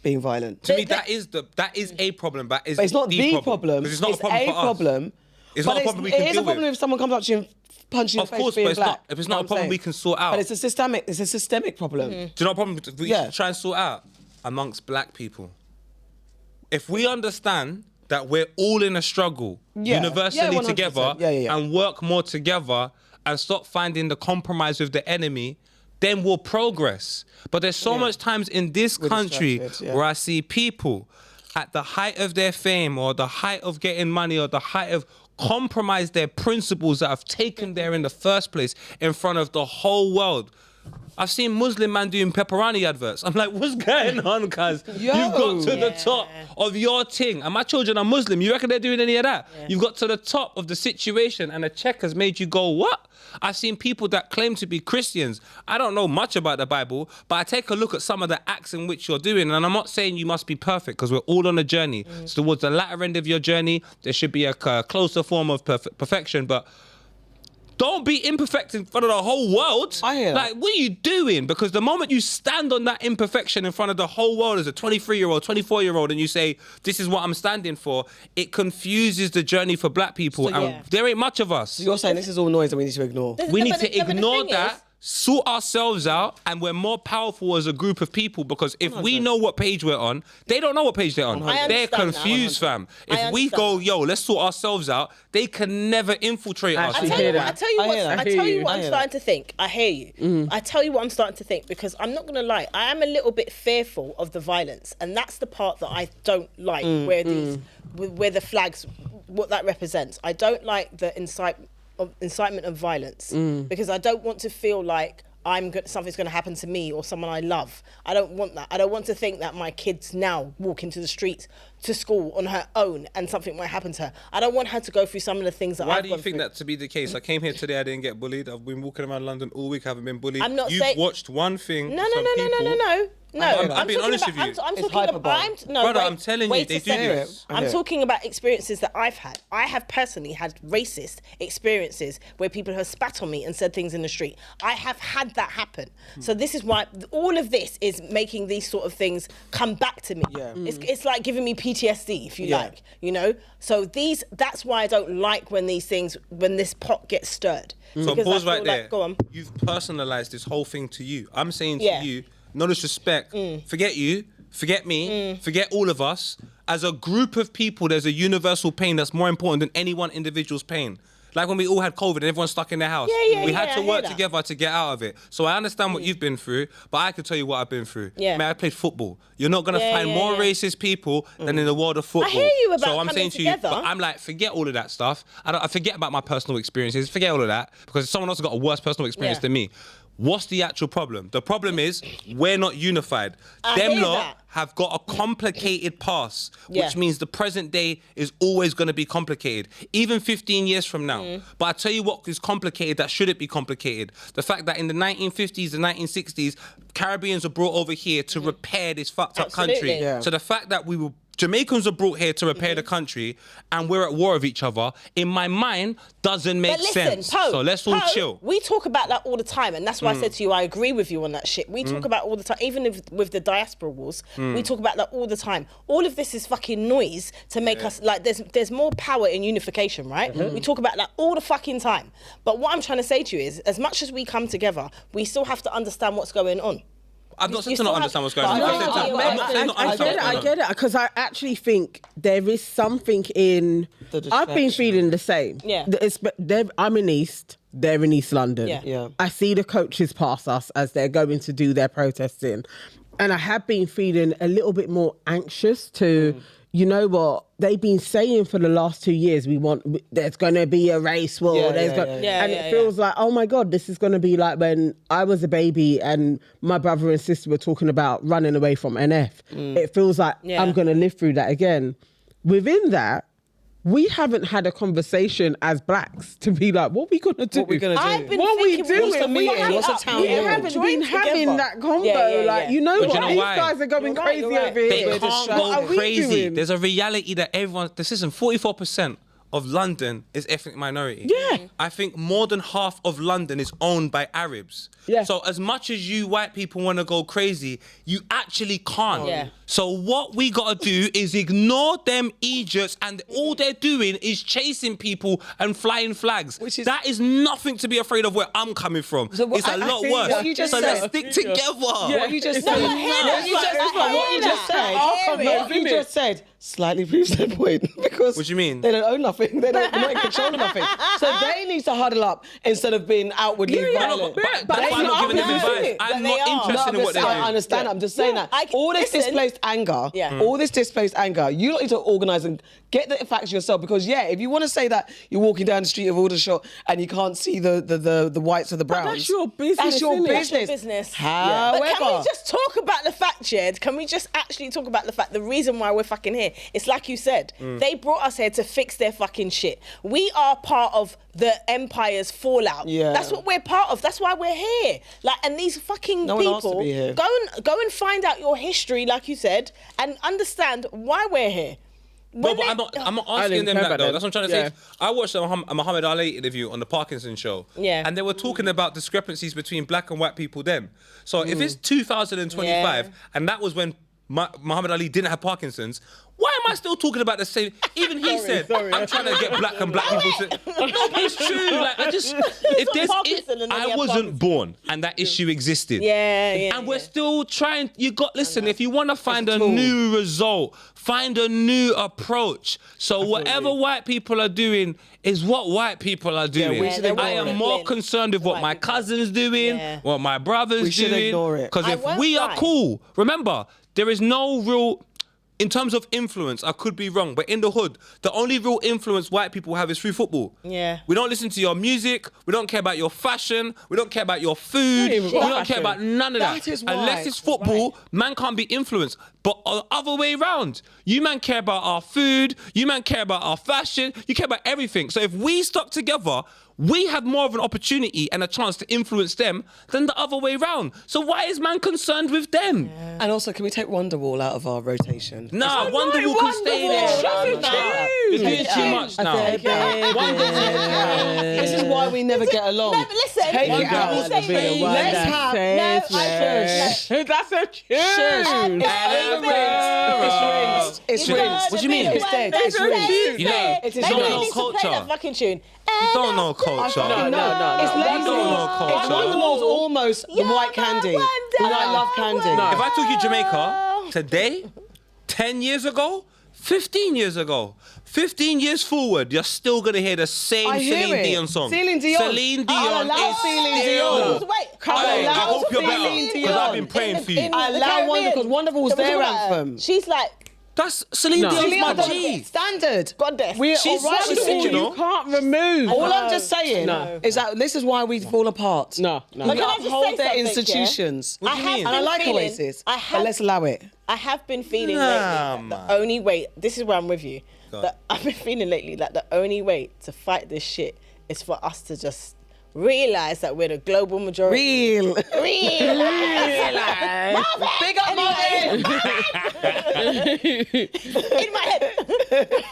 being violent. To me, that is a problem, but it's not the problem. It's not a problem for us. It's not a problem we can deal with. It is a problem if someone comes up to you and punches you in the face for being black. If it's not a problem we can sort out. But it's a systemic problem. Do you know what problem we should try and sort out? Amongst black people. If we understand that we're all in a struggle universally together and work more together and stop finding the compromise with the enemy, then we'll progress. But there's so much times in this country where I see people at the height of their fame or the height of getting money or the height of compromise their principles that have taken there in the first place in front of the whole world. I've seen Muslim man doing pepperoni adverts. I'm like, what's going on, cuz? You've got to the top of your thing. And my children are Muslim. You reckon they're doing any of that? You've got to the top of the situation and a check has made you go, what? I've seen people that claim to be Christians. I don't know much about the Bible, but I take a look at some of the acts in which you're doing. And I'm not saying you must be perfect because we're all on a journey. So towards the latter end of your journey, there should be a closer form of perfection. But don't be imperfect in front of the whole world. I hear that. Like, what are you doing? Because the moment you stand on that imperfection in front of the whole world as a 23-year-old, 24-year-old, and you say, this is what I'm standing for, it confuses the journey for black people. And there ain't much of us. So you're saying this is all noise that we need to ignore? We need to ignore that. Sort ourselves out, and we're more powerful as a group of people because if we know what page we're on, they don't know what page they're on. They're confused, fam. If we go, yo, let's sort ourselves out, they can never infiltrate us. I tell you what I'm starting to think. I hear you. I tell you what I'm starting to think because I'm not going to lie. I am a little bit fearful of the violence, and that's the part that I don't like where the flags, what that represents. I don't like the incitement of violence because I don't want to feel like something's going to happen to me or someone I love. I don't want that. I don't want to think that my kid's now walk into the streets to school on her own and something might happen to her. I don't want her to go through some of the things that I've gone through. Why do you think that to be the case? I came here today, I didn't get bullied. I've been walking around London all week, I haven't been bullied. I'm not You've watched one thing. No. I'm being honest with you. Brother, I'm telling you, they do this. I'm talking about experiences that I've had. I have personally had racist experiences where people have spat on me and said things in the street. I have had that happen. So this is why all of this is making these sort of things come back to me. It's like giving me PTSD, if you like, you know? So that's why I don't like when this pot gets stirred. So pause right there. Go on. You've personalized this whole thing to you. I'm saying to you, no disrespect, forget you, forget me, forget all of us. As a group of people, there's a universal pain that's more important than any one individual's pain. Like when we all had COVID and everyone's stuck in their house. We had to work together to get out of it. So I understand what you've been through, but I can tell you what I've been through. Man, I played football. You're not gonna find more racist people than in the world of football. I hear you about So I'm coming saying to you, together. but I'm like, forget all of that stuff. I forget about my personal experiences. Forget all of that because someone else has got a worse personal experience than me. What's the actual problem? The problem is we're not unified. Them lot have got a complicated past, which means the present day is always going to be complicated, even 15 years from now. But I tell you what is complicated that shouldn't be complicated. The fact that in the 1950s and 1960s, Caribbeans were brought over here to repair this fucked up country. So the fact that Jamaicans are brought here to repair the country and we're at war with each other, in my mind, doesn't make sense. So let's all chill. We talk about that all the time, and that's why I said to you, I agree with you on that shit. We talk about it all the time, even with the diaspora wars, we talk about that all the time. All of this is fucking noise to make us, like, there's more power in unification, right? We talk about that all the fucking time. But what I'm trying to say to you is, as much as we come together, we still have to understand what's going on. I've not said to not understand what's going on. I get it, because I actually think there is something in. I've been feeling the same. I'm in East. They're in East London. I see the coaches pass us as they're going to do their protesting, and I have been feeling a little bit more anxious to. You know what they've been saying for the last 2 years? There's going to be a race war. And it feels like, oh my God, this is going to be like when I was a baby and my brother and sister were talking about running away from NF. It feels like I'm going to live through that again. Within that, we haven't had a conversation as blacks to be like, what are we going to do? What we going to do? I've been what thinking, we doing? What's the meeting? What's the town We hall? haven't been having that combo. Like, you know But what? you know These why? guys are going crazy over They here. can't What are go we crazy. doing? There's a reality that everyone, this isn't 44% of London is ethnic minority. I think more than half of London is owned by Arabs. So as much as you white people want to go crazy, you actually can't. So what we got to do is ignore them Egypts, and all they're doing is chasing people and flying flags. That is nothing to be afraid of where I'm coming from. It's a lot worse. What you just so said. let's stick together. What you just said. What you just said slightly proves their point, because what do you mean? They don't own nothing. They're not in control of nothing. So they need to huddle up instead of being outwardly violent. But I'm not giving them advice. I'm not interested in what they're doing. I understand. I'm just saying that all this displaced anger, you need to organise and get the facts yourself. Because if you want to say that you're walking down the street of Aldershot and you can't see the whites or the browns, that's your business. That's your business. However, but can we just talk about the fact, Jed? Can we just actually talk about the fact, the reason why we're fucking here? It's like you said, they brought us here to fix their fucking shit. We are part of the empire's fallout. That's what we're part of. That's why we're here. Like, and these fucking people, go and find out your history, like you said, and understand why we're here. No, but I'm not asking them that though. That's what I'm trying to say. I watched a Muhammad Ali interview on the Parkinson show. And they were talking about discrepancies between black and white people then. So if it's 2025 and that was when Muhammad Ali didn't have Parkinson's, why am I still talking about the same? Even he said, I'm trying to get black and black people to... No, but it's true. Like, I wasn't born and that issue existed. And we're still trying... If you want to find a new result, find a new approach. So whatever white people are doing is what white people are doing. I am more concerned with what my cousin's doing, what my brother's doing. We should ignore it. Because if we are cool, remember, there is no real... In terms of influence, I could be wrong, but in the hood, the only real influence white people have is through football. We don't listen to your music. We don't care about your fashion. We don't care about your food. We don't care about none of that. Unless it's football, man can't be influenced. But the other way around, you man care about our food. You man care about our fashion. You care about everything. So if we stuck together, we have more of an opportunity and a chance to influence them than the other way round. So why is man concerned with them? And also, can we take Wonderwall out of our rotation? Nah, Wonderwall can stay there. You're doing too much now. This is why we never get along. No, but listen. Take it out. Let's have... That's a tune. It's rinsed. What do you mean? It's dead. It's rinsed. You know, it is you don't know Play culture. that fucking tune. You don't know culture. No. It's lazy. You don't know culture. Wonderwall's almost the white candy. And I love candy. If I took you to Jamaica today, 10 years ago, 15 years ago. 15 years forward, you're still going to hear the same I hear Celine it. Dion song. Celine Dion. Celine Dion I love is Celine still... Dion. Wait, I allow hope you're better, Celine because I've been praying for you. I allow Wonder, because Wonderful's their anthem. She's like, That's Celine Dion's Celine my Dion, G. standard. Goddess. We're She's all right what with she said, all you know. You can't remove. All I'm just saying No. is that this is why we fall apart. No. We But can I just uphold say their something, yeah? institutions. I have And I been like feeling- Oasis, I but have- let's allow it. I have been feeling Nah, lately that man. the only way, this is where I'm with you, Go on. that I've been feeling lately that the only way to fight this shit is for us to just realise that we're the global majority. Real. Realise. Big up, Martin. In my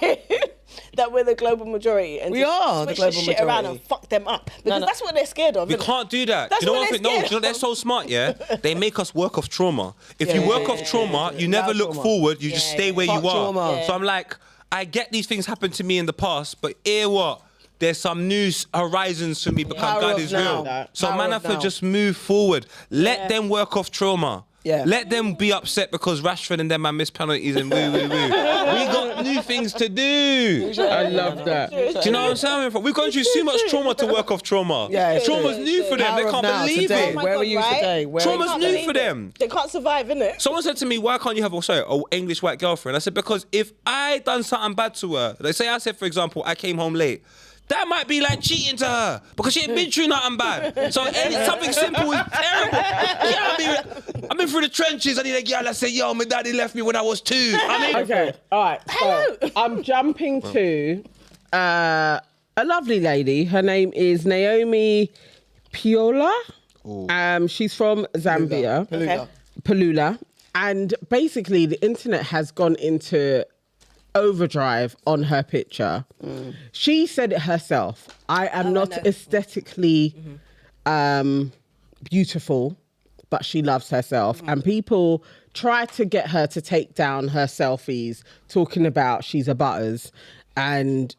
head. That we're the global majority. And We just are the switch global this shit around majority. and fuck them up. Because no. that's what they're scared of. We innit? can't do that. That's Do you know what what I think? they're No, do scared you know they're of. so smart, yeah? They make us work off trauma. If you Yeah, work yeah, off trauma, you Allow never look trauma. forward, you just stay where Fuck you are. trauma. So I'm like, I get these things happen to me in the past, but hear what? There's some new horizons for me because Power God of is now. real. So Power man, of have to now. just move forward. Let them work off trauma. Yeah. Let them be upset because Rashford and them man miss penalties and woo woo woo. We got new things to do. I love that. Do you know what I'm saying? We've gone through too much trauma to work off trauma. Yeah, Trauma's new for them. Power They of can't now, believe today. it. my Where God, were you right? today? Where Trauma's Can't new believe for it. them. They can't survive, innit? Someone said to me, why can't you have an English white girlfriend? I said, because if I done something bad to her, like say I said, for example, I came home late, that might be like cheating to her because she ain't been through nothing bad. So something simple is terrible. I've been through the trenches. I need a girl that say, yo, my daddy left me when I was 2. I mean, Okay, all right. So I'm jumping to a lovely lady. Her name is Naomi Piola. She's from Zambia. Palula. Palula. And basically, the internet has gone into overdrive on her picture. She said it herself. I am not aesthetically beautiful, but she loves herself. And people try to get her to take down her selfies, talking about she's a butters. And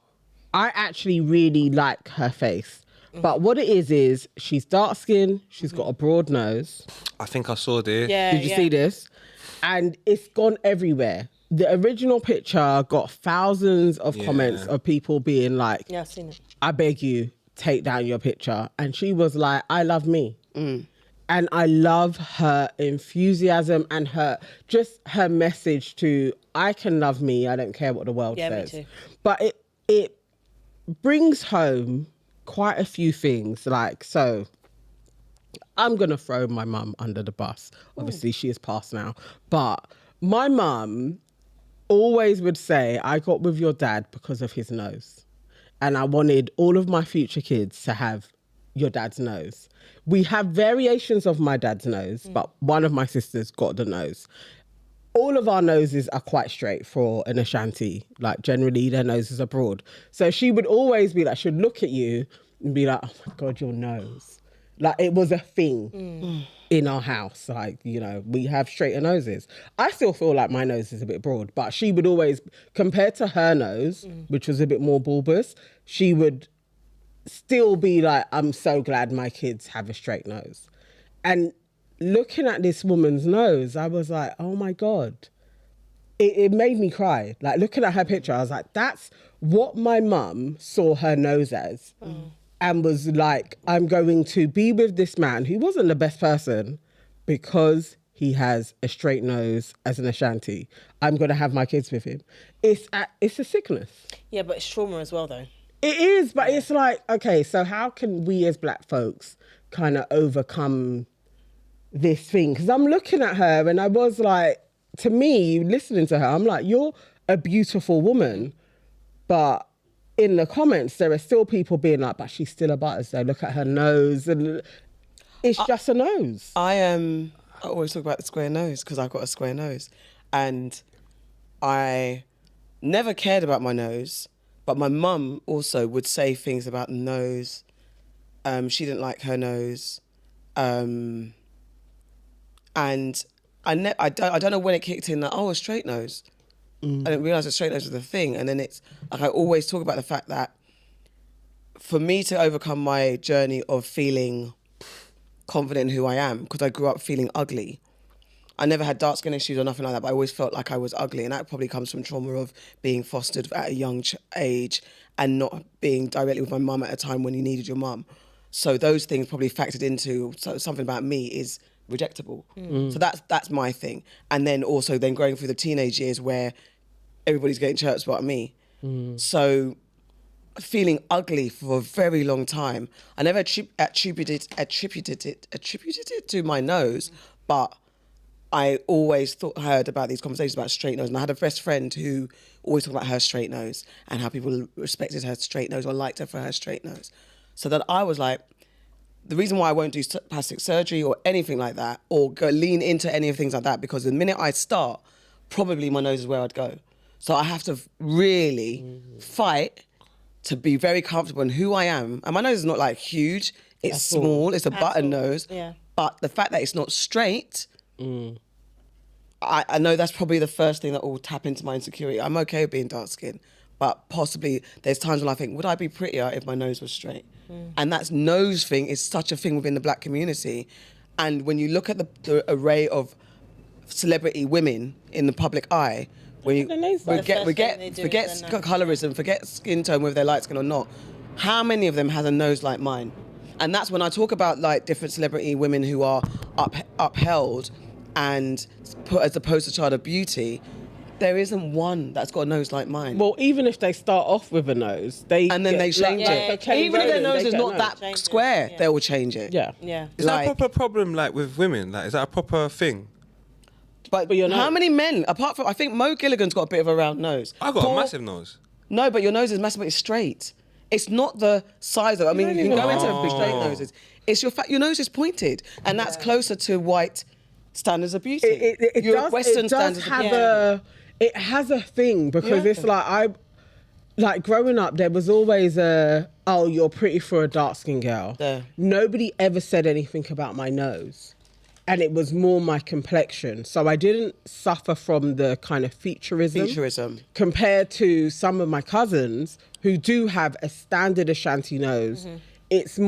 I actually really like her face. But what it is she's dark skinned, she's got a broad nose. I think I saw this. Yeah, Did you see this? And it's gone everywhere. The original picture got thousands of comments of people being like, Yeah, I've seen it. I beg you, take down your picture. And she was like, I love me. And I love her enthusiasm and her message to, I can love me. I don't care what the world Yeah, me says. too. But it brings home quite a few things. Like, so I'm going to throw my mum under the bus. Obviously, she is past now. But my mum always would say, I got with your dad because of his nose. And I wanted all of my future kids to have your dad's nose. We have variations of my dad's nose, but one of my sisters got the nose. All of our noses are quite straight for an Ashanti. Like, generally, their noses are broad. So she would always be like, she'd look at you and be like, oh my God, your nose. Like, it was a thing in our house. Like, you know, we have straighter noses. I still feel like my nose is a bit broad, but she would always, compared to her nose, which was a bit more bulbous, she would still be like, I'm so glad my kids have a straight nose. And looking at this woman's nose, I was like, oh my God. It made me cry. Like, looking at her picture, I was like, that's what my mum saw her nose as. And was like, I'm going to be with this man who wasn't the best person because he has a straight nose as an Ashanti. I'm going to have my kids with him. It's a sickness. Yeah, but it's trauma as well, though. It is, but it's like, okay, so how can we as black folks kind of overcome this thing? Because I'm looking at her and I was like, to me, listening to her, I'm like, you're a beautiful woman, but in the comments, there are still people being like, but she's still a butters though. Look at her nose. And it's just a nose. I always talk about the square nose because I've got a square nose. And I never cared about my nose, but my mum also would say things about the nose. She didn't like her nose. And I don't know when it kicked in that, oh, a straight nose. I didn't realise a straight nose was a thing. And then it's like, I always talk about the fact that for me to overcome my journey of feeling confident in who I am, because I grew up feeling ugly, I never had dark skin issues or nothing like that, but I always felt like I was ugly, and that probably comes from trauma of being fostered at a young age and not being directly with my mum at a time when you needed your mum. So those things probably factored into something about me is rejectable. So that's my thing. And then also then going through the teenage years where everybody's getting chirps about me. So feeling ugly for a very long time. I never attributed it to my nose, but I always heard about these conversations about straight nose. And I had a best friend who always talked about her straight nose and how people respected her straight nose or liked her for her straight nose. So that I was like, the reason why I won't do plastic surgery or anything like that or lean into any of things like that, because the minute I start, probably my nose is where I'd go. So I have to really fight to be very comfortable in who I am. And my nose is not like huge, it's small, it's a button nose. Yeah. But the fact that it's not straight, I know that's probably the first thing that will tap into my insecurity. I'm okay with being dark skinned, but possibly there's times when I think, would I be prettier if my nose was straight? And that nose thing is such a thing within the black community. And when you look at the array of celebrity women in the public eye, when you forget colorism, forget skin tone, whether they're light skin or not, how many of them has a nose like mine? And that's when I talk about like different celebrity women who are upheld and put as a poster child of beauty. There isn't one that's got a nose like mine. Well, even if they start off with a nose, they change it. Even if their nose is not that square, they will change it. Yeah. Is that a proper problem, like with women? Like, is that a proper thing? But how many men, apart from, I think Mo Gilligan's got a bit of a round nose. I got a massive nose. No, but your nose is massive, but it's straight. It's not the size of, I mean, you can go into big straight noses. It's your nose is pointed, and that's closer to white standards of beauty. It has a thing, because it's like growing up, there was always oh, you're pretty for a dark skinned girl. Yeah. Nobody ever said anything about my nose. And it was more my complexion. So I didn't suffer from the kind of featureism. Compared to some of my cousins who do have a standard Ashanti nose. It's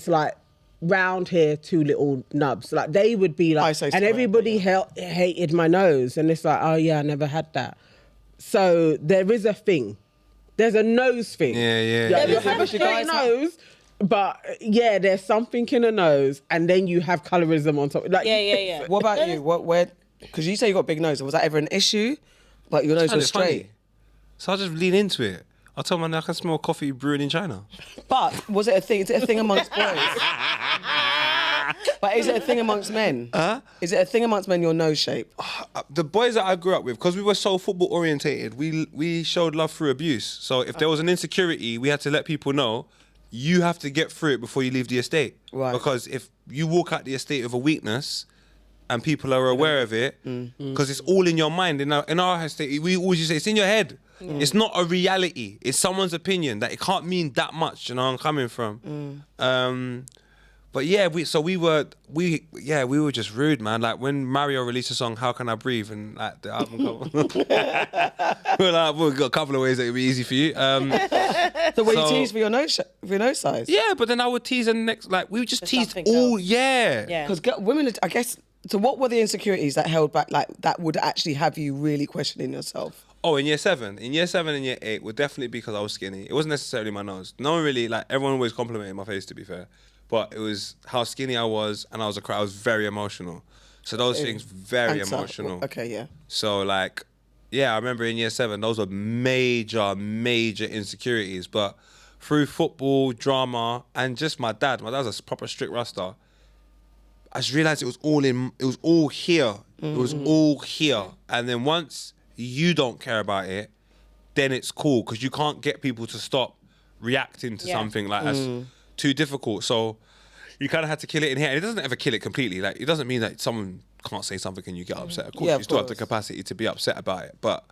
like round here, two little nubs. Like they would be like, and everybody hated my nose. And it's like, oh yeah, I never had that. So there is a thing. There's a nose thing. Yeah. You have a straight nose. But yeah, there's something in a nose, and then you have colorism on top. Like, yeah. What about you? Because you say you got a big nose. Was that ever an issue? But your nose was straight. Funny. So I just lean into it. I told man I can smell coffee brewing in China. But was it a thing? Is it a thing amongst boys? But is it a thing amongst men? Is it a thing amongst men, your nose shape? The boys that I grew up with, because we were so football orientated, we showed love through abuse. So if there was an insecurity, we had to let people know, you have to get through it before you leave the estate. Right. Because if you walk out the estate with a weakness and people are aware of it, because it's all in your mind. In our estate, we always used to say, it's in your head. It's not a reality. It's someone's opinion. That it can't mean that much, you know where I'm coming from. But yeah, we were just rude, man. Like when Mario released a song, "How Can I Breathe," and like the album cover, we've got a couple of ways that it'd be easy for you. So were you teased for your nose size? Yeah, but then I would tease the next, like we would just tease all, Because women, I guess. So what were the insecurities that held back, like that would actually have you really questioning yourself? Oh, in year 7 and year 8 would definitely be because I was skinny. It wasn't necessarily my nose. No one really, like everyone always complimented my face, to be fair. But it was how skinny I was, and I was very emotional. So those things, very emotional. Okay, yeah. So like, yeah, I remember in year 7, those were major insecurities. But through football, drama, and just my dad was a proper strict Rasta. I just realised it was all here. It was all here. And then once you don't care about it, then it's cool, because you can't get people to stop reacting to something like that's too difficult. So you kind of had to kill it in here. And it doesn't ever kill it completely. Like, it doesn't mean that someone can't say something and you get upset. Of course, you still have the capacity to be upset about it. But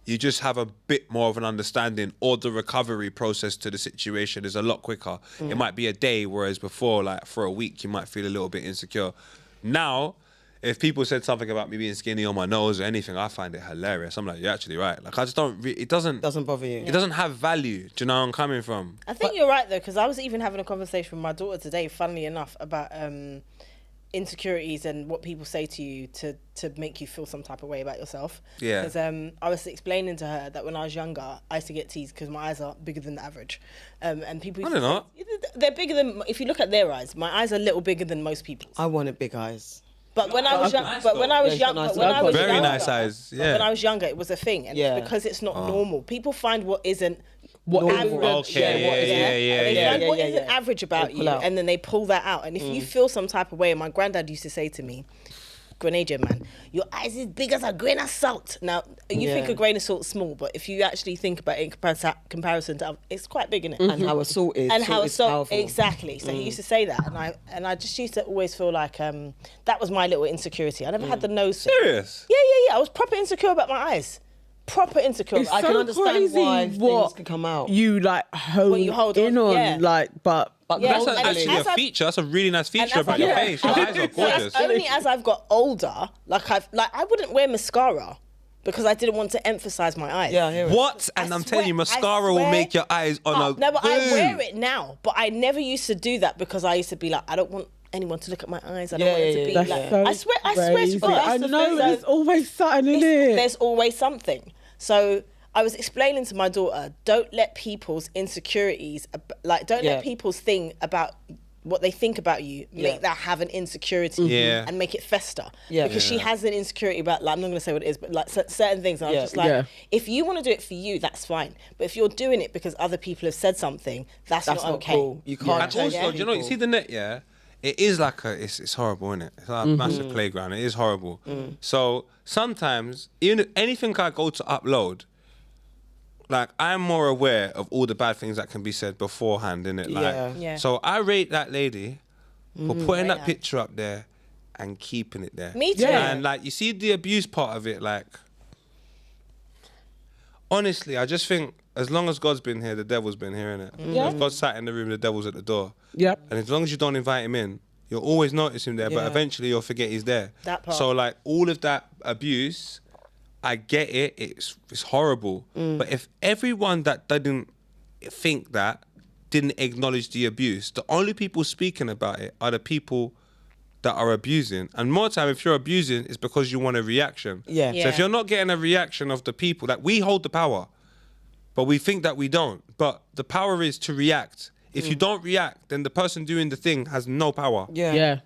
you just have a bit more of an understanding, or the recovery process to the situation is a lot quicker. It might be a day, whereas before, like for a week, you might feel a little bit insecure. Now, if people said something about me being skinny on my nose or anything, I find it hilarious. I'm like, you're actually right. Like, I just don't, it doesn't bother you. It doesn't have value. Do you know where I'm coming from? I think you're right though, because I was even having a conversation with my daughter today, funnily enough, about insecurities and what people say to you to make you feel some type of way about yourself. Yeah. Because I was explaining to her that when I was younger, I used to get teased because my eyes are bigger than the average. And people used I don't know. they're bigger than, if you look at their eyes, my eyes are a little bigger than most people's. I wanted big eyes. But when I was young, when I was Very younger, nice eyes. Yeah. when I was younger, it was a thing, and it's because it's not normal. People find what isn't average. Okay, They find what yeah. isn't average about you, and then they pull that out. And if you feel some type of way, my granddad used to say to me, Grenadier man, your eyes is big as a grain of salt. Now, you think a grain of salt's small, but if you actually think about it in comparison to, it's quite big, isn't it? And how a salt is. And how a salt, powerful. exactly. So he used to say that, and I just used to always feel like that was my little insecurity. I never had the nose thing. Serious? Yeah. I was proper insecure about my eyes. Proper insecure. It's I so can understand crazy why what things can come out. You like hold in on, like, but Yeah, That's and actually a as I've- feature. That's a really nice feature as about I've- your yeah. face. Your eyes are gorgeous. Only as I've got older, I wouldn't wear mascara because I didn't want to emphasize my eyes. Yeah, I hear it. What? And I'm telling you, mascara will swear- make your eyes on a No, but I boom. wear it now. But I never used to do that because I used to be like, I don't want anyone to look at my eyes. I don't want it to be That's like. so I swear crazy. to God. I know there's always something in it. There's always something. So I was explaining to my daughter, don't let people's insecurities, don't let people's thing about what they think about you make that have an insecurity and make it fester. Yeah. Because she has an insecurity about, like, I'm not going to say what it is, but like certain things. And I'm just like, if you want to do it for you, that's fine. But if you're doing it because other people have said something, that's not okay. Cool. You can't And change also, do you know, you see the net, yeah? It is like it's horrible, isn't it? It's like a massive playground. It is horrible. So sometimes, even if anything I go to upload, like, I'm more aware of all the bad things that can be said beforehand, innit? Like, so I rate that lady for putting that picture up there and keeping it there. Me too. And like, you see the abuse part of it, like, honestly, I just think as long as God's been here, the devil's been here, innit? If God sat in the room, the devil's at the door. Yep. And as long as you don't invite him in, you'll always notice him there, but eventually you'll forget he's there. That part. So like, all of that abuse, I get it, it's horrible. But if everyone that didn't think that didn't acknowledge the abuse, the only people speaking about it are the people that are abusing. And more time, if you're abusing, it's because you want a reaction. So if you're not getting a reaction of the people, like, we hold the power, but we think that we don't. But the power is to react. If you don't react, then the person doing the thing has no power. Yeah.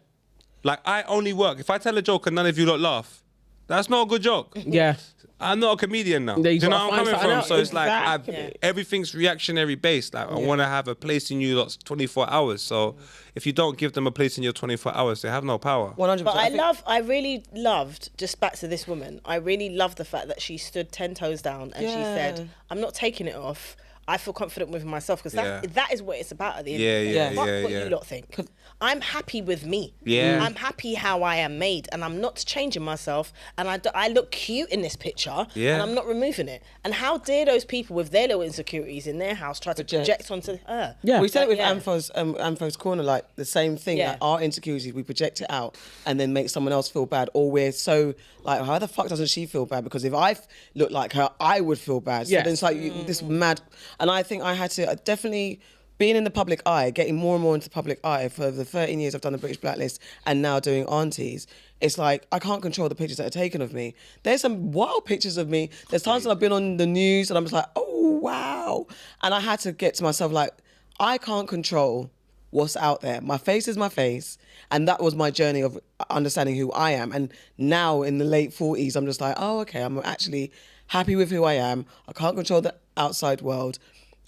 Like, I only work. If I tell a joke and none of you lot laugh, that's not a good joke. Yeah. I'm not a comedian now. Yeah, Do you you know gotta where I'm find coming from? something So it's else. like, everything's reactionary based. Like, I want to have a place in you lot's 24 hours. So if you don't give them a place in your 24 hours, they have no power. 100%. But I really loved, just back to this woman, I really loved the fact that she stood 10 toes down and she said, I'm not taking it off. I feel confident with myself, because that is what it's about at the end of the day. Fuck what you lot think. I'm happy with me. I'm happy how I am made, and I'm not changing myself, and I look cute in this picture, and I'm not removing it. And how dare those people with their little insecurities in their house try to project onto her? Yeah. We said it with Ampho's Corner, like the same thing. Like, our insecurities, we project it out and then make someone else feel bad, or we're so like, how the fuck doesn't she feel bad? Because if I look like her, I would feel bad. So then it's like this mad. And I think I had to definitely, being in the public eye, getting more and more into the public eye for the 13 years I've done the British Blacklist and now doing Aunties, it's like, I can't control the pictures that are taken of me. There's some wild pictures of me. There's times that I've been on the news and I'm just like, oh, wow. And I had to get to myself like, I can't control what's out there. My face is my face. And that was my journey of understanding who I am. And now in the late 40s, I'm just like, oh, okay, I'm actually happy with who I am. I can't control the outside world.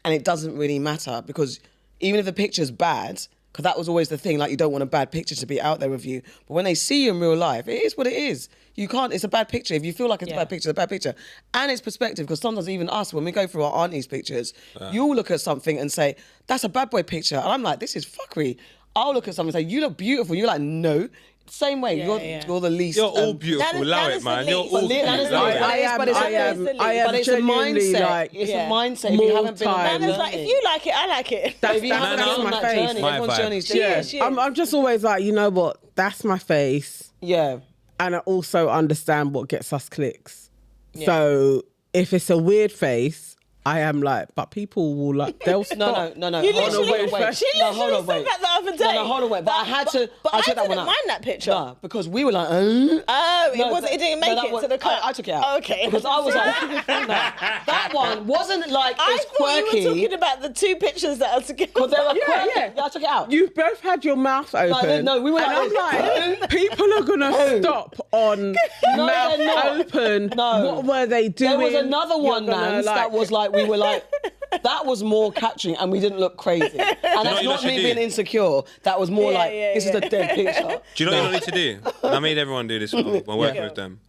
And it doesn't really matter, because even if the picture's bad, because that was always the thing, like, you don't want a bad picture to be out there with you. But when they see you in real life, it is what it is. You can't, it's a bad picture. If you feel like it's a bad picture, it's a bad picture. And it's perspective, because sometimes even us, when we go through our Aunties pictures, you'll look at something and say, that's a bad boy picture. And I'm like, this is fuckery. I'll look at something and say, you look beautiful. You're like, no. Same way, you're the least. You're all beautiful. Allow it, man. You're all beautiful. I am but it's a mindset. Like, it's a mindset. If you haven't been on that journey. Like, if you like it, I like it. If you haven't been on that journey, everyone's journey is different. I'm just always like, you know what? That's my face. Yeah. And I also understand what gets us clicks. So if it's a weird face, I am like, but people will like, they'll stop. No. You Hold on, literally, wait. she No, literally hold on, said wait. that the other day. No, hold on, wait. But I had to. But I took that didn't one out. mind that picture. Nah, because we were like, Oh, No, it didn't make it to the cut. I took it out. Okay. Because I was like, no, that one wasn't like I as thought quirky. you were talking about the 2 pictures that are together. Because they were quirky. Yeah. I took it out. You both had your mouth open. No, we were and I'm like, people are gonna stop on mouth they're not. open. No. What were they doing? There was another one, You're gonna, Nance, that was like, we were like, that was more catching and we didn't look crazy. And that's not me being insecure. That was more like, this is a dead picture. Do you know what you need to do? And I made everyone do this when working with them.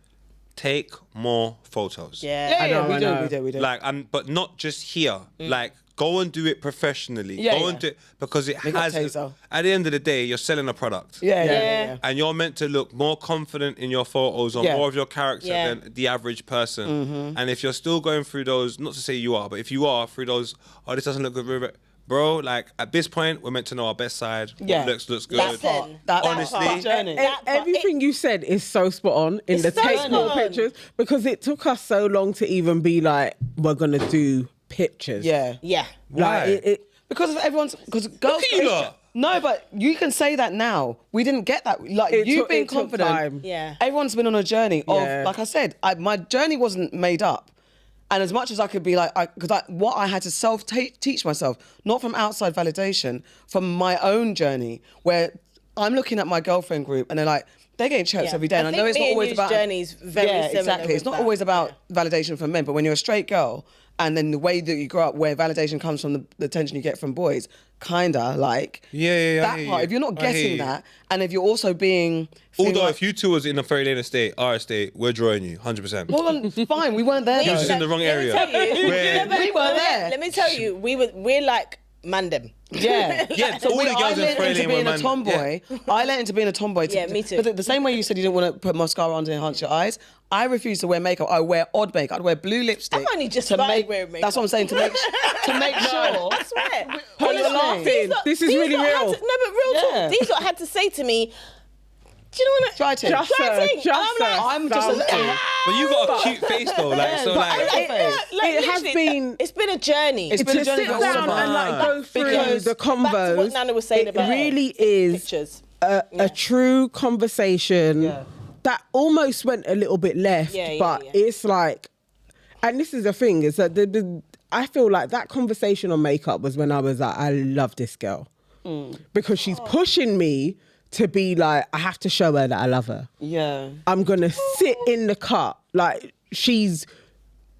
Take more photos. We do. Like, but not just here. Like, go and do it professionally. Yeah, go yeah. and do it because it Make up has. taser. At the end of the day, you're selling a product. Yeah. And you're meant to look more confident in your photos or Yeah. more of your character Yeah. than the average person. And if you're still going through those, not to say you are, but if you are through those, oh, this doesn't look good, bro. Like at this point, we're meant to know our best side. Yeah. What looks good. That Honestly, part. Journey. Everything you said is so spot on in the so take spot more on. pictures because it took us so long to even be like, we're gonna do pictures. Yeah. Like Because girls. Look at you lot. No, but you can say that now. We didn't get that. Like you've been confident. Time. Yeah. Everyone's been on a journey of, Yeah. like I said, my journey wasn't made up. And as much as I could be like, what I had to self-teach myself, not from outside validation, from my own journey, where I'm looking at my girlfriend group and they're like, they're getting chirps every day. And I know think it's me not and always you's about journey's very similar exactly. It's with not that. always about validation from men, but when you're a straight girl, and then the way that you grow up, where validation comes from the attention you get from boys, kinda like Yeah, that part. If you're not I hear getting you. that, and if you're also being Although if you two was in a Fairy Lane estate, our estate, we're drawing you, 100%. well, fine, we weren't there. You was though. in the wrong area. Let me tell you. Where- We weren't there. Let me tell you, we're like mandem. Yeah, So all the I girls in lent Fairy into Lane were being a man. tomboy. I lent into being a tomboy. Yeah, me too. But the same way you said you didn't want to put mascara on to enhance your eyes, I refuse to wear makeup. I wear odd makeup. I'd wear blue lipstick. I've only just to started make. wearing makeup. That's what I'm saying. To make sure. I swear. Paul, you're laughing. This is really real. No, but real Yeah. talk. These lot had to say to me, do you know what? Try to. Just Try her, ting. just And I'm like, her. I'm just. But you got a cute face though, like so, like. It has been. It's been a journey. It's been To a journey sit for all of down us. and like go through Because the back to combos. what Nana was saying it about really is pictures. a true conversation that almost went a little bit left, but it's like, and this is the thing, is that I feel like that conversation on makeup was when I was like, I love this girl because she's pushing me to be like, I have to show her that I love her. Yeah. I'm gonna sit in the cut like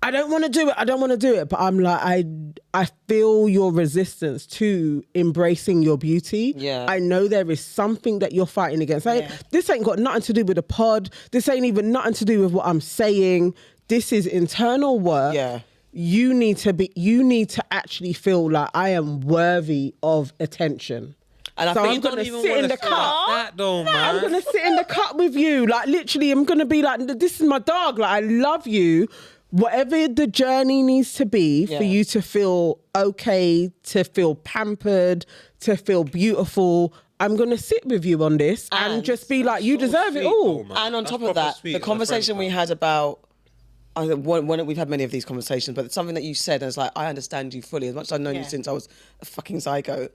I don't want to do it, but I'm like, I feel your resistance to embracing your beauty. Yeah. I know there is something that you're fighting against. This ain't got nothing to do with the pod. This ain't even nothing to do with what I'm saying. This is internal work. Yeah. You need to actually feel like I am worthy of attention. And I So think I'm gonna sit in the cut. That though, man. I'm gonna sit in the cut with you. Like literally, I'm gonna be like, this is my dog. Like I love you. Whatever the journey needs to be for you to feel okay, to feel pampered, to feel beautiful, I'm gonna sit with you on this and just be like, you deserve it all. And on top of that, the conversation we had about, we've had many of these conversations, but it's something that you said, and it's like, I understand you fully. As much as I've known you since I was a fucking zygote,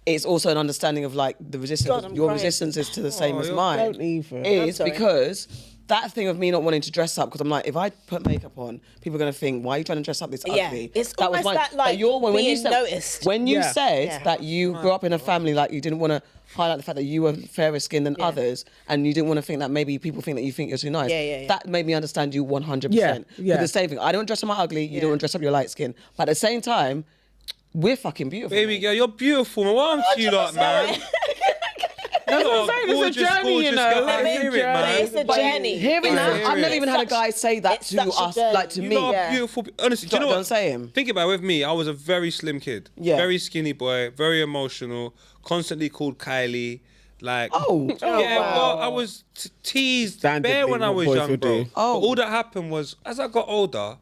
it's also an understanding of like the resistance. God, your crying. resistance is to the same as mine. Don't even. Is because that thing of me not wanting to dress up, because I'm like, if I put makeup on, people are going to think, why are you trying to dress up this ugly? It's that was almost mine. that, But like, when you being said, noticed. When you said Yeah. that you grew up in a family, like you didn't want to highlight the fact that you were fairer skinned than others, and you didn't want to think that maybe people think that you think you're too nice. That made me understand you 100%. Yeah. For the same thing, I don't dress up my ugly, you don't want to dress up your light skin. But at the same time, we're fucking beautiful. Baby girl, you're beautiful, man. What are you lot, man? That's what I'm saying. It's a journey, you know. It's a journey. Hearing that, I've never even had a guy say that to us, like to You me. lot are beautiful. Honestly, do you know what? Don't say him. Think about it with me. I was a very slim kid. Yeah. Very skinny boy. Very emotional. Constantly called Kylie. Like, wow. well, I was teased bare when I was young, bro. But all that happened was, as I got older,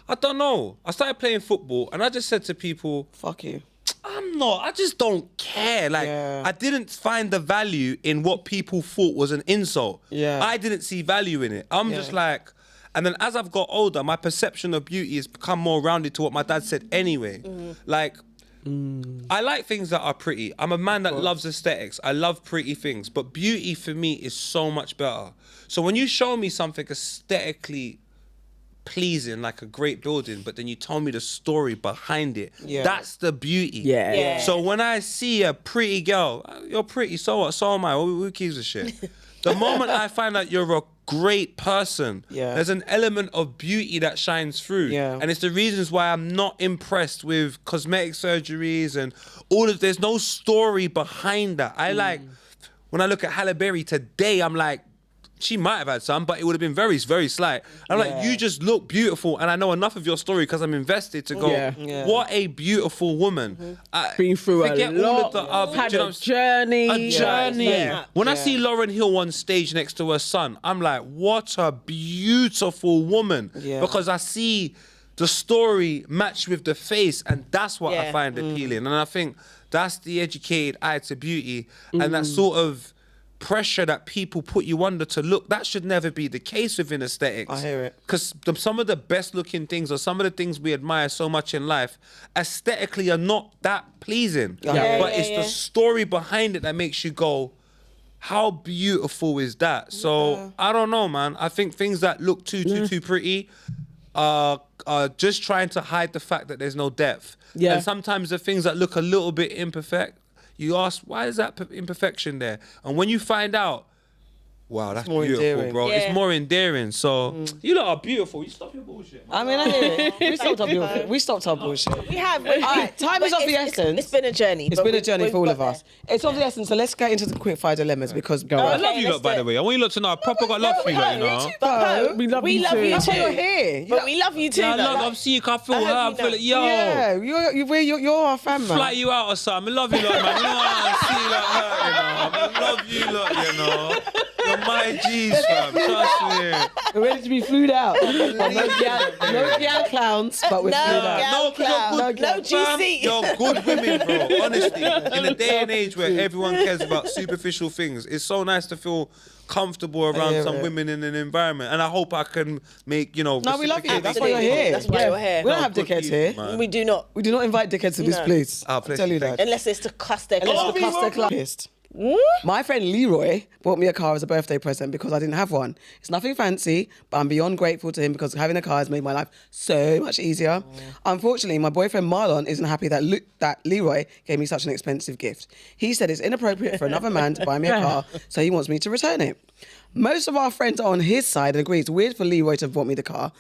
I don't know. I started playing football, and I just said to people, "Fuck you." I just don't care. Like, I didn't find the value in what people thought was an insult. Yeah. I didn't see value in it. I'm just like, And then as I've got older, my perception of beauty has become more rounded to what my dad said anyway. Like, I like things that are pretty. I'm a man that loves aesthetics. I love pretty things. But beauty for me is so much better. So when you show me something aesthetically pleasing, like a great building, but then you tell me the story behind it, that's the beauty. Yeah. So when I see a pretty girl, you're pretty, so what? So am I. Who gives a shit? The moment I find out you're a great person, there's an element of beauty that shines through. And it's the reasons why I'm not impressed with cosmetic surgeries and all of, there's no story behind that. I like, when I look at Halle Berry today, I'm like, she might have had some, but it would have been very, very slight. I'm like, you just look beautiful, and I know enough of your story because I'm invested to go, what a beautiful woman. Been through a all lot, of the other, had do you know a what I'm journey. a journey. When I see Lauryn Hill on stage next to her son, I'm like, what a beautiful woman. Because I see the story matched with the face, and that's what I find appealing. And I think that's the educated eye to beauty, and that sort of pressure that people put you under to look, that should never be the case within aesthetics. I hear it. Because some of the best looking things, or some of the things we admire so much in life, aesthetically are not that pleasing. But it's the story behind it that makes you go, how beautiful is that? So I don't know, man. I think things that look too pretty are just trying to hide the fact that there's no depth. And sometimes the things that look a little bit imperfect, you ask, why is that imperfection there? And when you find out, wow, that's more beautiful, endearing. bro. It's more endearing. So you lot are beautiful. You stop your bullshit, man. I mean, I hear it. We stopped our bullshit. We have. All right, time is of the essence. It's been a journey. It's been a journey for all of us. It's of the essence, so let's get into the quick fire dilemmas because I love you lot, by the way. I want you lot to know I proper got love for you lot, you know. But we love you That's why too. you're here. But we love you too. I though. love, I'm seeing, I feel her. I feel like, yo. Yeah, you're our fan, man. Fly you out or something. I love you lot, man. You know I see like her, you know. I love you lot, you know. You're my G's, fam. Trust me. We're ready to be flued out. No gal clowns, but we're flued out. No, because you're good. No fam. GC. You're good women, bro. Honestly, in a day and age where everyone cares about superficial things, it's so nice to feel comfortable around some women in an environment. And I hope I can make, you know. No, we love you. That's why Absolutely. you're here. That's why you're here. We don't have good dickheads people, here. man. We do not. We do not invite dickheads to this place. Oh, I'll tell you that. Unless it's to cuss their Unless class. the customer club pissed. My friend Leroy bought me a car as a birthday present because I didn't have one. It's nothing fancy, but I'm beyond grateful to him because having a car has made my life so much easier. Unfortunately, my boyfriend Marlon isn't happy that Leroy gave me such an expensive gift. He said it's inappropriate for another man to buy me a car, so he wants me to return it. Most of our friends are on his side and agree it's weird for Leroy to have bought me the car.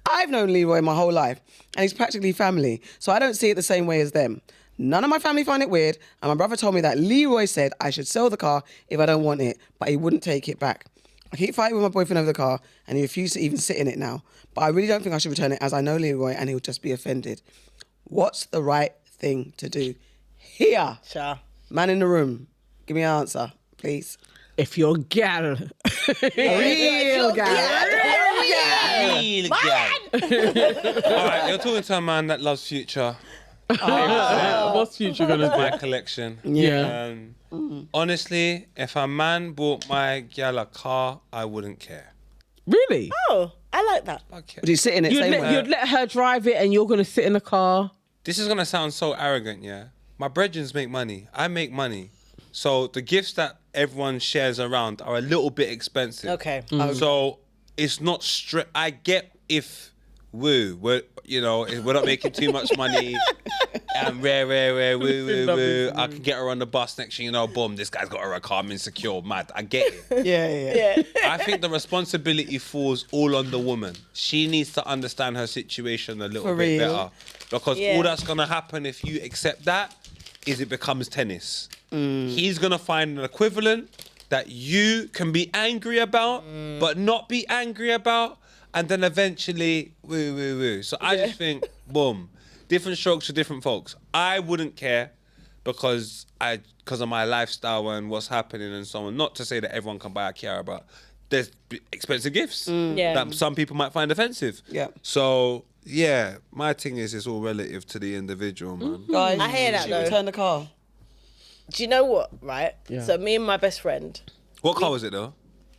I've known Leroy my whole life, and he's practically family, so I don't see it the same way as them. None of my family find it weird, and my brother told me that Leroy said I should sell the car if I don't want it, but he wouldn't take it back. I keep fighting with my boyfriend over the car, and he refused to even sit in it now, but I really don't think I should return it as I know Leroy and he'll just be offended. What's the right thing to do? Here, man in the room, give me an answer, please. If you're gal, real gal. Real gal. All right, you're talking to a man that loves Future. what's Future gonna do? My collection. Yeah. Honestly, if a man bought my gal a car, I wouldn't care. Really? Oh, I like that. Okay. Would you sit in it? You'd let her drive it, and you're gonna sit in the car. This is gonna sound so arrogant, yeah. My brethrens make money. I make money. So the gifts that everyone shares around are a little bit expensive. Okay. So it's not strict. I get if we're not making too much money and woo. I can get her on the bus next thing you know, boom, this guy's got her a car, I'm insecure, mad. I get it. Yeah. I think the responsibility falls all on the woman. She needs to understand her situation a little bit better. Because all that's gonna happen if you accept that is it becomes tennis. He's gonna find an equivalent that you can be angry about, but not be angry about, and then eventually, woo. So I just think, boom, different strokes for different folks. I wouldn't care because of my lifestyle and what's happening and so on. Not to say that everyone can buy a Kiara, but there's expensive gifts that some people might find offensive. Yeah. So yeah, my thing is it's all relative to the individual, man. Guys, I hear that, should though. return the car. Do you know what, right? Yeah. So me and my best friend. What car was it though?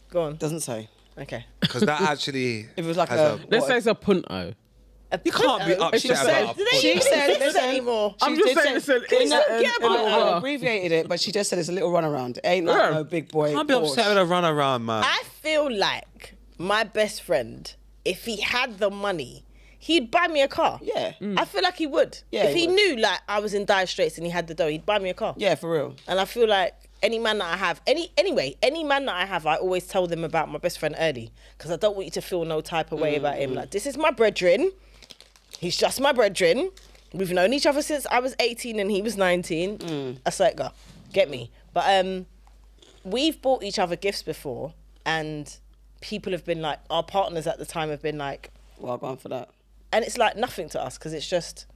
Go on. Doesn't say. Okay. Because that actually. If it was like has Let's say it's a punto. You can't be upset about a She said, listen, anymore. I'm just saying, I abbreviated it, but she just said it's a little runaround. It ain't like no big boy. Can't be upset with a runaround, man. I feel like my best friend, if he had the money, he'd buy me a car. Yeah. I feel like he would. Yeah, if he he would. knew like I was in dire straits and he had the dough, he'd buy me a car. Yeah, for real. And I feel like any man that I have, any man that I have, I always tell them about my best friend early because I don't want you to feel no type of way about him. Like, this is my brethren. He's just my brethren. We've known each other since I was 18 and he was 19. A circa. Get me? But we've bought each other gifts before and people have been like, our partners at the time have been like, well, I'm for that. And it's like nothing to us because it's just,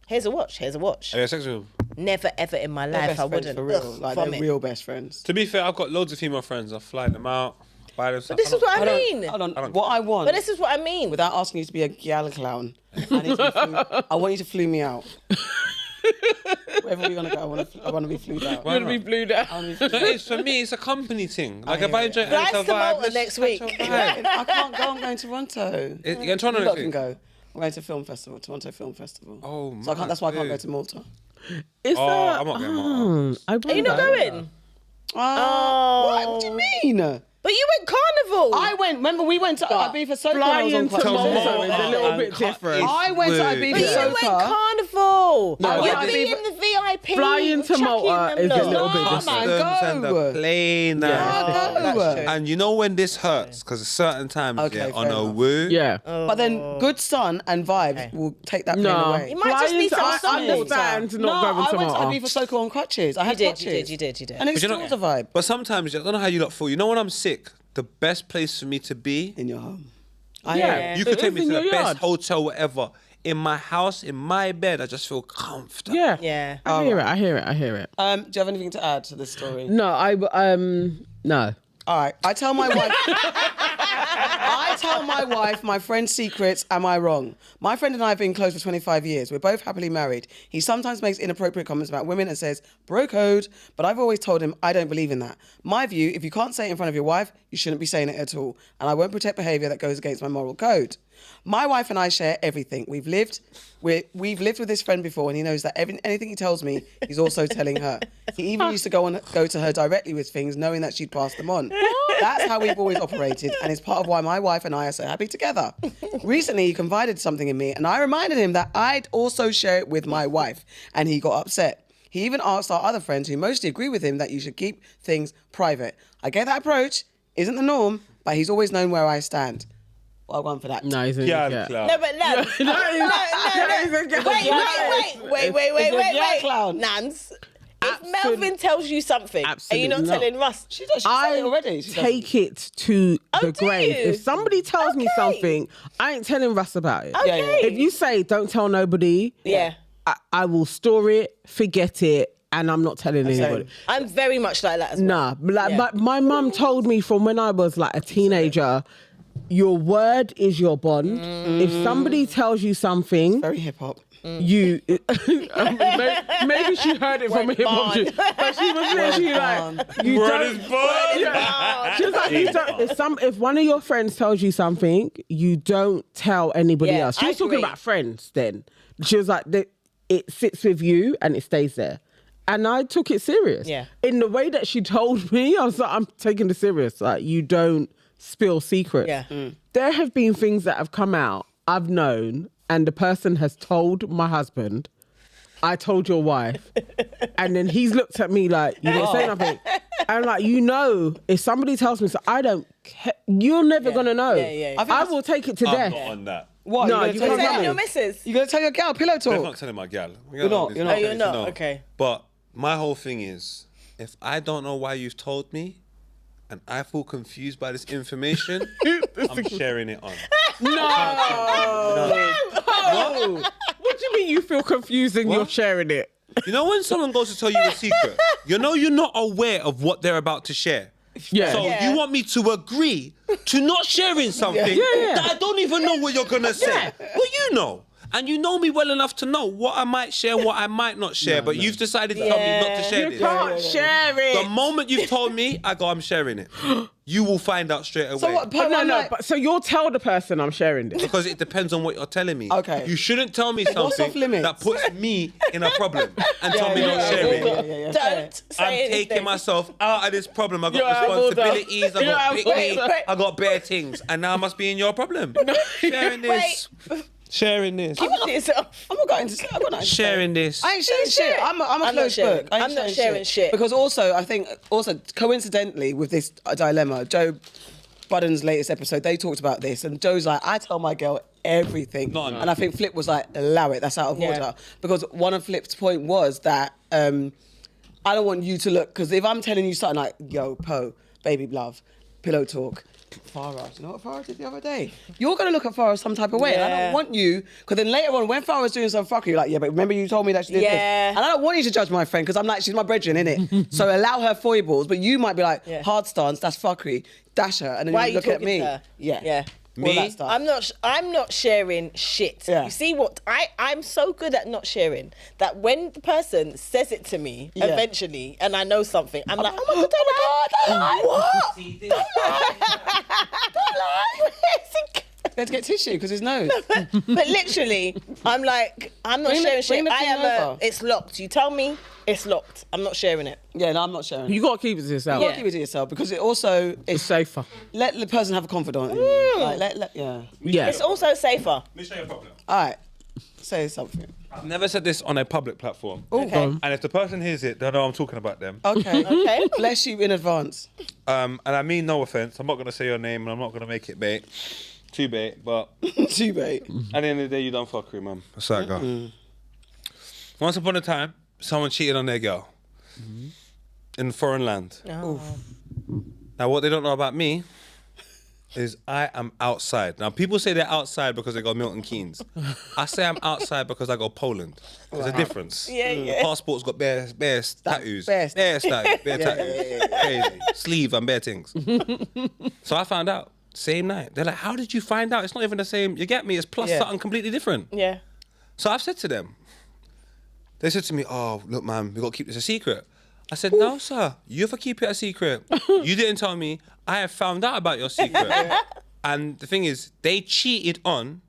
here's a watch, here's a watch. Have you had sex with him? Never ever in my They're life best I friends wouldn't. for real. Ugh, Like, from they're it. real best friends. To be fair, I've got loads of female friends. I fly them out, buy them stuff. But this is what I mean. Hold on. What I want. But this is what I mean. Without asking you to be a gal clown, I want you to flew me out. Wherever we're gonna go, I want to be flued out. You're gonna be flued out. It's, for me, it's a company thing. Like if I enjoy Flies Elsa to vibe, Malta let's next catch week. a vibe. I can't go. I'm going to Toronto. You're going to Toronto You next lot week? can go. I'm going to film festival, Toronto Film Festival. Oh, so I can't. That's why I can't go to Malta. It's I'm not going Malta. Are you not going? What do you mean? But you went carnival. I went. Remember, we went to Ibiza Soca. Flying to Malta is a little and bit different. I went to Ibiza But you Soca. went carnival. No, You'd I be think- in the VIP. Flying to Chuckie Malta and them is a lot. little bit No, different. man, Customs and go. the plane. Go. And you know when this hurts? Because at certain times, Okay, on fair a enough. woo. Yeah. But then good sun and vibes will take that pain No. away. You might just need some I sun understand No, not going I to went to Malta. Ibiza Soca on crutches. I had crutches. You did. And it's But still the vibe. But sometimes, I don't know how you lot feel. You know when I'm sick, the best place for me to be, In your home. Yeah. you could It take is me in to the your best yard. hotel, whatever. In my house, in my bed, I just feel comfortable. Yeah. Yeah. I hear it. Do you have anything to add to this story? No, no. All right. I tell my wife. I tell my wife my friend's secrets. Am I wrong? My friend and I have been close for 25 years. We're both happily married. He sometimes makes inappropriate comments about women and says, bro code, but I've always told him I don't believe in that. My view, if you can't say it in front of your wife, you shouldn't be saying it at all. And I won't protect behaviour that goes against my moral code. My wife and I share everything. We've lived with this friend before, and he knows that anything he tells me, he's also telling her. He even used to go to her directly with things, knowing that she'd pass them on. That's how we've always operated, and it's part of why my wife and I are so happy together. Recently, he confided something in me, and I reminded him that I'd also share it with my wife, and he got upset. He even asked our other friends, who mostly agree with him, that you should keep things private. I get that approach, isn't the norm, but he's always known where I stand. Well, I won for that. No, he's in No, but no. Wait. Nance, if Melvin tells you something, are you not telling Russ? She does it already. Take it to the grave. you? If somebody tells me something, I ain't telling Russ about it. Okay. If you say don't tell nobody, Yeah. I will store it, forget it, and I'm not telling anybody. I'm very much like that as well. Nah, like my mum told me from when I was like a teenager, your word is your bond. If somebody tells you something, very hip hop. You maybe she heard it from a hip hop, but she was literally like, "You don't." She was like, "You don't." If one of your friends tells you something, you don't tell anybody else. She was talking about friends. Then she was like, "It sits with you and it stays there." And I took it serious. Yeah. In the way that she told me, I was like, "I'm taking it serious. Like, you don't spill secrets." Yeah. There have been things that have come out I've known, and the person has told my husband, I told your wife. And then he's looked at me like, you didn't say nothing. I'm like, if somebody tells me, so I don't care, you're never going to know. I will take it to death. I'm not on that. What? No, you can't Tell tell your me. missus. You're going to tell your girl pillow I'm talk? not telling my gal. You're not. Oh, you're not? Okay. But my whole thing is, if I don't know why you've told me, and I feel confused by this information, I'm sharing it on. No. What do you mean you feel confused and you're sharing it? You know when someone goes to tell you a secret, you're not aware of what they're about to share. Yeah. So you want me to agree to not sharing something that I don't even know what you're gonna say. Well, you know. And you know me well enough to know what I might share and what I might not share, but you've decided to tell me not to share You this. can't share it. The moment you've told me, I go, I'm sharing it. You will find out straight away. So what? But so you'll tell the person I'm sharing this. Because it depends on what you're telling me. Okay. You shouldn't tell me What's off something limits? that puts me in a problem and tell me not share it. Don't say I'm anything. taking myself out of this problem. I've You're got out of order. responsibilities, I've You're got out of picnic, order. I got bare things, and now I must be in your problem. Sharing this. Sharing this. Keep it to yourself. I'm not going to say. I'm not Sharing this. I ain't sharing shit. I'm a I'm closed not sharing. book. I ain't I'm not sharing shit. Because also, I think, coincidentally, with this dilemma, Joe Budden's latest episode, they talked about this, and Joe's like, I tell my girl everything. And I think Flip was like, allow it, that's out of order. Because one of Flip's point was that I don't want you to look, because if I'm telling you something like, yo, Poe, baby love, pillow talk, Farah, do you know what Farah did the other day? You're going to look at Farah some type of way. And I don't want you, because then later on, when Farah's doing some fuckery, you're like, yeah, but remember you told me that she did this. And I don't want you to judge my friend, because I'm like, she's my brethren, innit? So allow her foibles, but you might be like, hard stance, that's fuckery, dash her, and then Why you are look you at talking me. to her? Yeah. Me? All that stuff. I'm not sharing shit. You see what I'm so good at not sharing that when the person says it to me eventually and I know something, I'm like, oh my god, what? Don't lie. Let's get tissue because his nose. But literally, I'm like, I'm not sharing shit. It's locked. You tell me, it's locked. I'm not sharing it. Yeah, no, I'm not sharing. You got to keep it to yourself. You got to keep it to yourself because it also it's safer. Let the person have a confidant. In you. Like, yeah. It's also safer. Let me show you a problem. All right, say something. I've never said this on a public platform. Okay. And if the person hears it, they'll know I'm talking about them. Okay. Okay. Bless you in advance. And I mean no offense. I'm not going to say your name and I'm not going to make it bait. Too bait, but... Too bait. At the end of the day, you done fuckery, man. That's how it go. Once upon a time, someone cheated on their girl. In a foreign land. Oh. Now, what they don't know about me is I am outside. Now, people say they're outside because they go Milton Keynes. I say I'm outside because I go Poland. There's a difference. Yeah. Passport's got bare tattoos. Bare tattoos. Crazy. Sleeve and bare things. So I found out. Same night. They're like, how did you find out? It's not even the same. You get me? It's plus something completely different. Yeah. So I've said to them, they said to me, oh, look, man, we got to keep this a secret. I said, no, sir, you have to keep it a secret. You didn't tell me. I have found out about your secret. And the thing is, they cheated on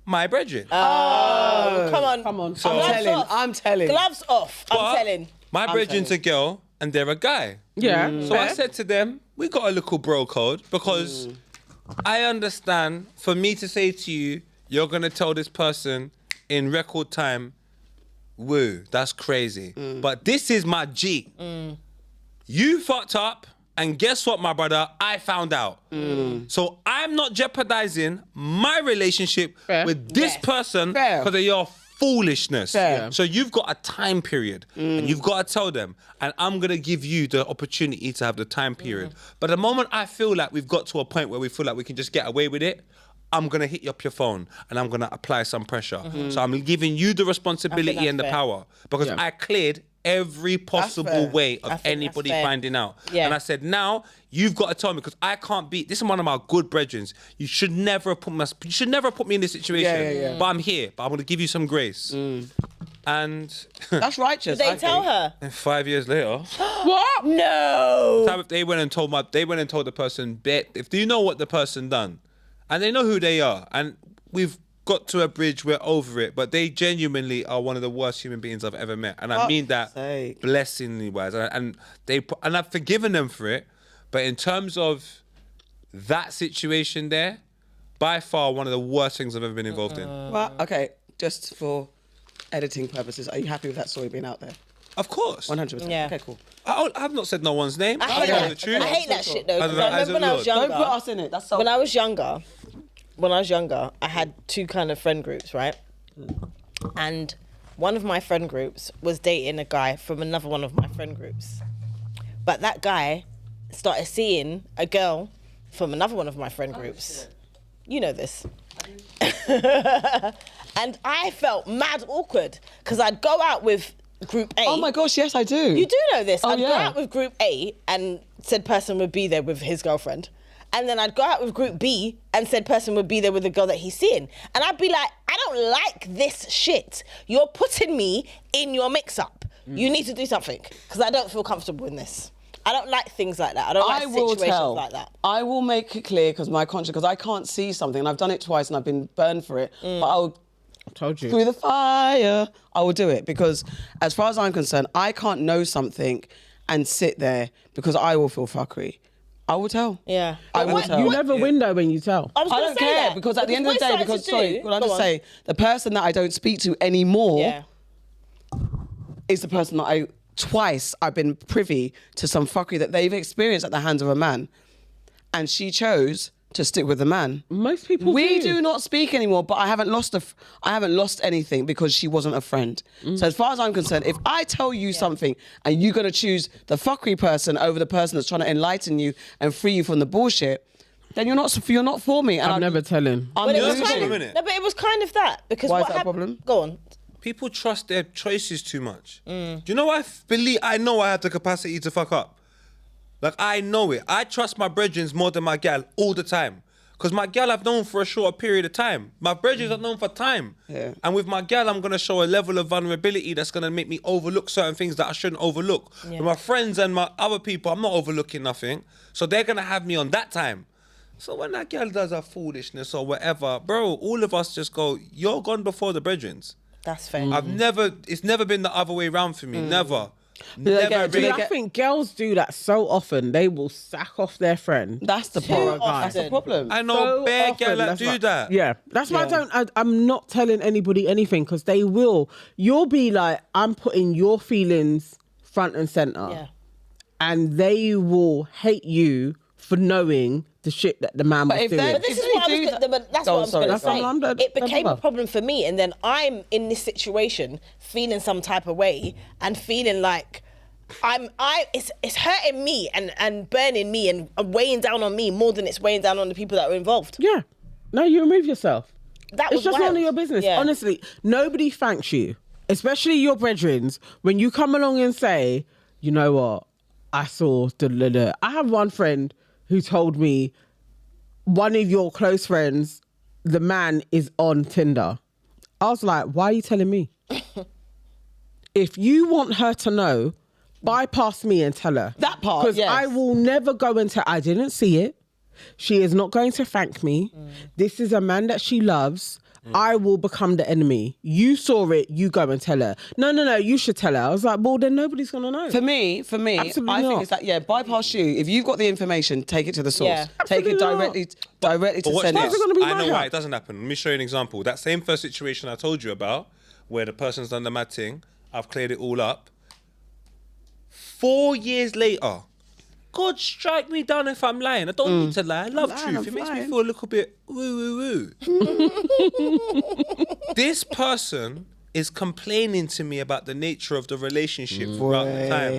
my brethren. Oh, come on. So, I'm telling. Gloves off. I'm telling. My brethren's a girl and they're a guy. Yeah. So I said to them, we got a little bro code because I understand for me to say to you, you're going to tell this person in record time, woo, that's crazy. But this is my G. You fucked up and guess what, my brother? I found out. So I'm not jeopardizing my relationship with this person because of your foolishness. So you've got a time period and you've got to tell them, and I'm going to give you the opportunity to have the time period. But the moment I feel like we've got to a point where we feel like we can just get away with it, I'm going to hit you up your phone and I'm going to apply some pressure. So I'm giving you the responsibility and the power because I cleared every possible way of anybody finding out. And I said, now you've got to tell me because I can't be. This is one of my good brethren. You should never have put me in this situation. But I'm here. But I'm going to give you some grace. And that's righteous. Did they tell her? And 5 years later, what? No. They went and told the person, if you know what the person done, and they know who they are, and we've got to a bridge, we're over it, but they genuinely are one of the worst human beings I've ever met, and I mean that blessingly wise, and I've forgiven them for it, but in terms of that situation there, by far one of the worst things I've ever been involved in. Well, okay, just for editing purposes, are you happy with that story being out there? Of course. 100%. Yeah. Okay, cool. I've not said no one's name. I hate that shit though. I remember when I was younger. Don't put us in it. That's so. When I was younger, I had two kind of friend groups, right? And one of my friend groups was dating a guy from another one of my friend groups. But that guy started seeing a girl from another one of my friend groups. You know this. And I felt mad awkward because I'd go out with Group A. Oh my gosh, yes, I do. You do know this. Oh, I'd go out with Group A and said person would be there with his girlfriend. and then I'd go out with group B and said person would be there with the girl that he's seeing. And I'd be like, I don't like this shit. You're putting me in your mix-up. You need to do something because I don't feel comfortable in this. I don't like things like that. I don't like situations like that. I will make it clear because my conscience, because I can't see something, and I've done it twice and I've been burned for it, but I'll... I told you. Through the fire, I will do it because as far as I'm concerned, I can't know something and sit there because I will feel fuckery. I will tell. Yeah. I will tell. You never win though when you tell. I don't care because at the end of the day, the person that I don't speak to anymore is the person that twice I've been privy to some fuckery that they've experienced at the hands of a man. And she chose to stick with the man. Most people do not speak anymore, but I haven't lost anything because she wasn't a friend. So as far as I'm concerned, if I tell you something and you're going to choose the fuckery person over the person that's trying to enlighten you and free you from the bullshit, then you're not for me. And I'm never telling. But it was kind of that because why is that a problem? Go on. People trust their choices too much. Do you know I know I have the capacity to fuck up. Like, I know it. I trust my brethrens more than my gal all the time. Because my gal I've known for a short period of time. My brethrens I've known for time. Yeah. And with my gal, I'm going to show a level of vulnerability that's going to make me overlook certain things that I shouldn't overlook. Yeah. With my friends and my other people, I'm not overlooking nothing. So they're going to have me on that time. So when that gal does her foolishness or whatever, bro, all of us just go, you're gone before the brethrens. That's fair. It's never been the other way around for me. Never. I think girls do that so often. They will sack off their friend. That's the problem. That's the problem. I know bare girls that do that. Yeah, that's why I'm not telling anybody anything because they will. You'll be like, I'm putting your feelings front and center, and they will hate you for knowing the shit that the man was doing. But this is what I was going to say. It became a problem for me, and then I'm in this situation feeling some type of way and feeling like it's hurting me and burning me and weighing down on me more than it's weighing down on the people that were involved. Yeah. No, you remove yourself. It's just none of your business. Yeah. Honestly, nobody thanks you, especially your brethrens, when you come along and say, you know what, I saw I have one friend who told me, one of your close friends, the man is on Tinder. I was like, why are you telling me? If you want her to know, bypass me and tell her. That part, because I will never go into, I didn't see it. She is not going to thank me. This is a man that she loves. I will become the enemy. You saw it, you go and tell her. No, you should tell her. I was like, well, then nobody's going to know. For me, absolutely I think it's that, bypass you. If you've got the information, take it to the source. Yeah. Take it directly to send it. I know why it doesn't happen. Let me show you an example. That same first situation I told you about, where the person's done the mad thing, I've cleared it all up. 4 years later, God strike me down if I'm lying. I don't need to lie. I love truth. It makes me feel a little bit woo. This person is complaining to me about the nature of the relationship throughout the time.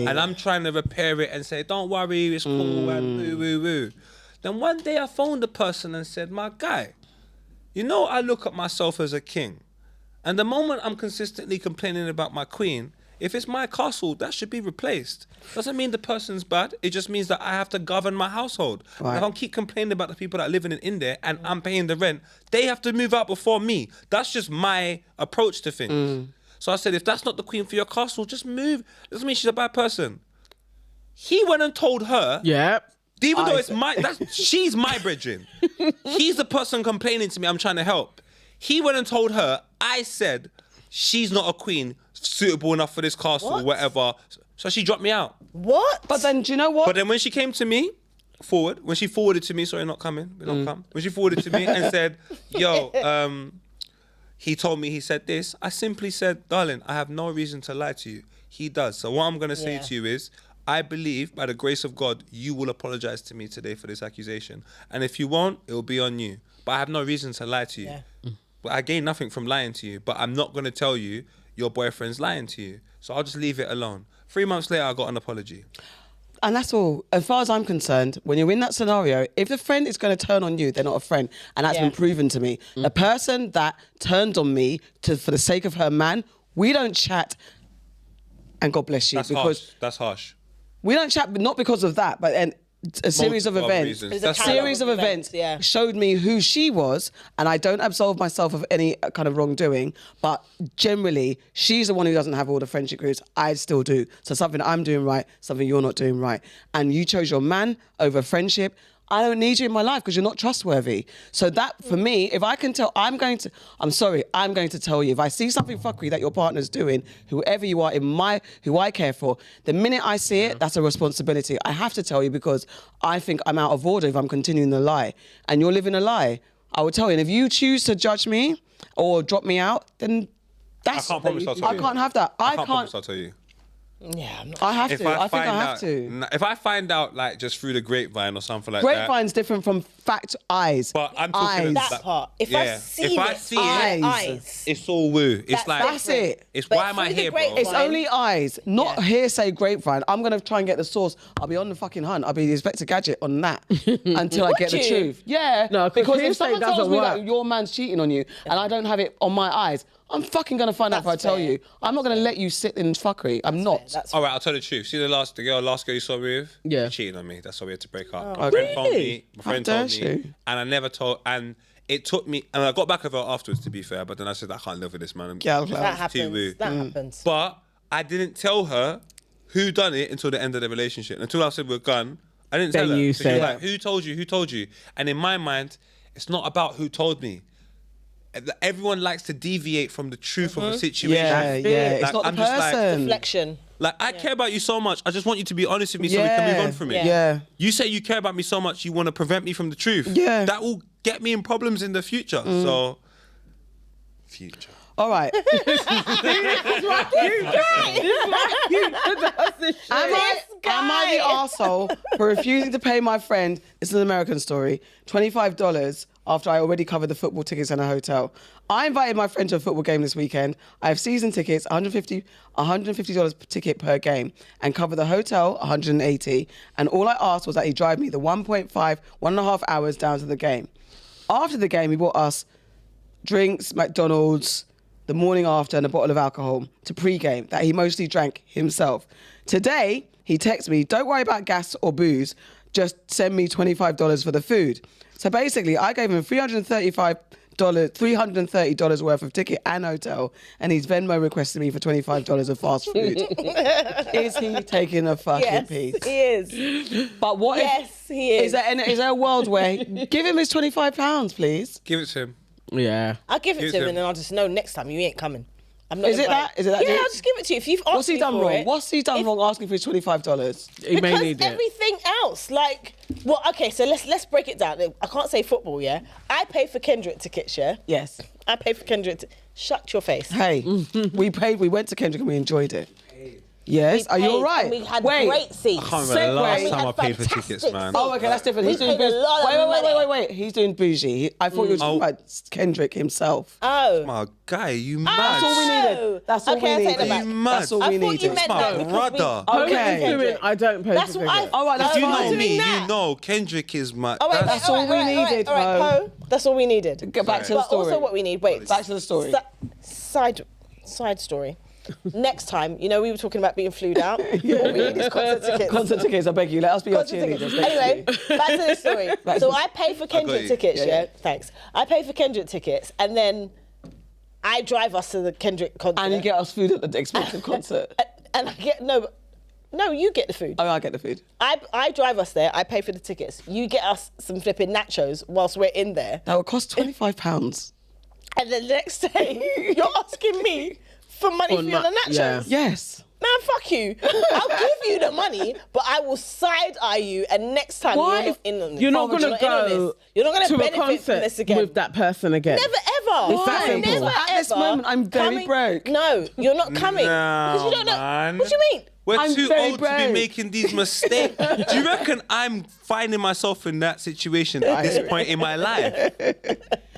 And I'm trying to repair it and say, don't worry, it's cool, and woo. Then one day I phoned the person and said, my guy, you know I look at myself as a king. And the moment I'm consistently complaining about my queen, if it's my castle, that should be replaced. Doesn't mean the person's bad. It just means that I have to govern my household. Right. If I keep complaining about the people that are living in there and I'm paying the rent, they have to move out before me. That's just my approach to things. So I said, if that's not the queen for your castle, just move. Doesn't mean she's a bad person. He went and told her. Yeah. Even though she's my brethren. He's the person complaining to me. I'm trying to help. He went and told her. I said, she's not a queen suitable enough for this castle or whatever. So she dropped me out. What? But then, do you know what? But then when she came to me, when she forwarded to me, when she forwarded to me and said, yo, he told me, he said this, I simply said, darling, I have no reason to lie to you. He does. So what I'm going to say to you is, I believe by the grace of God, you will apologize to me today for this accusation. And if you won't, it will be on you. But I have no reason to lie to you. Yeah. But I gain nothing from lying to you, but I'm not going to tell you your boyfriend's lying to you. So I'll just leave it alone. 3 months later, I got an apology. And that's all. As far as I'm concerned, when you're in that scenario, if the friend is going to turn on you, they're not a friend. And that's been proven to me. The person that turned on me for the sake of her man, we don't chat. And God bless you. That's harsh. We don't chat, but not because of that. But a series of Multiple other events, reasons. a series of events showed me who she was, and I don't absolve myself of any kind of wrongdoing, but generally, she's the one who doesn't have all the friendship groups. I still do. So something I'm doing right, something you're not doing right. And you chose your man over friendship. I don't need you in my life because you're not trustworthy. So that, for me, if I can tell, I'm going to tell you. If I see something fuckery that your partner's doing, whoever you are who I care for, the minute I see it, that's a responsibility. I have to tell you because I think I'm out of order if I'm continuing the lie. And you're living a lie. I will tell you. And if you choose to judge me or drop me out, then that's... I can't promise I'll tell you. I can't have that. I can't promise I'll tell you. Yeah, I'm not I have to. I think I have to. If I find out, like, just through the grapevine or something like Grapevine's different from fact eyes. But I'm talking that part. If I see eyes, it's all woo. It's that's it. It's why am I here, bro? It's only eyes, not hearsay grapevine. I'm going to try and get the source. I'll be on the fucking hunt. I'll be the Inspector Gadget on that until I get the truth. Yeah. No, because if someone tells doesn't me work. that your man's cheating on you and I don't have it on my eyes, I'm fucking going to find out if I tell you. I'm not going to let you sit in fuckery. I'm not. All right, I'll tell the truth. See the last girl you saw me with? Yeah. She cheated on me. That's why we had to break up. Oh, My friend phoned me. My How friend dare told me. she? And I never told. And it took me. And I got back with her afterwards, to be fair. But then I said, I can't live with this, man. that happens. Too woo. That happens. But I didn't tell her who done it until the end of the relationship. Until I said we're gone, I didn't tell her. you So she was said. like, who told you? Who told you? And in my mind, it's not about who told me. Everyone likes to deviate from the truth of a situation. Yeah. It's Like, not the I'm just like, person. Reflection. Like, I care about you so much. I just want you to be honest with me so we can move on from it. Yeah. You say you care about me so much, you want to prevent me from the truth. Yeah. That will get me in problems in the future. So, future. All right. Am I the arsehole for refusing to pay my friend, this is an American story, $25 after I already covered the football tickets and a hotel? I invited my friend to a football game this weekend. I have season tickets, $150 per ticket per game, and cover the hotel, $180. And all I asked was that he drive me the 1.5 hours down to the game. After the game, he bought us drinks, McDonald's, the morning after, and a bottle of alcohol to pre-game that he mostly drank himself. Today, he texts me, don't worry about gas or booze, just send me $25 for the food. So basically, I gave him $330 worth of ticket and hotel, and he's Venmo requested me for $25 of fast food. Is he taking a fucking piece? He is. But what if... he is. Is there a world where... Give him his £25, please. Give it to him. Yeah. I'll give it to him and then I'll just know next time you ain't coming. I'm not Is it that? Is it that? Yeah, deep? I'll just give it to you. If you've asked What's he me done for wrong? it, What's he done wrong asking for his $25? He may need it. everything else, like, well, okay, so let's break it down. I can't say football, yeah. I pay for Kendrick tickets, yeah. Yes. I pay for Kendrick. Shut your face. Hey, we went to Kendrick and we enjoyed it. Yes, are you all right? We had great seats. I can't remember the last time I paid for tickets, man. Oh, okay, that's different. He's doing bougie. Wait. He's doing bougie. I thought you were talking about Kendrick himself. Oh. My guy, you mad. That's all we needed. That's all we I'll take that needed. back. You mad. That's all we I thought you needed. meant My that because brother. Okay. I don't pay That's for what I. tickets. All right, that's If you fine. know me, that. you know Kendrick is my... Oh, wait, That's all we needed, all right, Poe. That's all we needed. Get back to the But story. also what we need, wait. Back to the story. Side story. Next time, you know, we were talking about being flued out. What we need is concert tickets. Concert tickets, I beg you. Let us be your cheerleaders. Anyway, back to the story. So I pay for Kendrick you. tickets, yeah? Thanks. I pay for Kendrick tickets, and then I drive us to the Kendrick concert. And you get us food at the expensive concert. And I get, no, you get the food. Oh, I get the food. I drive us there, I pay for the tickets. You get us some flipping nachos whilst we're in there. That would cost £25. And then the next day, you're asking me for money for your nachos. Yeah. Yes. Man, fuck you. I'll give you the money, but I will side eye you, and next time Why? you're not in on this. You're not going to in on go this. You're not going to a benefit from concert this again. with that person again. Never ever. It's that simple. Never At this ever moment, I'm very coming- broke. No, you're not coming. because you don't know. man. What do you mean? We're I'm too very old to be broke. making these mistakes. Do you reckon I'm finding myself in that situation at this point in my life?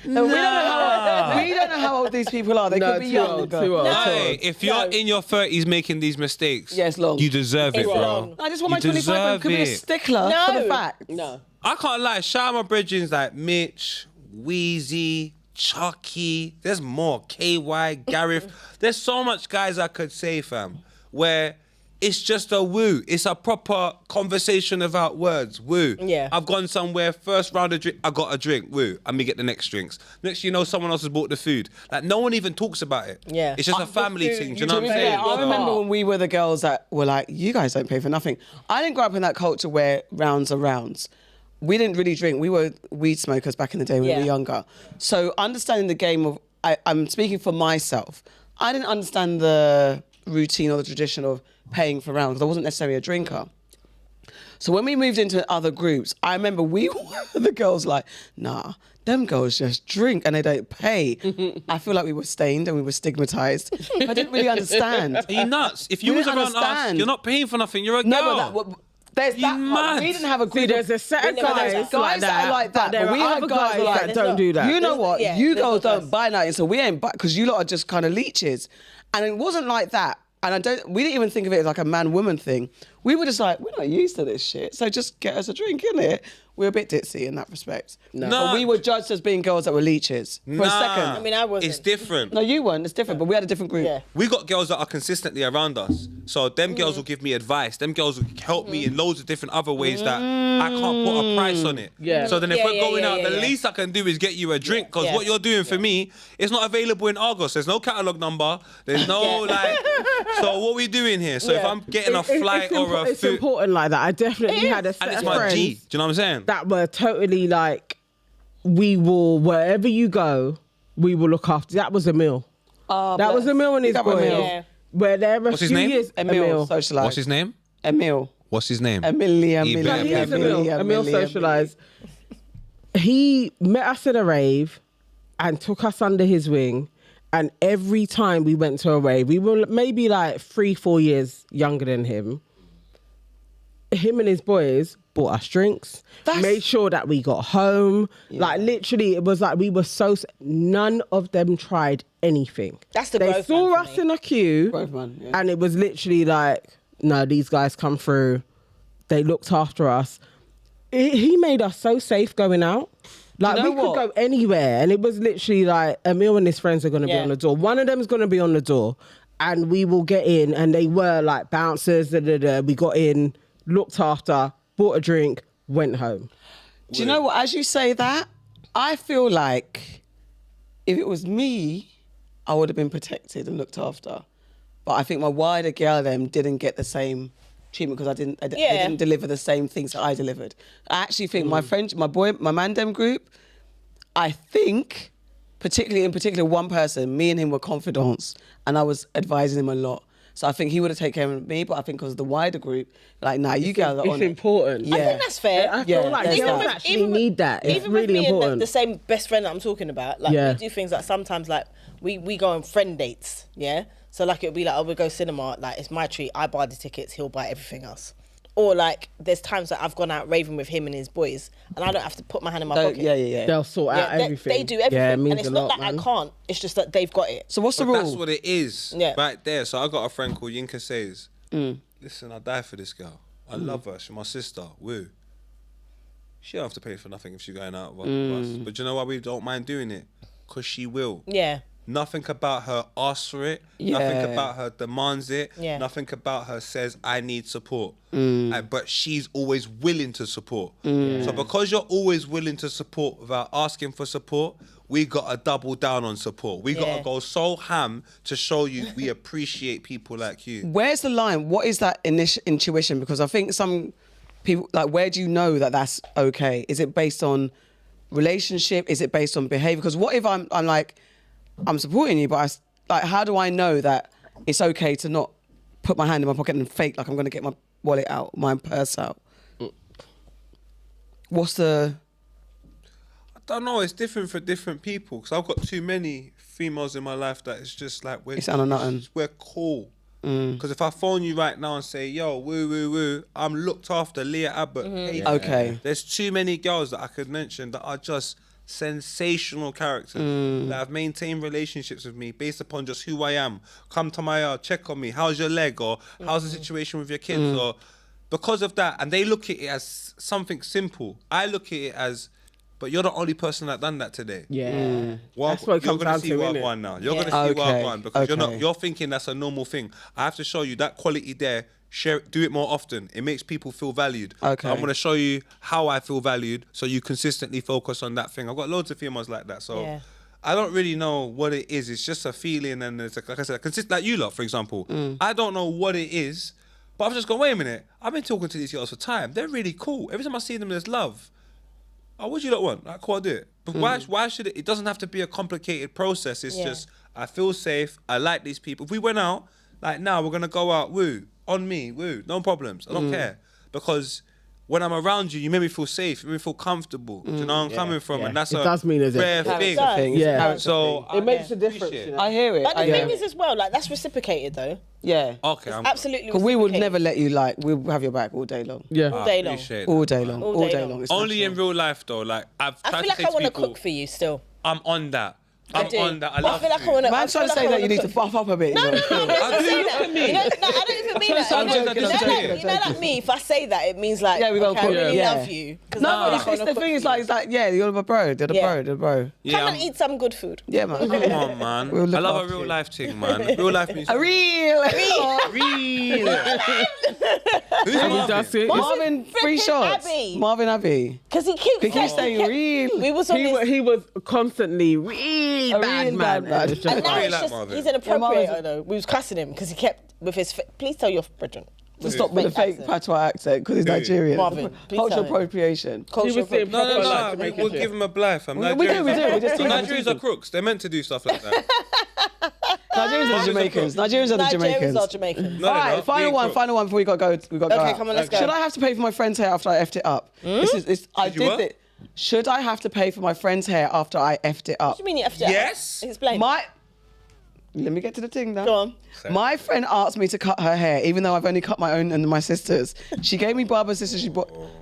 No, we don't know how old these people are. They could be younger. Too old. Hey, if you're in your 30s making these mistakes, Yeah, it's long. you deserve it, It's bro. long. I just want my You £25. Could be a deserve it. stickler for the fact. No. I can't lie. Shout out my brethrens like Mitch, Wheezy, Chuckie. There's more. KY, Gareth. There's so much guys I could say, fam, where It's just a woo. It's a proper conversation about words. Woo. Yeah. I've gone somewhere, first round of drink, I got a drink. Woo. And me get the next drinks. Next you know, someone else has bought the food. Like, no one even talks about it. Yeah. It's just a family thing. Do you know what I'm saying? I remember when we were the girls that were like, you guys don't pay for nothing. I didn't grow up in that culture where rounds are rounds. We didn't really drink. We were weed smokers back in the day when we were younger. So understanding the game of, I'm speaking for myself. I didn't understand the routine or the tradition of paying for rounds. I wasn't necessarily a drinker. So when we moved into other groups, I remember we were the girls like, nah, them girls just drink and they don't pay. I feel like we were stained and we were stigmatized. I didn't really understand. Are you nuts? If you We was didn't around us, understand. you're not paying for nothing. You're a girl. No, but there's You that part. mad. We didn't have a group. See, there's a set of guys guys that are like that. There But we are had other guys guys like that don't do that. You know what? Yeah, you there's girls no don't guys. buy nothing, so we ain't buy because you lot are just kind of leeches. And it wasn't like that. And we didn't even think of it as like a man-woman thing. We were just like, we're not used to this shit, so just get us a drink, innit? We're a bit ditzy in that respect. No. But we were judged as being girls that were leeches for a second. I mean, I wasn't. It's different. No, you weren't. It's different, but we had a different group. Yeah. We got girls that are consistently around us. So them girls will give me advice. Them girls will help me in loads of different other ways that I can't put a price on it. Yeah. So then if Yeah, we're yeah, going yeah, out, yeah, the yeah. least I can do is get you a drink because Yeah. what you're doing for me is not available in Argos. There's no catalogue number. There's no so what we doing here? So if I'm getting a flight or a it's food, important like that. I definitely had a set and it's of my friends G. Do you know what I'm saying? that were totally like, we will, wherever you go, we will look after. That was Emil. That was Emil and his That was boys. Emil. Yeah. Where there are a What's his few name? years. Emil socialised. What's his name? Emil. What's his name? Amelia. He is Emil socialised. He met us at a rave and took us under his wing. And every time we went to a rave, we were maybe like 3-4 years younger than him. Him and his boys bought us drinks, made sure that we got home. Like literally, it was like we were so. None of them tried anything. That's the They growth saw man for us me. in a queue, Growth man, yeah. and it was literally like, no, these guys come through. They looked after us. He made us so safe going out. Like you know we could what? go anywhere, and it was literally like Emil and his friends are going to be Yeah. on the door. One of them is going to be on the door, and we will get in. And they were like bouncers. We got in, looked after, bought a drink, went home. Do you know what? As you say that, I feel like if it was me, I would have been protected and looked after. But I think my wider girl them didn't get the same treatment because they didn't deliver the same things that I delivered. I actually think my friend, my Mandem group, I think, in particular one person, me and him were confidants and I was advising him a lot. So I think he would have taken care of me, but I think because of the wider group, like, nah, you guys are on It's it. important. Yeah. I think that's fair. I feel like there's girls that. actually need that. It's Even with really me important. and the same best friend that I'm talking about, like Yeah. we do things like sometimes like we go on friend dates, yeah. So like it'll be like, oh, we go cinema, like it's my treat. I buy the tickets, he'll buy everything else. Or like there's times that I've gone out raving with him and his boys, and I don't have to put my hand in my pocket. They'll sort out everything. They do everything, Yeah, it means and it's a not lot, that man. I can't. It's just that they've got it. So what's the But rule? that's what it is. Yeah. Right there. So I got a friend called Yinka Says. Listen, I die for this girl. I love her. She's my sister. Woo. She don't have to pay for nothing if she's going out with us. But you know why we don't mind doing it? Because she will. Yeah. Nothing about her asks for it. Yeah. Nothing about her demands it. Yeah. Nothing about her says, I need support. But she's always willing to support. So because you're always willing to support without asking for support, we got to double down on support. We got Yeah. to go so ham to show you we appreciate people like you. Where's the line? What is that intuition? Because I think some people, like, where do you know that that's okay? Is it based on relationship? Is it based on behavior? Because what if I'm like, I'm supporting you, but like, how do I know that it's okay to not put my hand in my pocket and fake like I'm going to get my wallet out, my purse out? What's the... I don't know, it's different for different people because I've got too many females in my life that it's just like It's on a nothing. we're cool. Because if I phone you right now and say, yo, woo, woo, woo, I'm looked after, Leah Abbott. Hey, Okay. There's too many girls that I could mention that are just sensational characters that have maintained relationships with me based upon just who I am. Come to my check on me. How's your leg? Or how's the situation with your kids? Or because of that, and they look at it as something simple. I look at it as, but you're the only person that done that today. Yeah. Well, That's what it you're comes gonna down see to, what innit? one now. You're Yeah. gonna see Okay, what one because okay. you're thinking that's a normal thing. I have to show you that quality there do it more often. It makes people feel valued. Okay. So I'm gonna show you how I feel valued, so you consistently focus on that thing. I've got loads of females like that, so. Yeah. I don't really know what it is. It's just a feeling, and it's like I said, like you lot, for example. I don't know what it is, but I've just gone, wait a minute. I've been talking to these girls for time. They're really cool. Every time I see them, there's love. Oh, what do you lot want? Like, cool, I'll do it. But why should it? It doesn't have to be a complicated process. It's just, I feel safe. I like these people. If we went out, like now, we're going to go out, woo, on me, woo, no problems. I don't care. Because when I'm around you, you make me feel safe. You make me feel comfortable. Do you know where I'm coming from? And that's it does mean a rare thing. Yeah. So it makes a difference. You know? I hear it. But the thing is as well, like that's reciprocated though. Yeah. Okay. Absolutely. Because we would never let you we'll have your back all day long. Yeah. All day long. All day long. All day long. It's Only natural. in real life though. Like I feel like I want to cook for you still. I'm on that. I do. on that. I But love I feel like I want to. Man's trying to say that you need to buff up a bit. No, you know? I'm not saying that. You know, no, I don't even mean that. I'm joking, I'm joking. You know, like me, if I say that, it means like, Yeah, we gonna okay, I cook. really Yeah. love you. No, it's the thing is like, yeah, you're the bro. They're the bro. They're the bro. Come and eat some good food. Yeah, man. Come on, man. We'll look I love a after real you. life thing, man. Real life means A real. Marvin, free shots. Marvin Abbey. Because he keeps saying real. We was on this. He was constantly real bad man. bad. It's just And now like- it's just, he's an appropriator though. We was cussing him because he kept with his. Please tell your brethren. To stop with the fake patois accent because he's Nigerian. Marvin, please Cultural tell him. appropriation. Cultural appropriation. No. We'll give him a blythe. We do. We just So Nigerians are crooks. They're meant to do stuff like that. Nigerians are the Jamaicans. Nigerians are the Jamaicans. Nigerians are Jamaicans. All right, final one before we got to go. We got to go. Okay, out. come on, let's go. Should I have to pay for my friend's hair after I effed it up? I Did you what? did it. Should I have to pay for my friend's hair after I effed it up? What do you mean you effed it up? Yes. Explain. Let me get to the thing now. Go on. My friend asked me to cut her hair, even though I've only cut my own and my sister's. She gave me barber scissors.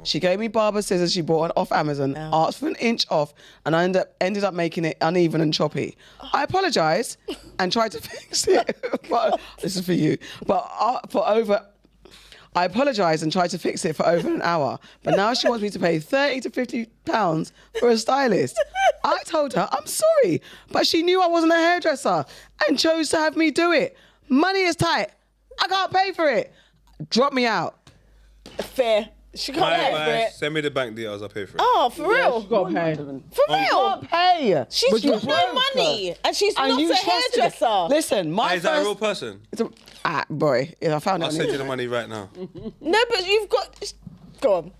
She gave me barber scissors. She bought off Amazon. Asked for an inch off, and I ended up making it uneven and choppy. I apologized and tried to fix it. But this is for you. But I apologised and tried to fix it for over an hour, but now she wants me to pay £30 to £50 for a stylist. I told her I'm sorry, but she knew I wasn't a hairdresser and chose to have me do it. Money is tight. I can't pay for it. Drop me out. Fair. She can't pay for it. Send me the bank details. I'll pay for it. Oh, for real? She's got to pay. For real? Pay. She's got no money, and she's not a hairdresser. Listen, Is that a real person? Boy, if I found I'll it. send you the money right now. No, but you've got. Go on.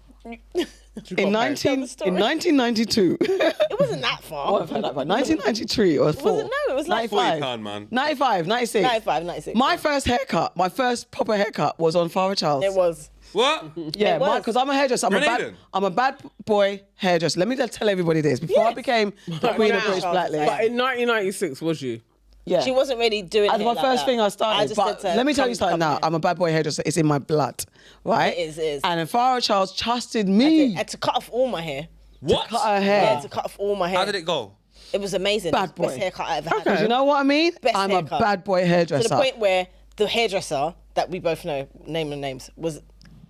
In 1992. It wasn't that far. What, 1993 or 4? No, it was like 95. £40, man. 95, 96. 95, 96. My first haircut, my first proper haircut was on Farah Charles. It was. What? Yeah, because I'm a hairdresser. I'm a bad boy hairdresser. Let me just tell everybody this. Before I became the Queen of British Blacklist. But in 1996, was you? Yeah. She wasn't really doing As it my like first that. thing I started. just But said to let me tell you come something now. here. I'm a bad boy hairdresser. It's in my blood, right? It is. And if Farah Charles trusted me And to cut off all my hair. What? cut her hair. Yeah, to cut off all my hair. How did it go? It was amazing. Bad It was boy. the best haircut I ever had. Because you know what I mean? Best I'm haircut. a bad boy To hairdresser. the point where the hairdresser that we both know, name and names, was.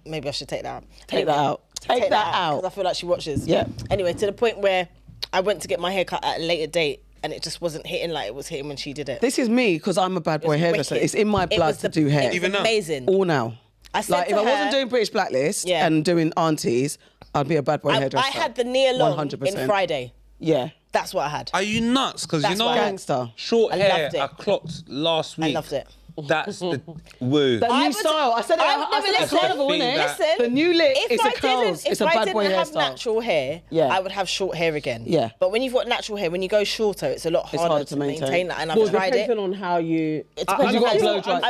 Maybe I should take that out. Take that out. Take that out. Because I feel like she watches. Yeah. Anyway, to the point where I went to get my hair cut at a later date and it just wasn't hitting like it was hitting when she did it. This is me because I'm a bad boy was hairdresser. wicked. It's in my It blood was to do hair. It was Even now? amazing. All now. I said Like to if I her, wasn't doing British Blacklist Yeah. and doing Aunties, I'd be a bad boy hairdresser. I had the near long 100%. in Friday. Yeah. That's what I had. Are you nuts? Because you That's know, what I had. Gangster. short I hair loved it. I clocked last week. I loved it. That's the woo. The new style. I said it. I said it's carnival, listen, innit? Listen, The new look if is I a curls. didn't- It's a If I bad boy didn't have hairstyle. natural hair, Yeah. I would have short hair again. Yeah. But when you've got natural hair, when you go shorter, it's a lot harder, to maintain that. And I've tried it. Depending on how you. It depends you on got how blow you- dry.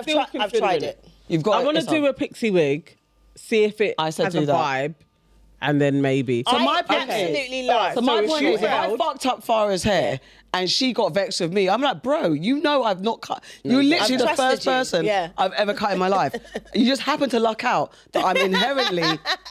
I've tried it. You've got. I want to it's do a- a pixie wig, see if it I said has do a that. vibe, and then maybe. So my I point absolutely is, love. So my So point she is, if I held- fucked up Farah's hair and she got vexed with me, I'm like, bro, you know I've not cut. You're literally I've the trusted first you. person Yeah. I've ever cut in my life. You just happen to luck out that I'm inherently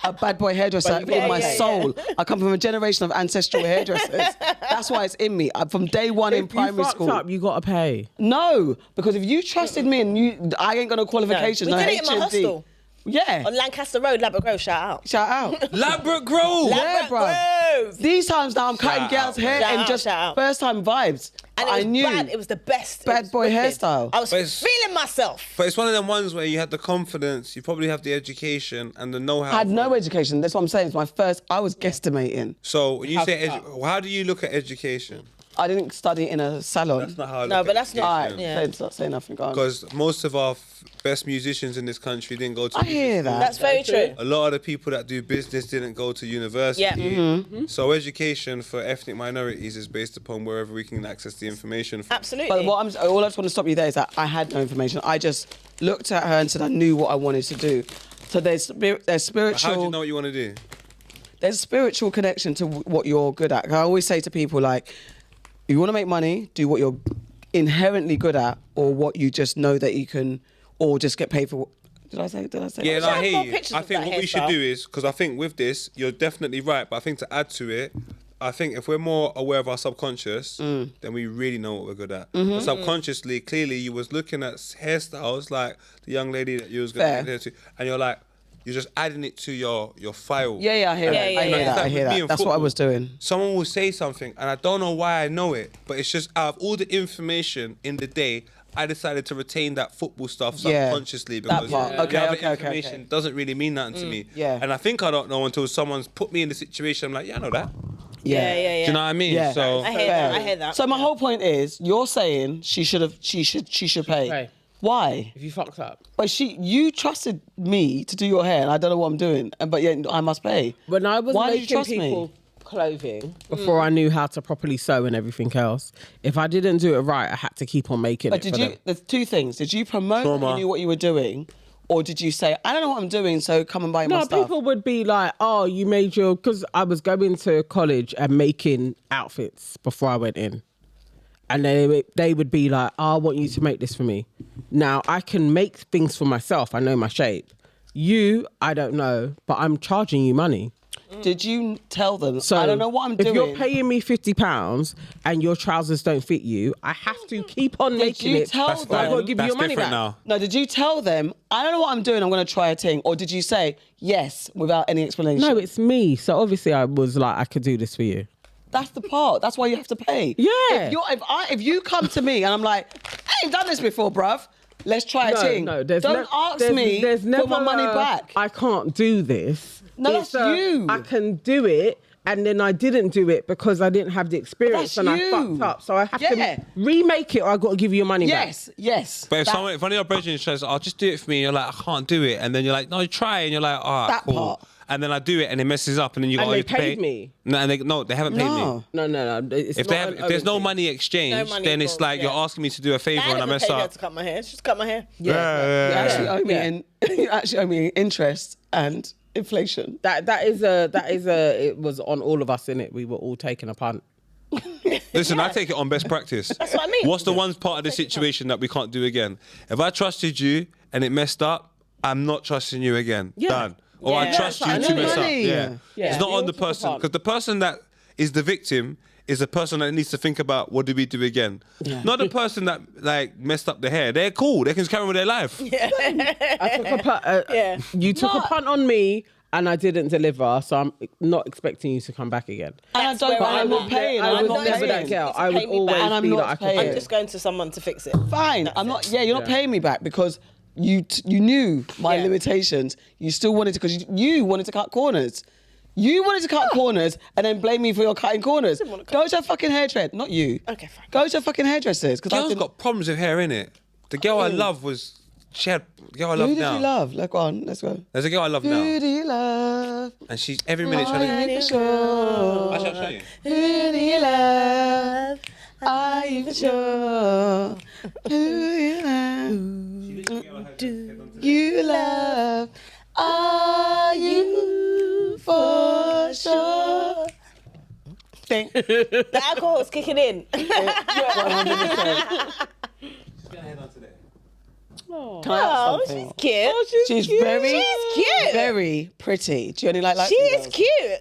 a bad boy hairdresser in my soul. I come from a generation of ancestral hairdressers. That's why it's in me. From day one in If primary you fucked school. up, you got to pay. No, because if you trusted me and I ain't got no qualifications, We no did it in my HND. hostel. Yeah. On Lancaster Road, Ladbroke Grove, shout out. Shout out. Ladbroke Grove. Yeah, bro. move. These times now I'm cutting girls' hair and just first time vibes. And I it was knew bad. It was the best. bad boy hairstyle. I was feeling myself. But it's one of them ones where you had the confidence, you probably have the education and the know-how. I had no education. That's what I'm saying. It's my first. I was guesstimating. So when you say, how do you look at education? I didn't study in a salon. That's not how I look No, at but that's not. education. Say, say nothing. Go on. Because most of our best musicians in this country didn't go to. I hear that. That's very true. A lot of the people that do business didn't go to university. Yeah. Mm-hmm. So education for ethnic minorities is based upon wherever we can access the information from. Absolutely. But all I just want to stop you there is that I had no information. I just looked at her and said I knew what I wanted to do. So there's spiritual. How do you know what you want to do? There's a spiritual connection to what you're good at. I always say to people, like, if you want to make money, do what you're inherently good at, or what you just know that you can, or just get paid for. Did I say? Yeah, no, I hear you. pictures I of think that what we should hairstyle. do is, because I think with this, you're definitely right, but I think to add to it, I think if we're more aware of our subconscious, then we really know what we're good at. But subconsciously, clearly, you was looking at hairstyles like the young lady that you was going to get hair to, and you're like, you're just adding it to your file. Yeah, I hear that. I hear that. I hear that. That's what I was doing. Someone will say something, and I don't know why I know it, but it's just out of all the information in the day, I decided to retain that football stuff subconsciously because part. the Okay, other okay, information doesn't really mean nothing to me. Yeah. And I think I don't know until someone's put me in the situation. I'm like, yeah, I know that. Yeah. Yeah. Do you know what I mean? Yeah. So I hear that. I hear that. So my whole point is, you're saying she should pay. pay. Why? If you fucked up. But you trusted me to do your hair, and I don't know what I'm doing, but yet I must pay. When I was Why did you making trust people me? clothing before I knew how to properly sew and everything else, if I didn't do it right, I had to keep on making But it. For them. there's two things. Did you promote that you knew what you were doing, or did you say, I don't know what I'm doing, so come and buy my No, stuff? people would be like, oh, you made your... Because I was going to college and making outfits before I went in. And they would be like, oh, I want you to make this for me. Now, I can make things for myself. I know my shape. You, I don't know, but I'm charging you money. Did you tell them, So I don't know what I'm doing? If you're paying me £50 and your trousers don't fit you, I have to keep on making you it. tell I've got to give you your money back. No, did you tell them, I don't know what I'm doing, I'm going to try a thing? Or did you say yes without any explanation? No, it's me. So obviously I was like, I could do this for you. That's the part. That's why you have to pay. Yeah. If you come to me and I'm like, I ain't done this before, bruv. Let's try a thing. No, don't ask me for my money back. I can't do this. No, that's you. I can do it, and then I didn't do it because I didn't have the experience But and that's I you. fucked up. So I have to remake it or I got to give you your money back. Yes. But if one of your brethren says, "I'll just do it for me," you're like, "I can't do it," and then you're like, "No, try," and you're like, "All right, That cool." part. And then I do it, and it messes up, and then you And got they to pay. paid me. No, and they haven't paid me. No. It's If not if there's no money exchange, then it's like you're asking me to do a favor and I mess up. To cut my hair. Just cut my hair. You actually owe me you actually owe me interest and inflation. It was on all of us in it. We were all taking a punt. Listen, I take it on best practice. That's what I mean. What's the one part of the situation that we can't do again? If I trusted you and it messed up, I'm not trusting you again. Yeah. Done. Or I Yeah, trust you that's to fine. mess up. Money. Yeah. Yeah. It's not We on all the took a person, punt. because the person that is the victim is the person that needs to think about what do we do again. Not the person that like messed up the hair. They're cool. They can just carry on with their life. I took a punt. You took a punt on me. And I didn't deliver, so I'm not expecting you to come back again. And I'm not paying. I I'm was not never that paying. girl. I would pay me always back. And I'm be not like, I could paying. do I'm it. just going to someone to fix it. Fine. I'm not. Yeah, you're not paying me back because you knew my limitations. You still wanted to, because you wanted to cut corners. You wanted to cut corners and then blame me for your cutting corners. Go to a fucking hairdresser. Not you. Okay, fine. Go to a fucking hairdressers. Girls got problems with hair, innit? The girl I love was... She had the girl I love Who did now. you love? Let's go on. Let's go. There's a girl I love Who now. do you love? And she's every minute trying to... For sure. I'll show you. Who do you love? Are you for sure? Who you love? Do you love? Are you for sure? Think. The alcohol is kicking in. 100%. Can I ask Oh, something? she's cute. She's cute. very, She's cute. very pretty. Do you only like light She skin is girls? cute.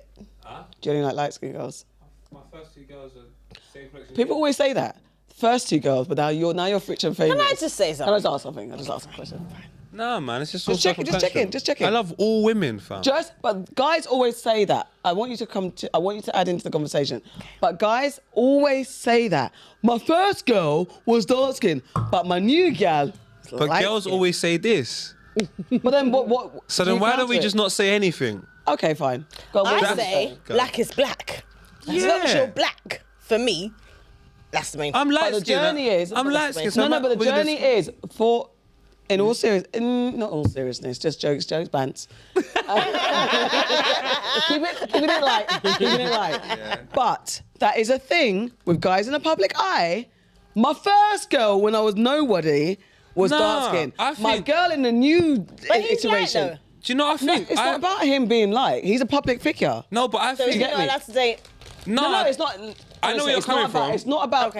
Do you only like light skin girls? My first two girls are same collection. People always say that. First two girls, but now you're rich and famous. Can I just say Can I something? just ask something? I just ask a question. Nah, man, it's just Just checking. I love all women, fam. But guys always say that. I want you to add into the conversation. But guys always say that. My first girl was dark skin, but my new gal. But girls always say this. But then what? So then why don't we just not say anything? Okay, fine. I say black is black. As long as you're black, for me, that's the main thing. I'm light But the skinned. journey is. I'm light skinned. No, but the journey is for. In all not all seriousness, just jokes, bants. keep it light. Yeah. But that is a thing with guys in the public eye. My first girl when I was nobody was dark skin. My girl in the new iteration. Do you know what I think? It's not about him being light. He's a public figure. No, but I So think... you're not allowed to date... No, it's not. I know where you're coming from. It's not about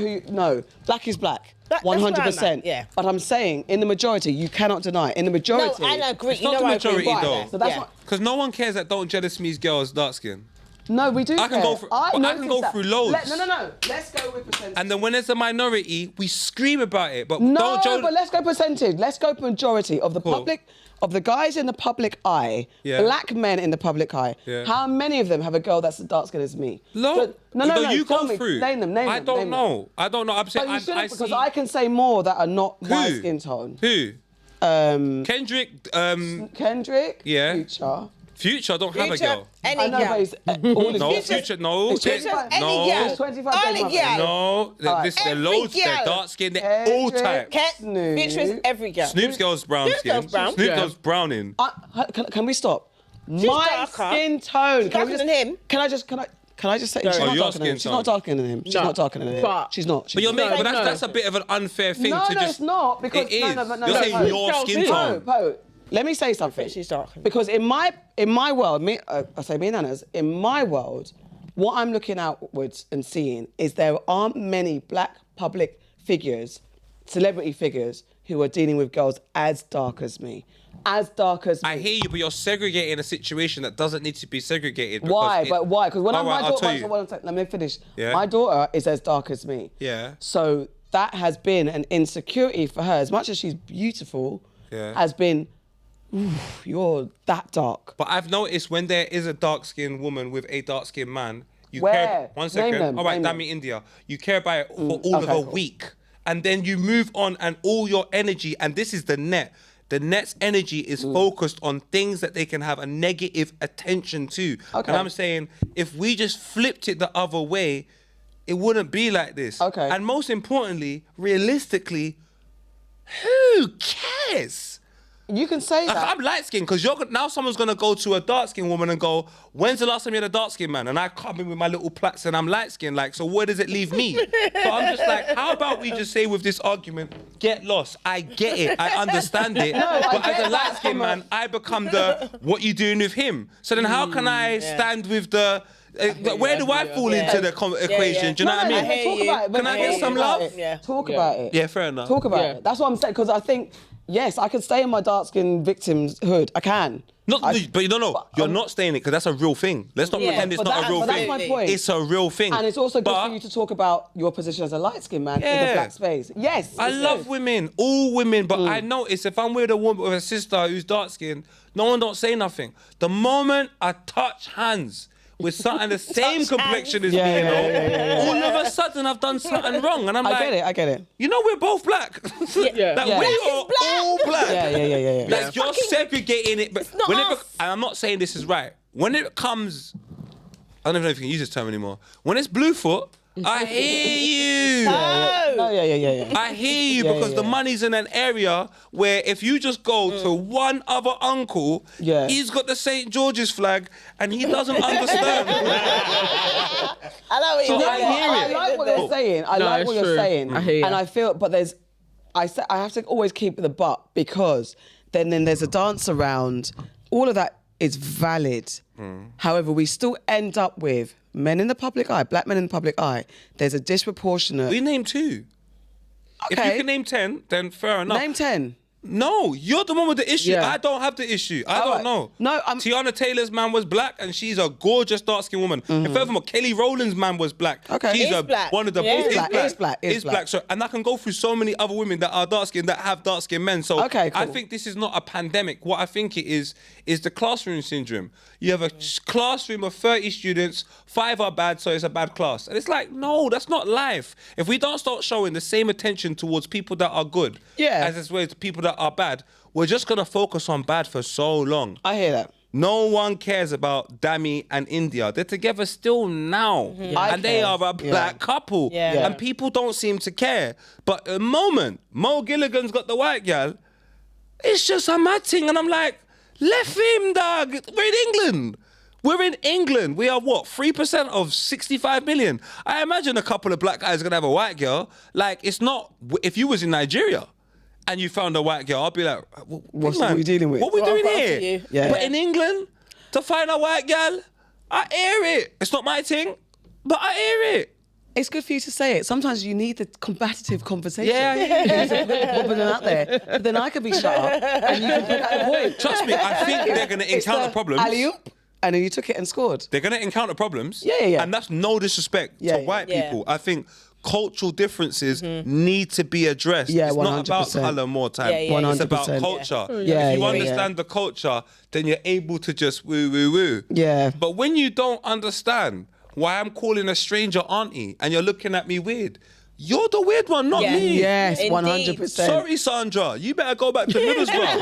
who. No, black is black. That's where I'm 100%. at, yeah. But I'm saying, in the majority, you cannot deny. In the majority, No, I agree. It's not the majority, though. So that's what, Because no one cares that Don't Jealous Me's girl is dark skin. no, we do. I can care. go through- but I can go noticed through that. loads. No. Let's go with percentage. And then when there's a minority, we scream about it. But No, don't but let's go percentage. Let's go majority of the public, of the guys in the public eye, Yeah. black men in the public eye. Yeah. How many of them have a girl that's as dark skinned as me? No, No. you tell go me. through. Name them. I don't know. I'm But saying you shouldn't, I because see. I can say more that are not my Who? skin tone. Who? Kendrick. Kendrick. Yeah. Future. Don't have a Future, girl. any I know, girl. but it's all his No, Future- Future. No. It's 25. Any No. girl. It's 25 All days, the girl. No, they're Every loads. They're girl. dark skinned. They're all types. Future is every girl. Snoop's girl's brown Snoop's skin. girl's brown. Snoop Yeah. girl's browning. Can we stop? She's My darker. skin tone. She's darker than him. Can I just say she's Oh, not your darker than him? skin She's tone. not darker than him. She's No. not darker than him. But- She's not. But you're making, but no. that's a bit of an unfair thing No, to no, just. it's not, because it is. no, You're saying no. your skin tone. Poe, let me say something. She's dark. Because in my world, I say me and Anna's, in my world, what I'm looking outwards and seeing is there aren't many black public figures, celebrity figures, who are dealing with girls as dark as me. As dark as me. I hear you, but you're segregating a situation that doesn't need to be segregated. Why? But why? Because when All my right, I'll tell you. daughter, let me finish. Yeah. My daughter is as dark as me. Yeah. So that has been an insecurity for her. As much as she's beautiful, Yeah. has been, oof, you're that dark. But I've noticed when there is a dark-skinned woman with a dark-skinned man, you Where? care. One second. Name them, All right, name damn them. it, India. You care about it for all of okay, a cool. week, and then you move on, and all your energy, and this is the net. The net's energy is focused on things that they can have a negative attention to. Okay. And I'm saying, if we just flipped it the other way, it wouldn't be like this. Okay. And most importantly, realistically, who cares? You can say that. I'm light skinned because now someone's gonna go to a dark skinned woman and go, "When's the last time you had a dark skinned man?" And I come in with my little plaits and I'm light skinned. Like, so where does it leave me? So I'm just like, how about we just say with this argument, get lost? I get it, I understand it, but as a light skinned man, I become the what you doing with him. So then how can I stand with the? Where do I fall into the equation? Do you know what I mean? Talk about it. Can I get some love? Talk about it. Yeah, fair enough. Talk about it. That's what I'm saying, because I think, yes, I can stay in my dark-skinned victim's hood. I can. But you don't know. You're not staying it because that's a real thing. Let's not pretend it's not a real but thing. That's my point. It's a real thing. And it's also good for you to talk about your position as a light-skinned man in the black space. Yes. I love women, all women, but I notice if I'm with a woman with a sister who's dark-skinned, no one don't say nothing. The moment I touch hands with something the same complexion as me, all of a sudden I've done something wrong. And I'm like, I get it. You know, we're both black. Like, we are all black. Yeah. Like, you're segregating it. But and I'm not saying this is right. When it comes, I don't even know if you can use this term anymore. When it's Bluefoot, I hear you. Yeah. I hear you because the money's in an area where if you just go to one other uncle, he's got the St. George's flag and he doesn't understand. I like what you're saying. I like what you're saying. I hear you. And I feel, but I have to always keep the but, because then there's a dance around. All of that is valid. However, we still end up with men in the public eye, black men in the public eye. There's a disproportionate. We name 2. Okay. If you can name 10, then fair enough. Name 10. No, you're the one with the issue. Yeah. I don't have the issue. I don't know. No, Tiana Taylor's man was black, and she's a gorgeous dark-skinned woman. And furthermore, Kelly Rowland's man was black. Okay. She's Is black. one of the Yeah. Is black. So, and I can go through so many other women that are dark-skinned that have dark-skinned men. So Okay, cool. I think this is not a pandemic. What I think it is the classroom syndrome. You have a classroom of 30 students, 5 are bad, so it's a bad class. And it's like, no, that's not life. If we don't start showing the same attention towards people that are good as well as people that are bad, we're just going to focus on bad for so long. I hear that. No one cares about Dami and India. They're together still now. And they are a black couple. Yeah. And people don't seem to care. But the moment Mo Gilligan's got the white girl, it's just a mad thing. And I'm like, left him, dog. We're in England. We're in England. We are what? 3% of 65 million. I imagine a couple of black guys are going to have a white girl. Like, it's not, if you was in Nigeria and you found a white girl, I'd be like, What are we dealing with? What are we doing Well, here? Yeah. But in England, to find a white girl, I hear it. It's not my thing, but I hear it. It's good for you to say it. Sometimes you need the combative conversation. Yeah. You need to put the woman out there. But then I can be shut up and you can pick out a point. Trust me, I think they're going to encounter problems. Alley-oop, and then you took it and scored. They're going to encounter problems. Yeah. And that's no disrespect to white people. I think cultural differences need to be addressed. Yeah, it's not about 100%. colour more time. It's about 100%. culture. Yeah, If you yeah, understand the culture, then you're able to just woo. Yeah. But when you don't understand why I'm calling a stranger auntie and you're looking at me weird, you're the weird one, not me. Yes, Indeed. 100%. Sorry, Sandra. You better go back to Middlesbrough.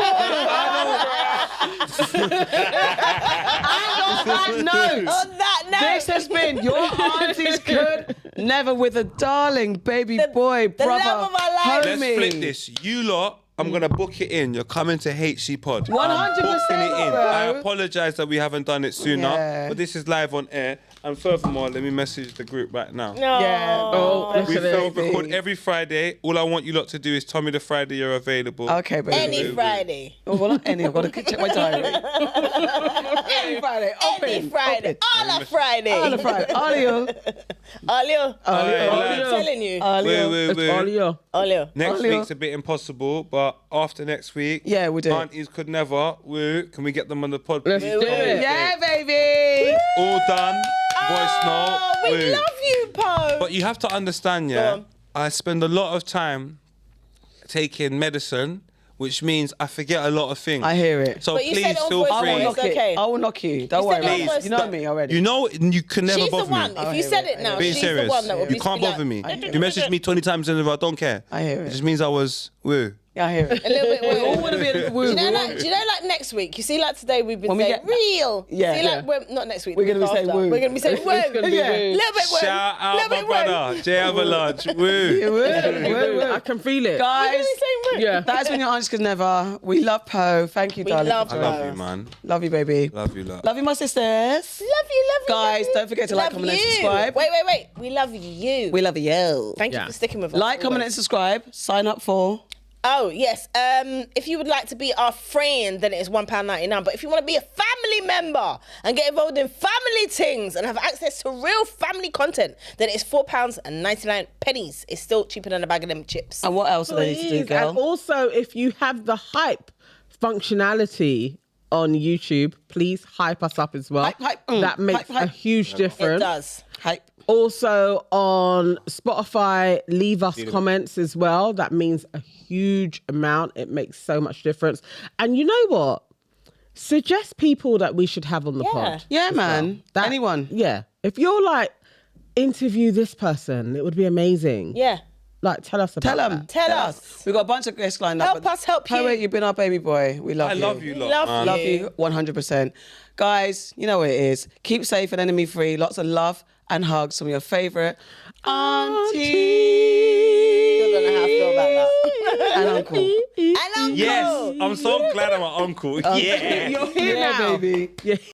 On that note, this has been your Aunties Could Never with a darling baby boy, brother, love of our life. Let's homie. flip this. You lot, I'm going to book it in. You're coming to HC Pod. 100%, Booking it in. bro. I apologise that we haven't done it sooner, Yeah. but this is live on air. And furthermore, let me message the group right now. Yeah. We film baby. record every Friday. All I want you lot to do is tell me the Friday you're available. Okay, baby. Any Friday. Oh, well, not any. I've got to check my diary. Any Friday. Any Friday. All of Friday. All of Friday. Olio. Olio. lads. I'm telling you. Wait. Olio. Next Olio. week's a bit impossible, but after next week, Yeah, we do. Aunties Could Never. Woo. Can we get them on the pod? Let's please? do it. Yeah, baby. All done. Voice note. Oh, we Woo. love you, Po. But you have to understand, Go yeah, on. I spend a lot of time taking medicine, which means I forget a lot of things. I hear it. So But you please said on feel voice I will free. note, knock it's it. okay. I will knock you. Don't You worry said about on it. voice You know note. me already. You know you can never She's the bother one. me. If you said it now, Being she's serious. the one that would You be can't like, bother me. You messaged me 20 times in a row. I don't care. I hear It it. just means I was woo. Yeah, I hear it. a little bit We all weird. want to be a little woo. Do you know, like next week? You see, like today we've been When we saying get- real. Yeah. See, Yeah. like we're not next week. We're the gonna week be saying after. woo. We're gonna be saying woo. It's gonna be Yeah. woo. Little bit woo. Shout out Little my bit woo. brother, Jay Avalanche. Woo. I can feel it. Guys, We're gonna be saying woo. Yeah. that's when your Aunties Could Never. We love Poe. Thank you, We darling. love I love you, man. Love you, baby. Love you, love. Love you, my sisters. Love you. Guys, love you. don't forget to like, Love comment, and you. subscribe. Wait. We love you. We love you. Thank you Yeah. for sticking with us. Like, comment, and subscribe. Sign up for. Oh, yes. If you would like to be our friend, then it is £1.99. But if you want to be a family member and get involved in family things and have access to real family content, then it's £4.99. It's still cheaper than a bag of them chips. And what else do they need to do, Please. girl? And also, if you have the hype functionality on YouTube, please hype us up as well. Hype, that makes hype. a huge difference. It does. Hype. Also on Spotify, leave us comments as well. That means a huge amount. It makes so much difference. And you know what? Suggest people that we should have on the pod. Yeah, man. Anyone. Yeah. If you're like, interview this person, it would be amazing. Yeah. Like, tell us about Tell them. that. Tell us. We've got a bunch of guests lined up. Help us help you. Poet, you've been our baby boy. We love I you. love you, lot, Love man. Love you 100%. Guys, you know what it is. Keep safe and enemy free. Lots of love and hugs from your favourite auntie I don't know how I feel about that. and uncle. And uncle. Yes, I'm so glad I'm an uncle. Yeah. You're here Yeah, now. baby. Yeah.